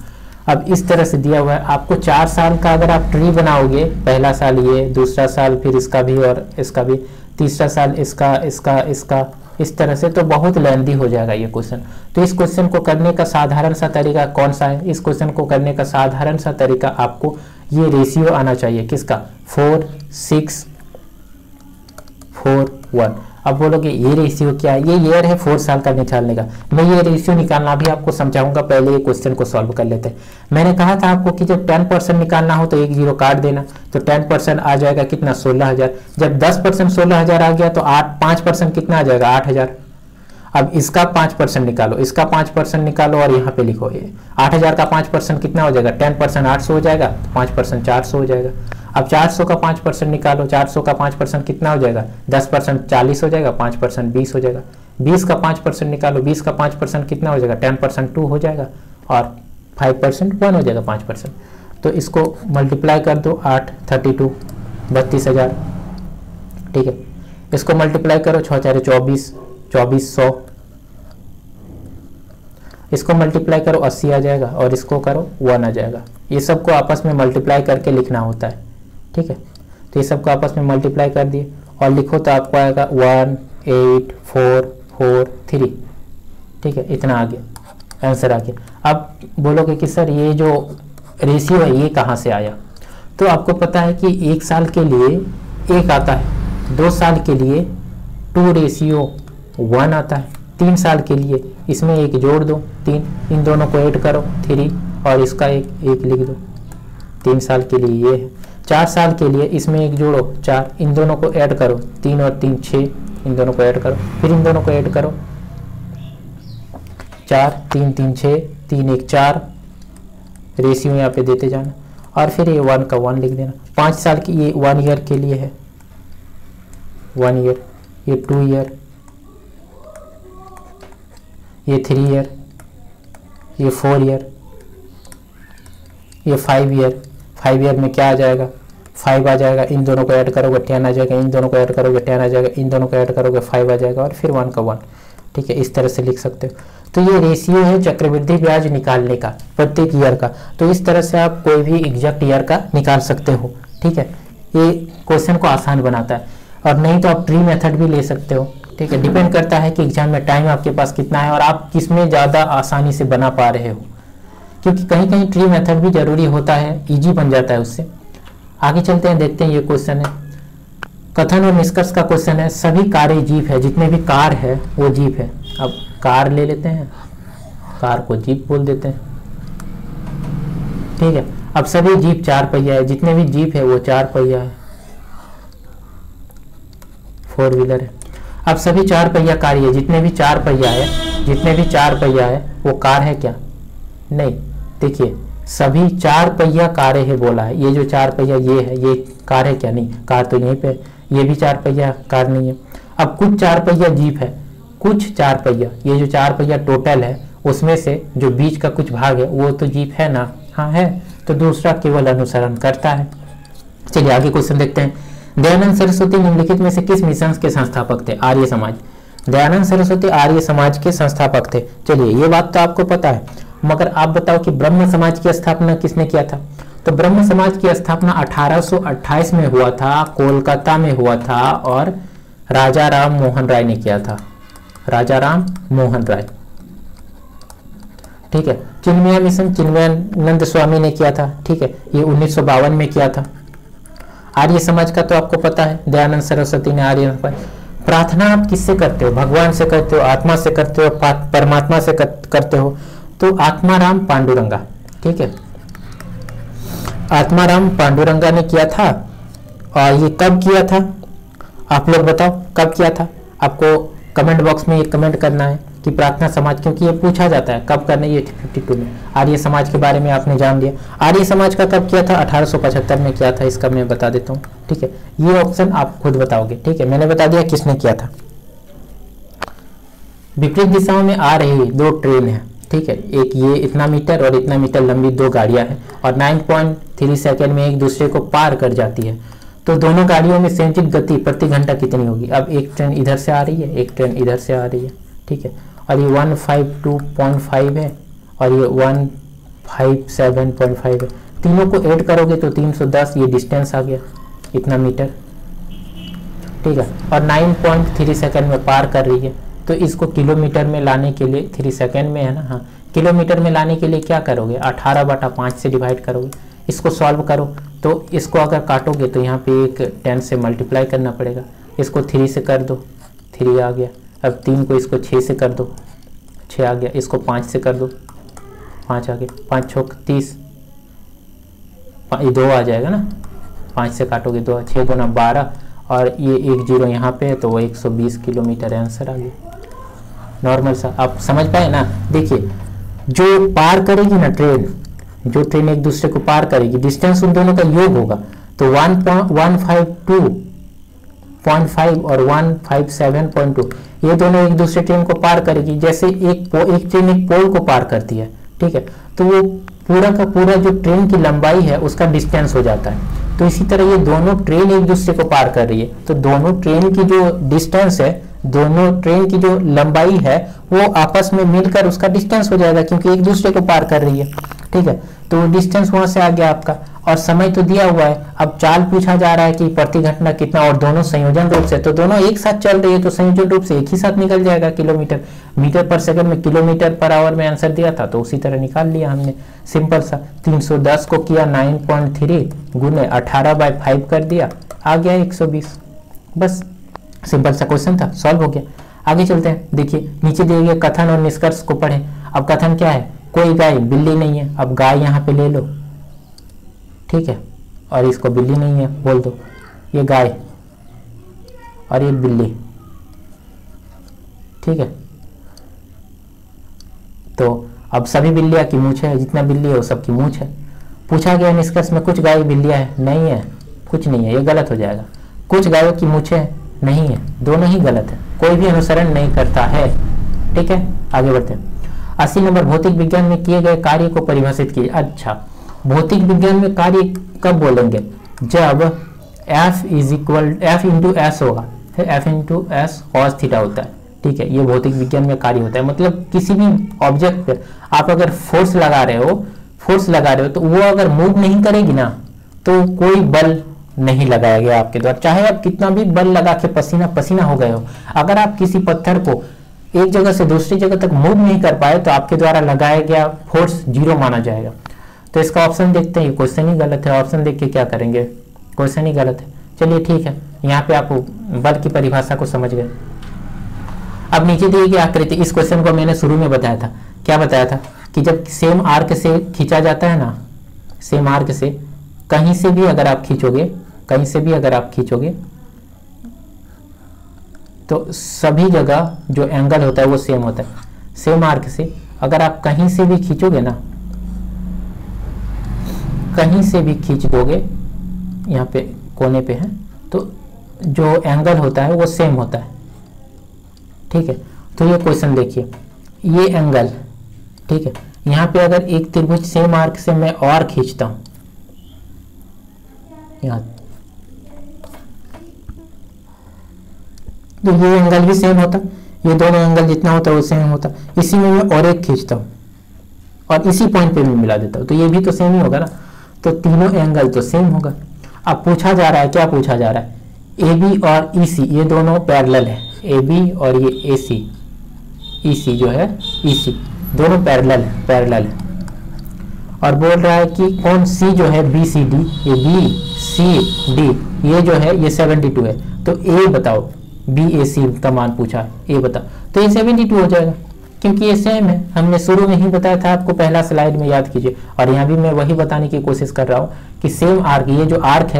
अब इस तरह से दिया हुआ है आपको 4 साल का, अगर आप ट्री बनाओगे, पहला साल ये, दूसरा साल फिर इसका भी और इसका भी, तीसरा साल इसका इसका इसका, इस तरह से तो बहुत लेंदी हो जाएगा ये क्वेश्चन। तो इस क्वेश्चन को करने का साधारण सा तरीका कौन सा है? इस क्वेश्चन को करने का साधारण सा तरीका आपको ये रेशियो आना चाहिए, किसका, 4 6 4 1। अब बोलोगे ये रेशियो क्या है? ये ईयर है 4 साल का निकालने का। मैं ये रेशियो निकालना भी आपको समझाऊंगा, पहले ये क्वेश्चन को सॉल्व कर लेते हैं। मैंने कहा था आपको कि जब 10% निकालना हो तो 1 0 काट देना, तो 10% आ जाएगा कितना, 16,000। जब 10% 16,000 आ गया तो 5% कितना आ जाएगा, 8,000। अब इसका 5% निकालो, इसका 5% निकालो और यहाँ पे लिखो, 8,000 का 5% कितना हो जाएगा, 10% 800 हो जाएगा, 5% 400 हो जाएगा। अब 400 का 5% निकालो, 400 का 5% कितना हो जाएगा, 10% 40 हो जाएगा, 5% 20 हो जाएगा। 20 का 5% निकालो, 20 का 5% कितना हो जाएगा, 10% 2 हो जाएगा, और 5% 1 हो जाएगा 5%। तो इसको मल्टीप्लाई कर दो, 8 32 32,000, ठीक है। इसको मल्टीप्लाई करो, 6 4 24 2400, इसको मल्टीप्लाई करो 80 आ जाएगा, और इसको करो 1 आ जाएगा। ये सबको आपस में मल्टीप्लाई करके लिखना होता है, ठीक है। तो ये सबको आपस में मल्टीप्लाई कर दिए और लिखो तो आपको आएगा 18443, ठीक है। इतना आ गया, आंसर आ गया। अब बोलोगे कि सर ये जो रेशियो है ये कहाँ से आया? तो आपको पता है कि 1 साल के लिए 1 आता है, 2 साल के लिए 2:1 आता है, 3 साल के लिए इसमें 1 जोड़ दो 3, इन दोनों को ऐड करो 3, और इसका 1 लिख दो। 3 साल के लिए ये है। 4 साल के लिए इसमें 1 जोड़ो 4, इन दोनों को ऐड करो, 3 और 3 6, इन दोनों को ऐड करो, फिर इन दोनों को ऐड करो, 4 3 3 6 3 1 4, रेशियो यहाँ पे देते जाना, और फिर ये 1 का 1 लिख देना। 5 साल की, ये 1 ईयर के लिए है, 1 ईयर, ये 2 ईयर, ये 3 ईयर, ये 4 ईयर, ये 5 ईयर। 5 ईयर में क्या आ जाएगा, 5 आ जाएगा, इन दोनों को ऐड करोगे 10 आ जाएगा, इन दोनों को ऐड करोगे 10 आ जाएगा, इन दोनों को ऐड करोगे 5 आ जाएगा, और फिर 1 का 1, ठीक है। इस तरह से लिख सकते हो। तो ये रेशियो है चक्रवृद्धि ब्याज निकालने का प्रत्येक ईयर का। तो इस तरह से आप कोई भी एग्जैक्ट ईयर का निकाल सकते हो, ठीक है। ये क्वेश्चन को आसान बनाता है। और नहीं तो आप ट्री मेथड भी ले सकते हो, ठीक है। डिपेंड करता है कि एग्जाम में टाइम आपके पास कितना है और आप किस में ज़्यादा आसानी से बना पा रहे हो, क्योंकि कहीं कहीं ट्री मेथड भी जरूरी होता है, इजी बन जाता है उससे। आगे चलते हैं, देखते हैं। ये क्वेश्चन है कथन और निष्कर्ष का क्वेश्चन है। सभी कारें जीप है, जितने भी कार है वो जीप है। अब कार ले लेते हैं, कार को जीप बोल देते हैं, ठीक है। अब सभी जीप 4 पहिया है, जितने भी जीप है वो 4 पहिया है, 4 व्हीलर है। अब सभी 4 पहिया कार है, जितने भी 4 पहिया है, जितने भी 4 पहिया है वो कार है क्या? नहीं। देखिए सभी 4 पहिया कारें है बोला है, ये जो 4 पहिया ये है, ये कार है क्या? नहीं, कार तो यहीं पे, ये भी 4 पहिया कार नहीं है। अब कुछ 4 पहिया जीप है, कुछ 4 पहिया, ये जो 4 पहिया टोटल है उसमें से जो बीच का कुछ भाग है वो तो जीप है ना? हाँ है, तो दूसरा केवल अनुसरण करता है। चलिए आगे क्वेश्चन देखते हैं। दयानंद सरस्वती निम्नलिखित में से किस मिशन के संस्थापक थे? आर्य समाज। दयानंद सरस्वती आर्य समाज के संस्थापक थे। चलिए ये बात तो आपको पता है, मगर आप बताओ कि ब्रह्म समाज की स्थापना किसने किया था? तो ब्रह्म समाज की स्थापना 1828 में हुआ था, कोलकाता में हुआ था, और राजा राम मोहन राय ने किया था। राजा राम मोहन राय, ठीक है। चिन्मय मिशन चिन्मयानंद स्वामी ने किया था, ठीक है, ये 1952 में किया था। आर्य समाज का तो आपको पता है, दयानंद सरस्वती ने आर्य। प्रार्थना आप किससे करते हो? भगवान से करते हो, आत्मा से करते हो, परमात्मा से करते हो? तो आत्माराम पांडुरंगा, ठीक है, आत्माराम पांडुरंगा ने किया था। और ये कब किया था? आप लोग बताओ कब किया था। आपको कमेंट बॉक्स में ये कमेंट करना है कि प्रार्थना समाज, क्योंकि ये पूछा जाता है कब करना है, ये 52 में। आर्य समाज के बारे में आपने जान लिया। आर्य समाज का कब किया था, 1875 में किया था, इसका मैं बता देता हूँ, ठीक है। ये ऑप्शन आप खुद बताओगे, ठीक है, मैंने बता दिया किसने किया था। विपरीत दिशाओं में आ रही दो ट्रेन है, ठीक है, एक ये इतना मीटर और इतना मीटर लंबी दो गाड़ियां हैं और 9.3 सेकेंड में एक दूसरे को पार कर जाती है, तो दोनों गाड़ियों में संचित गति प्रति घंटा कितनी होगी। अब एक ट्रेन इधर से आ रही है, एक ट्रेन इधर से आ रही है, ठीक है, और ये 152.5 है और ये 157.5 है। तीनों को ऐड करोगे तो 310, ये डिस्टेंस आ गया इतना मीटर, ठीक है, और 9.3 सेकेंड में पार कर रही है। तो इसको किलोमीटर में लाने के लिए 3 सेकेंड में है ना, हाँ, किलोमीटर में लाने के लिए क्या करोगे, 18/5 से डिवाइड करोगे। इसको सॉल्व करो तो इसको अगर काटोगे तो यहाँ पे एक 10 से मल्टीप्लाई करना पड़ेगा। इसको 3 से कर दो, 3 आ गया। अब 3 को इसको 6 से कर दो, 6 आ गया। इसको 5 से कर दो, 5 आ गया। 5 छोक 30, ये 2 आ जाएगा ना, 5 से काटोगे 2, 6 दूना 12 और ये 1 0 यहाँ पे है तो वो 120 किलोमीटर आंसर आ गया। नॉर्मल सा, आप समझ पाए ना। देखिए जो पार करेगी ना ट्रेन, जो ट्रेन एक दूसरे को पार करेगी, डिस्टेंस उन दोनों का योग होगा, तो 152.5 और 157.2 ये दोनों एक दूसरे ट्रेन को पार करेगी। जैसे एक ट्रेन एक पोल को पार करती है, ठीक है, तो वो पूरा का पूरा जो ट्रेन की लंबाई है उसका डिस्टेंस हो जाता है। तो इसी तरह ये दोनों ट्रेन एक दूसरे को पार कर रही है, तो दोनों ट्रेन की जो डिस्टेंस है, दोनों ट्रेन की जो लंबाई है वो आपस में मिलकर उसका डिस्टेंस हो जाएगा, क्योंकि एक दूसरे को पार कर रही है, ठीक है। तो डिस्टेंस वहां से आ गया आपका, और समय तो दिया हुआ है। अब चाल पूछा जा रहा है कि प्रति घंटा कितना, और दोनों संयोजन रूप से, तो दोनों एक साथ चल रही है तो संयोजन रूप से एक ही साथ निकल जाएगा किलोमीटर। मीटर पर सेकंड में किलोमीटर पर आवर में आंसर दिया था तो उसी तरह निकाल लिया हमने, सिंपल सा। 310 को किया 9.3 गुने 18/5 कर दिया, आ गया 120। बस सिंपल सा क्वेश्चन था, सॉल्व हो गया। आगे चलते हैं। देखिए नीचे दिए गए कथन और निष्कर्ष को पढ़ें। अब कथन क्या है, कोई गाय बिल्ली नहीं है। अब गाय यहाँ पे ले लो, ठीक है, और इसको बिल्ली नहीं है बोल दो, ये गाय और ये बिल्ली, ठीक है। तो अब सभी बिल्लियां की मूंछ है, जितना बिल्ली है वो सबकी मूंछ है। पूछा गया निष्कर्ष में कुछ गाय बिल्लियां है, नहीं है, कुछ नहीं है, ये गलत हो जाएगा। कुछ गायों की मूंछें नहीं है, दोनों ही गलत है, कोई भी अनुसरण नहीं करता है, ठीक है। आगे बढ़ते हैं। 80 नंबर, भौतिक विज्ञान में किए गए कार्य को परिभाषित कीजिए। अच्छा, भौतिक विज्ञान में कार्य कब बोलेंगे, जब F इंटू एस होगा, F into S cos theta होता है, ठीक है। ये भौतिक विज्ञान में कार्य होता है, मतलब किसी भी ऑब्जेक्ट पे आप अगर फोर्स लगा रहे हो तो वो अगर मूव नहीं करेगी ना तो कोई बल नहीं लगाया गया आपके द्वारा, चाहे आप कितना भी बल लगा के पसीना पसीना हो गए हो। अगर आप किसी पत्थर को एक जगह से दूसरी जगह तक मूव नहीं कर पाए तो आपके द्वारा लगाया गया फोर्स 0 माना जाएगा। तो इसका ऑप्शन देखते हैं, क्वेश्चन ही गलत है। ऑप्शन देख के क्या करेंगे, क्वेश्चन ही गलत है। चलिए ठीक है, यहाँ पे आप बल की परिभाषा को समझ गए। अब नीचे दी गई आकृति, इस क्वेश्चन को मैंने शुरू में बताया था। क्या बताया था कि जब सेम आर्क से खींचा जाता है ना, सेम आर्क से कहीं से भी अगर आप खींचोगे तो सभी जगह जो एंगल होता है वो सेम होता है। सेम आर्क से अगर आप कहीं से भी खींचोगे ना, कहीं से भी खींच दोगे, यहाँ पे कोने पे है, तो जो एंगल होता है वो सेम होता है, ठीक है। तो ये क्वेश्चन देखिए, ये एंगल, ठीक है, यहाँ पे अगर एक त्रिभुज सेम आर्क से मैं और खींचता हूं, यहाँ तो ये एंगल भी सेम होता, ये दोनों एंगल जितना होता है वो सेम होता। इसी में मैं और एक खींचता हूँ और इसी पॉइंट पे मैं मिला देता हूँ तो ये भी तो सेम ही होगा ना, तो तीनों एंगल तो सेम होगा। अब पूछा जा रहा है, क्या पूछा जा रहा है, ए बी और ई सी ये दोनों पैरेलल है, ए बी और ये ए सी, ई सी जो है, ई सी दोनों पैरेलल है। और बोल रहा है कि कौन सी जो है बी सी डी, ये बी सी डी ये जो है ये 72 है, तो ए बताओ, बी ए सी का मान पूछा है, ए बताओ, तो ये 72 हो जाएगा क्योंकि ये सेम है। हमने शुरू में ही बताया था आपको, पहला स्लाइड में याद कीजिए। और यहाँ भी मैं वही बताने की कोशिश कर रहा हूँ कि सेम आर्क, ये जो आर्क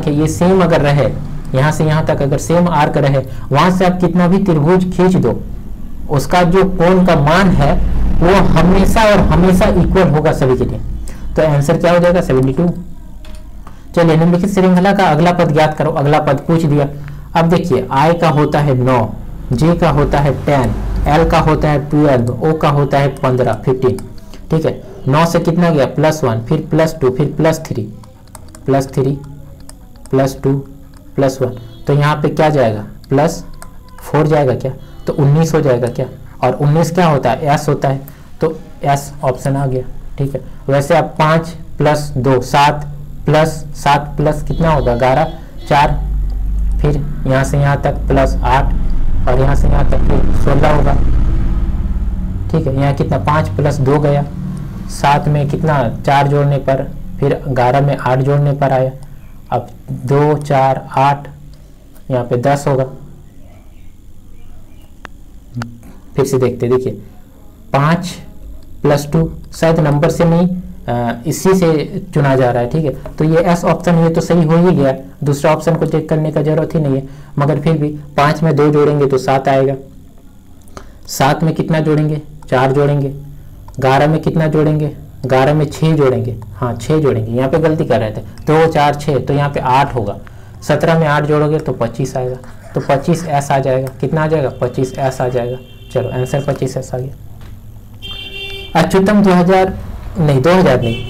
है ये सेम अगर रहे यहाँ से यहाँ तक अगर सेम आर्क रहे, वहां से आप कितना भी त्रिभुज खींच दो, उसका जो कोण का मान है वो हमेशा और हमेशा इक्वल होगा सभी के लिए। तो आंसर क्या हो जाएगा 72। चलिए निम्नलिखित श्रृंखला का अगला पद ज्ञात करो। अगला पद पूछ दिया। अब देखिए I का होता है 9, J का होता है 10, L का होता है 12, O का होता है 15 ठीक है। 9 से कितना गया +1, फिर +2, फिर +3 +2 +1, तो यहाँ पे क्या जाएगा +4 जाएगा क्या, तो 19 हो जाएगा क्या। और 19 क्या होता है S होता है, तो S ऑप्शन आ गया। ठीक है। वैसे अब 5 + 2 7 प्लस कितना होगा 11, 4, फिर यहाँ से यहाँ तक +8 और यहाँ से यहाँ तक 16 होगा। ठीक है। यहाँ कितना 5 + 2 गया, 7 में कितना 4 जोड़ने पर, फिर 11 में 8 जोड़ने पर आया। अब 2 4 8 यहाँ पे 10 होगा। फिर से देखते, देखिए 5 + 2 शायद नंबर से नहीं इसी से चुना जा रहा है। ठीक है। तो ये एस ऑप्शन ये तो सही हो ही गया, दूसरा ऑप्शन को चेक करने का जरूरत ही नहीं है। मगर फिर भी 5 में 2 जोड़ेंगे तो 7 आएगा, 7 में कितना जोड़ेंगे 4 जोड़ेंगे, 11 में कितना जोड़ेंगे 11 में 6 जोड़ेंगे, हाँ 6 जोड़ेंगे। यहाँ पे गलती कर रहे थे 2 4 6, तो यहाँ पे 8 होगा। 17 में 8 जोड़ोगे तो 25 आएगा, तो 25S आ जाएगा। कितना आ जाएगा 25S आ जाएगा। चलो आंसर 25S आ गया। अच्युतम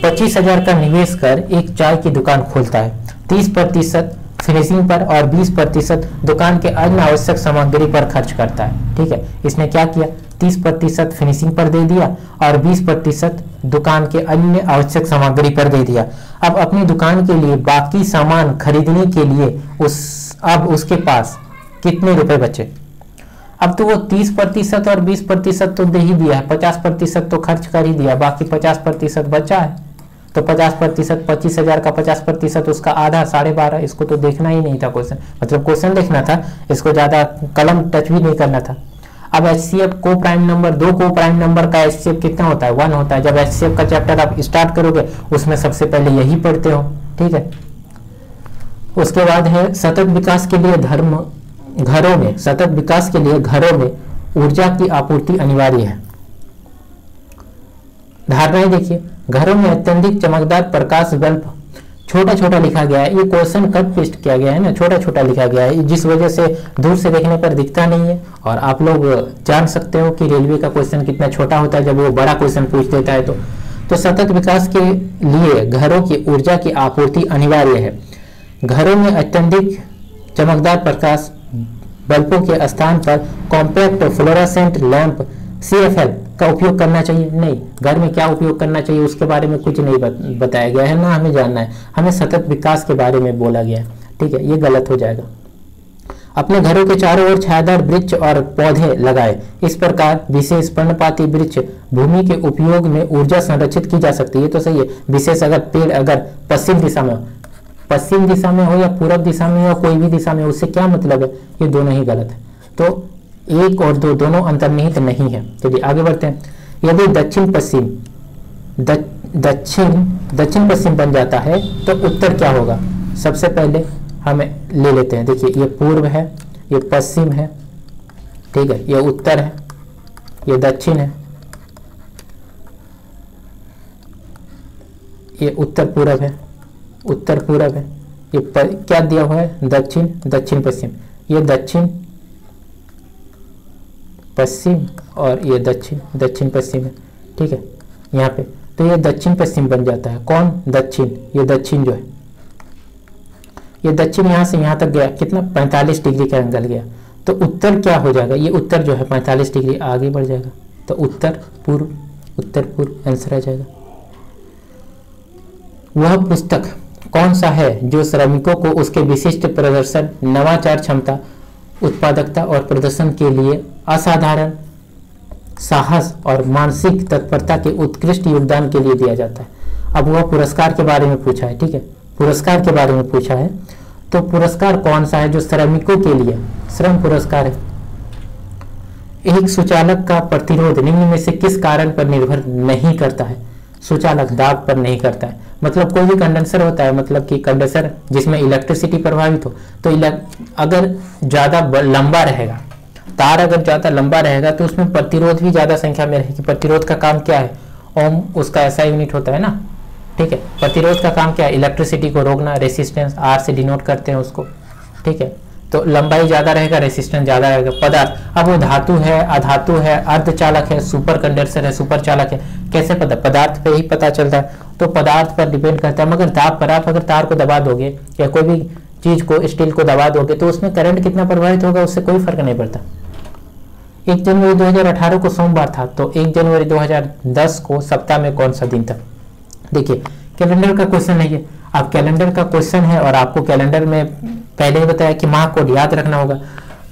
25,000 का निवेश कर एक चाय की दुकान खोलता है। 30% फिनिशिंग पर और 20% दुकान के अन्य आवश्यक सामग्री पर खर्च करता है। ठीक है। इसने क्या किया 30% फिनिशिंग पर दे दिया और 20% दुकान के अन्य आवश्यक सामग्री पर दे दिया। अब अपनी दुकान के लिए बाकी सामान खरीदने के लिए अब उसके पास कितने रुपए बचे। अब तो वो 30% और 20% तो दे ही दिया है, 50% तो खर्च कर ही दिया, बाकी 50% बचा है। तो 50% 25,000 का 50% उसका आधा 12.5। इसको तो देखना ही नहीं था क्वेश्चन, मतलब क्वेश्चन देखना था, इसको ज्यादा कलम टच भी नहीं करना था। अब HCF को प्राइम नंबर, 2 को प्राइम नंबर का HCF कितना होता है 1 होता है। जब HCF का चैप्टर आप स्टार्ट करोगे उसमें सबसे पहले यही पढ़ते हो। ठीक है। उसके बाद है सतत विकास के लिए सतत विकास के लिए घरों में ऊर्जा की आपूर्ति अनिवार्य है। धारणाएं देखिए, घरों में अत्यधिक चमकदार प्रकाश बल्ब, छोटा छोटा लिखा गया है, ये क्वेश्चन कट पेस्ट किया गया है ना, छोटा छोटा लिखा गया है, जिस वजह से दूर से देखने पर दिखता नहीं है। और आप लोग जान सकते हो कि रेलवे का क्वेश्चन कितना छोटा होता है जब वो बड़ा क्वेश्चन पूछ देता है। तो सतत विकास के लिए घरों की ऊर्जा की आपूर्ति अनिवार्य है। घरों में अत्यधिक चमकदार प्रकाश बल्बों के स्थान पर कॉम्पैक्ट फ्लोरोसेंट लैंप CFL का उपयोग करना चाहिए। नहीं, घर में क्या उपयोग करना चाहिए उसके बारे में कुछ नहीं बताया गया है, ना हमें जानना है, हमें सतत विकास के बारे में बोला गया है। ठीक है। ये गलत हो जाएगा। अपने घरों के चारों ओर छायादार वृक्ष और पौधे लगाए। इस प्रकार विशेष पर्णपाती वृक्ष भूमि के उपयोग में ऊर्जा संरक्षित की जा सकती है। ये तो सही है। विशेष अगर पेड़ अगर पश्चिम दिशा में हो या पूरब दिशा में हो, कोई भी दिशा में, उससे क्या मतलब है, ये दोनों ही गलत है। तो 1 और 2 दोनों अंतर्निहित नहीं है। चलिए आगे बढ़ते हैं। यदि दक्षिण पश्चिम बन जाता है तो उत्तर क्या होगा। सबसे पहले हमें ले लेते हैं, देखिए ये पूर्व है, ये पश्चिम है, ठीक है, ये उत्तर है, ये दक्षिण है, ये उत्तर पूरब है, ये क्या दिया हुआ है दक्षिण पश्चिम, ये दक्षिण पश्चिम और ये दक्षिण पश्चिम है। ठीक है। यहाँ पे तो ये दक्षिण पश्चिम बन जाता है। कौन दक्षिण, ये दक्षिण जो है, ये दक्षिण यहाँ से यहाँ तक गया, कितना 45 डिग्री का एंगल गया। तो उत्तर क्या हो जाएगा, ये उत्तर जो है 45 डिग्री आगे बढ़ जाएगा, तो उत्तर पूर्व आंसर आ जाएगा। वह पुस्तक कौन सा है जो श्रमिकों को उसके विशिष्ट प्रदर्शन, नवाचार क्षमता, उत्पादकता और प्रदर्शन के लिए असाधारण साहस और मानसिक तत्परता के उत्कृष्ट योगदान के लिए दिया जाता है। अब वह पुरस्कार के बारे में पूछा है। ठीक है। पुरस्कार के बारे में पूछा है, तो पुरस्कार कौन सा है जो श्रमिकों के लिए श्रम पुरस्कार है। एक सुचालक का प्रतिरोध निम्न में से किस कारण पर निर्भर नहीं करता है। सुचालक दाब पर नहीं करता है, मतलब कोई भी कंडेंसर होता है, मतलब कि कंडेंसर जिसमें इलेक्ट्रिसिटी प्रभावित हो, तो अगर ज़्यादा लंबा रहेगा, तार अगर ज़्यादा लंबा रहेगा तो उसमें प्रतिरोध भी ज़्यादा संख्या में रहेगी। प्रतिरोध का काम क्या है, ओम उसका ऐसा यूनिट होता है ना, ठीक है। प्रतिरोध का काम क्या है, इलेक्ट्रिसिटी को रोकना, रेसिस्टेंस आर से डिनोट करते हैं उसको, ठीक है। तो लंबाई ज़्यादा रहेगा, रेसिस्टेंस ज़्यादा रहेगा। पदार्थ, अब वो धातु है, अधातु है, अर्धचालक है, सुपर कंडेंसर है, सुपर चालक है, कैसे पता, पदार्थ पे ही पता चलता है। तो पदार्थ पर डिपेंड करता है। मगर दाब पर आप अगर तार को दबा दोगे या कोई भी चीज़ को, स्टील को दबा दोगे, तो उसमें करंट कितना प्रभावित होगा उससे कोई फर्क नहीं पड़ता। 1 जनवरी 2018 को सोमवार था, तो 1 जनवरी 2010 को सप्ताह में कौन सा दिन था। देखिए कैलेंडर का क्वेश्चन है ये, आप कैलेंडर का क्वेश्चन है और आपको कैलेंडर में पहले ही बताया कि माह कोड याद रखना होगा।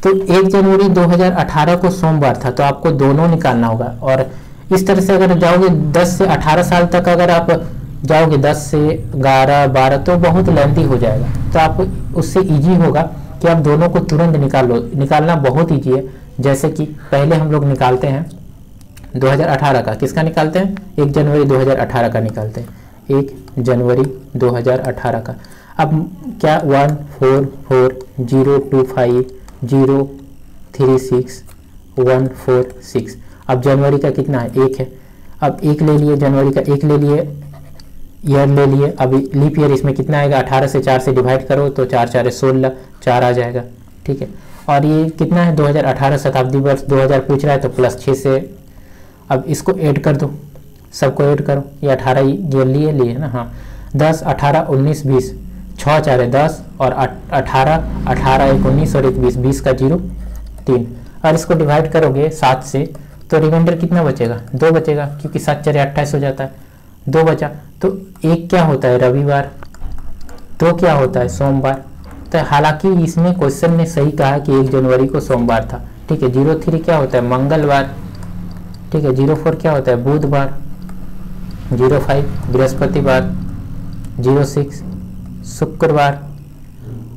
तो 1 जनवरी 2018 को सोमवार था, तो आपको दोनों निकालना होगा। और इस तरह से अगर जाओगे 10 से 18 साल तक अगर आप जाओगे, 10 से 11, 12, तो बहुत लेंथी हो जाएगा। तो आप उससे इजी होगा कि आप दोनों को तुरंत निकाल लो। निकालना बहुत ईजी है। जैसे कि पहले हम लोग निकालते हैं 2018 का, किसका निकालते हैं, 1 जनवरी 2018 का निकालते हैं, 1 जनवरी 2018 का। अब क्या 1445036 अब जनवरी का कितना है, 1 है। अब 1 ले लिए, जनवरी का 1 ले लिए, ईयर ले लिए। अब लीप ईयर इसमें कितना आएगा, 18 से 4 से डिवाइड करो तो 4 4 16, 4 आ जाएगा, ठीक है। और ये कितना है, 2018 शताब्दी वर्ष 2000 पूछ रहा है, तो +6 से अब इसको ऐड कर दो, सबको ऐड करो। ये 18 ये लिए ना, हाँ 10 18 19 20, 6 4 है 10 और 18 18 1 19 और 1 20, 20 का 0 3। और इसको डिवाइड करोगे 7 से तो रिमाइंडर कितना बचेगा, 2 बचेगा, क्योंकि 7 4 28 हो जाता है, 2 बचा। तो 1 क्या होता है, रविवार, 2 क्या होता है, सोमवार। तो हालांकि इसमें क्वेश्चन ने सही कहा कि 1 जनवरी को सोमवार था, ठीक है। 03 क्या होता है, मंगलवार, ठीक है। 04 क्या होता है, बुधवार। 05 बृहस्पतिवार। 06 शुक्रवार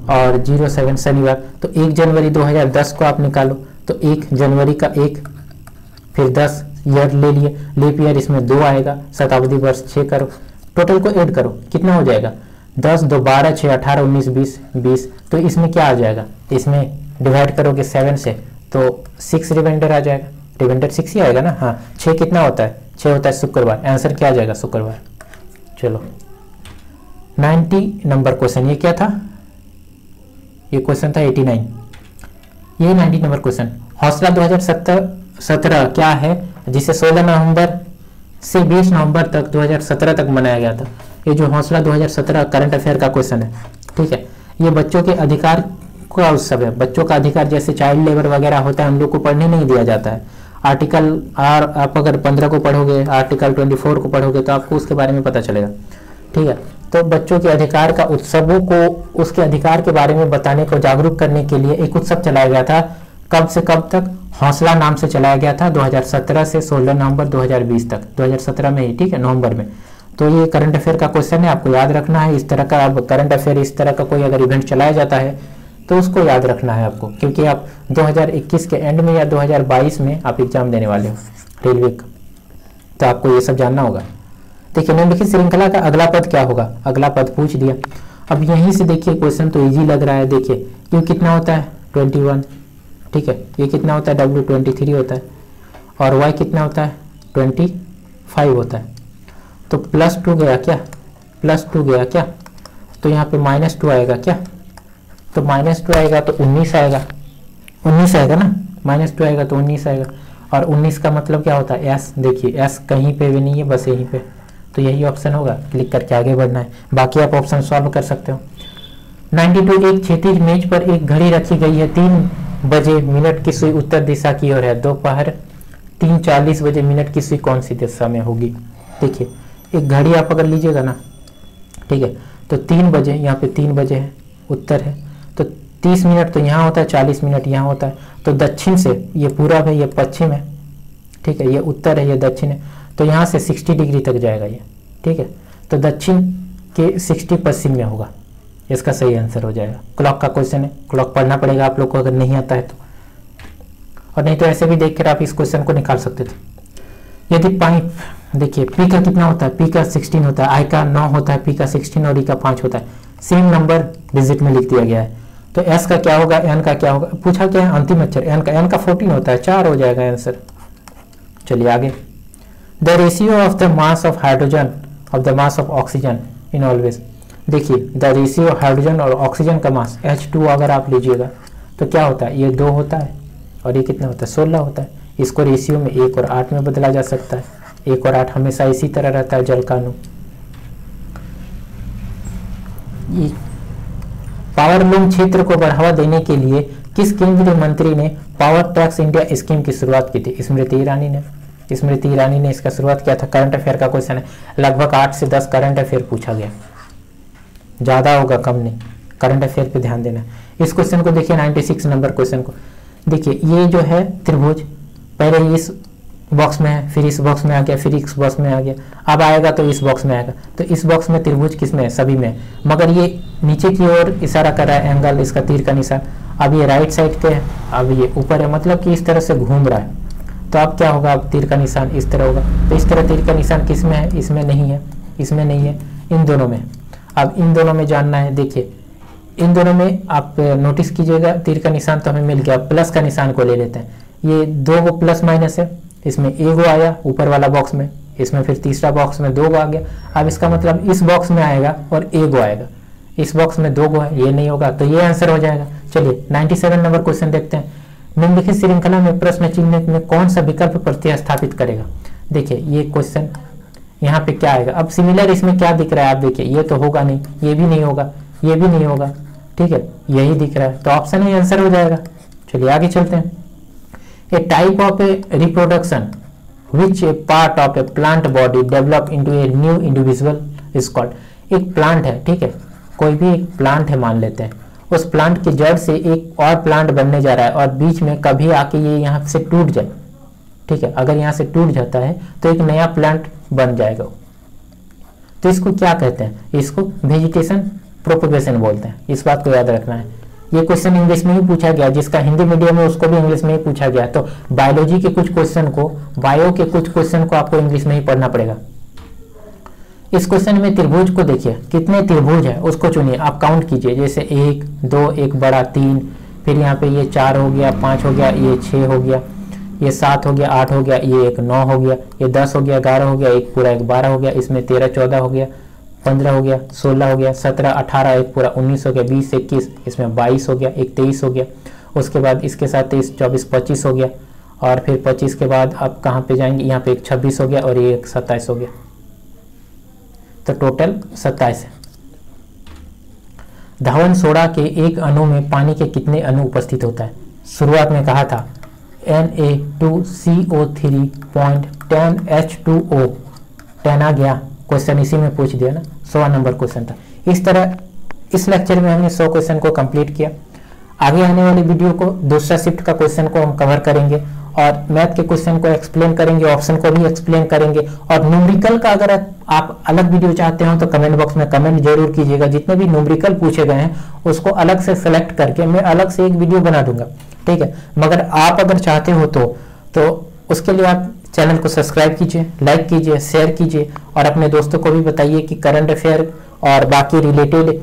और 07 शनिवार। तो 1 जनवरी 2010 को आप निकालो, तो 1 जनवरी का 1, फिर 10 ईयर ले लिए, लीप ईयर इसमें 2 आएगा, शताब्दी वर्ष 6 करो, टोटल को ऐड करो, कितना हो जाएगा, 10 2 12 6 18 19 20 20। तो इसमें क्या आ जाएगा, इसमें डिवाइड करोगे 7 से तो 6 रिमाइंडर आ जाएगा, रिमाइंडर 6 ही आएगा ना, हाँ। 6 कितना होता है, 6 होता है शुक्रवार, आंसर क्या आ जाएगा, शुक्रवार। चलो 90 नंबर क्वेश्चन, ये क्या था, ये क्वेश्चन था 89, ये 90 नंबर क्वेश्चन। हौसला 2017 क्या है, जिसे 16 नवंबर से 20 नवंबर तक 2017 तक मनाया गया था। ये जो हौसला 2017 करंट अफेयर का क्वेश्चन है, ठीक है। ये बच्चों के अधिकार का उत्सव है। बच्चों का अधिकार जैसे चाइल्ड लेबर वगैरह होता है, हम लोग को पढ़ने नहीं दिया जाता है। आर्टिकल आप अगर 15 को पढ़ोगे, आर्टिकल 24 को पढ़ोगे तो आपको उसके बारे में पता चलेगा, ठीक है। तो बच्चों के अधिकार का उत्सवों को, उसके अधिकार के बारे में बताने को, जागरूक करने के लिए एक उत्सव चलाया गया था। कब से कब तक, हौसला नाम से चलाया गया था 2017 से 16 नवंबर 2020 तक, 2017 में ही, ठीक है, नवंबर में। तो ये करंट अफेयर का क्वेश्चन है, आपको याद रखना है। इस तरह का अब करंट अफेयर, इस तरह का कोई अगर इवेंट चलाया जाता है तो उसको याद रखना है आपको, क्योंकि आप 2021 के एंड में या 2022 में आप एग्जाम देने वाले हो रेलवे का, तो आपको ये सब जानना होगा। देखिए निम्नलिखित श्रृंखला का अगला पद क्या होगा, अगला पद पूछ दिया। अब यहीं से देखिए क्वेश्चन तो इजी लग रहा है। देखिए यू कितना होता है, 21, ठीक है। ये कितना होता है, W 23 होता है, और Y कितना होता है, 25 होता है। तो +2 गया क्या, +2 गया क्या, तो यहाँ पे -2 आएगा क्या, तो -2 आएगा तो 19 आएगा, 19 आएगा ना, -2 आएगा तो 19 आएगा। और 19 का मतलब क्या होता है, S, देखिए S कहीं पे भी नहीं है, बस यहीं पे, तो यही ऑप्शन होगा। क्लिक करके आगे बढ़ना है, बाकी आप ऑप्शन सॉल्व कर सकते हो। 92 एक क्षैतिज मेज पर एक घड़ी रखी गई है, 3 बजे मिनट की सुई उत्तर दिशा की ओर है, दोपहर 3:40 बजे मिनट की सुई कौन सी दिशा में होगी। देखिए एक घड़ी आप अगर लीजिएगा ना, ठीक है, तो 3 बजे, यहाँ पे 3 बजे है, उत्तर है, तो 30 मिनट तो यहाँ होता है, 40 मिनट यहाँ होता है। तो दक्षिण से, ये पूरब है, ये पश्चिम है, ठीक है, ये उत्तर है, ये दक्षिण है, तो यहाँ से 60 डिग्री तक जाएगा ये, ठीक है। तो दक्षिण के 60 पश्चिम में होगा, इसका सही आंसर हो जाएगा। क्लॉक का क्वेश्चन है, क्लॉक पढ़ना पड़ेगा आप लोग को अगर नहीं आता है तो, और नहीं तो ऐसे भी देख कर आप इस क्वेश्चन को निकाल सकते थे। यदि पाइप देखिए पी का कितना होता है, पी का 16 होता है, आई का 9 होता है, पी का 16 और ई का 5 होता है, सेम नंबर डिजिट में लिख दिया गया है। तो एस का क्या होगा, एन का क्या होगा, पूछा क्या है अंतिम अक्षर एन का 14 होता है, 4 हो जाएगा आंसर। चलिए आगे, the ratio of the mass of hydrogen of the mass of oxygen in always. देखिए द रेशियो हाइड्रोजन और ऑक्सीजन का मास H2 अगर आप लीजिएगा तो क्या होता है, ये 2 होता है और ये कितना होता है, 16 होता है। इसको रेशियो में 1 और 8 में बदला जा सकता है, 1 और 8 हमेशा इसी तरह रहता है जल का अणु। पावर लूम क्षेत्र को बढ़ावा देने के लिए किस केंद्रीय मंत्री ने पावर टैक्स इंडिया स्कीम की शुरुआत की थी, स्मृति ईरानी ने। स्मृति ईरानी ने इसका शुरुआत किया था। करंट अफेयर का क्वेश्चन है, लगभग 8 से 10 करंट अफेयर पूछा गया, ज़्यादा होगा कम नहीं, करंट अफेयर पे ध्यान देना। इस क्वेश्चन को देखिए 96 नंबर क्वेश्चन को देखिए, ये जो है त्रिभुज पहले इस बॉक्स में है, फिर इस बॉक्स में आ गया, फिर इस बॉक्स में आ गया, अब आएगा तो इस बॉक्स में आएगा। तो इस बॉक्स में त्रिभुज किस में है, सभी में, मगर ये नीचे की ओर इशारा कर रहा है एंगल, इसका तीर का निशान। अब ये राइट साइड पे है, अब ये ऊपर है, मतलब कि इस तरह से घूम रहा है। तो अब क्या होगा, अब तीर का निशान इस तरह होगा। तो इस तरह तीर का निशान किस में है, इसमें नहीं है, इसमें नहीं है, इन दोनों में। अब इन दोनों में जानना है, देखिए इन दोनों में आप नोटिस कीजिएगा, तीर का निशान तो हमें मिल गया, प्लस का निशान को ले लेते हैं। ये 2 गो प्लस माइनस है, इसमें 1 गो आया ऊपर वाला बॉक्स में, इसमें फिर तीसरा बॉक्स में 2 गो आ गया। अब इसका मतलब इस बॉक्स में आएगा और 1 गो आएगा, इस बॉक्स में 2 गो है, ये नहीं होगा, तो ये आंसर हो जाएगा। चलिए 97 नंबर क्वेश्चन देखते हैं। निम्नलिखित श्रृंखला में प्रश्न चिन्ह में कौन सा विकल्प प्रतिस्थापित करेगा। देखिए ये क्वेश्चन यहाँ पे क्या आएगा, अब सिमिलर इसमें क्या दिख रहा है, आप देखिए ये तो होगा नहीं, ये भी नहीं होगा, ये भी नहीं होगा, ठीक है, यही दिख रहा है, तो ऑप्शन ही आंसर हो जाएगा। चलिए आगे चलते हैं। A type of a reproduction which a part of a plant body develop into a new individual is called. एक प्लांट है, ठीक है, कोई भी एक प्लांट है मान लेते हैं, उस प्लांट की जड़ से एक और प्लांट बनने जा रहा है और बीच में कभी आके ये यहाँ से टूट जाए, ठीक है, अगर यहाँ से टूट जाता है तो एक नया प्लांट बन जाएगा। तो इसको क्या कहते हैं, इसको वेजिटेशन प्रोपगेशन बोलते हैं, इस बात को याद रखना है। ये क्वेश्चन इंग्लिश में ही पूछा गया, जिसका हिंदी मीडियम में उसको भी इंग्लिश में ही पूछा गया। तो बायोलॉजी के कुछ क्वेश्चन को, बायो के कुछ क्वेश्चन को आपको इंग्लिश में ही पढ़ना पड़ेगा। इस क्वेश्चन में त्रिभुज को देखिए, कितने त्रिभुज है उसको चुनिए, आप काउंट कीजिए, जैसे 1 2 एक बड़ा 3, फिर यहाँ पे ये 4 हो गया, 5 हो गया, ये 6 हो गया, ये 7 हो गया, 8 हो गया, ये एक 9 हो गया, ये 10 हो गया, 11 हो गया, एक पूरा एक 12 हो गया, इसमें 13 14 हो गया, 15 हो गया, 16 हो गया, 17 18 एक पूरा 19 हो गया, 20 21, इसमें 22 हो गया, एक 23 हो गया, उसके बाद इसके साथ 23 24 25 हो गया, और फिर 25 के बाद आप कहाँ पे जाएंगे, यहाँ पे एक 26 हो गया और ये एक 27 हो गया, तो टोटल 27 है। धावन सोडा के एक अणु में पानी के कितने अणु उपस्थित होता है। शुरुआत में कहा था Na2CO3.10H2O, 10 आ गया, क्वेश्चन इसी में पूछ दिया ना, 100 नंबर क्वेश्चन था। इस तरह इस लेक्चर में हमने 100 क्वेश्चन को कंप्लीट किया। आगे आने वाली वीडियो को दूसरा शिफ्ट का क्वेश्चन को हम कवर करेंगे और मैथ के क्वेश्चन को एक्सप्लेन करेंगे, ऑप्शन को भी एक्सप्लेन करेंगे, और न्यूमेरिकल का अगर आप अलग वीडियो चाहते हो तो कमेंट बॉक्स में कमेंट जरूर कीजिएगा। जितने भी न्यूमेरिकल पूछे गए हैं उसको अलग से सेलेक्ट करके मैं अलग से एक वीडियो बना दूंगा, ठीक है। मगर आप अगर चाहते हो तो उसके लिए आप चैनल को सब्सक्राइब कीजिए, लाइक कीजिए, शेयर कीजिए, और अपने दोस्तों को भी बताइए कि करंट अफेयर और बाकी रिलेटेड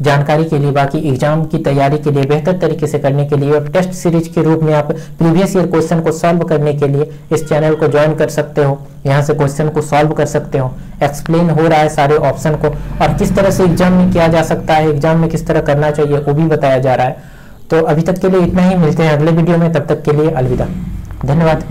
जानकारी के लिए, बाकी एग्जाम की तैयारी के लिए बेहतर तरीके से करने के लिए और टेस्ट सीरीज के रूप में आप प्रीवियस ईयर क्वेश्चन को सॉल्व करने के लिए इस चैनल को ज्वाइन कर सकते हो। यहाँ से क्वेश्चन को सॉल्व कर सकते हो, एक्सप्लेन हो रहा है सारे ऑप्शन को, और किस तरह से एग्जाम में किया जा सकता है, एग्जाम में किस तरह करना चाहिए वो भी बताया जा रहा है। तो अभी तक के लिए इतना ही, मिलते हैं अगले वीडियो में, तब तक के लिए अलविदा, धन्यवाद।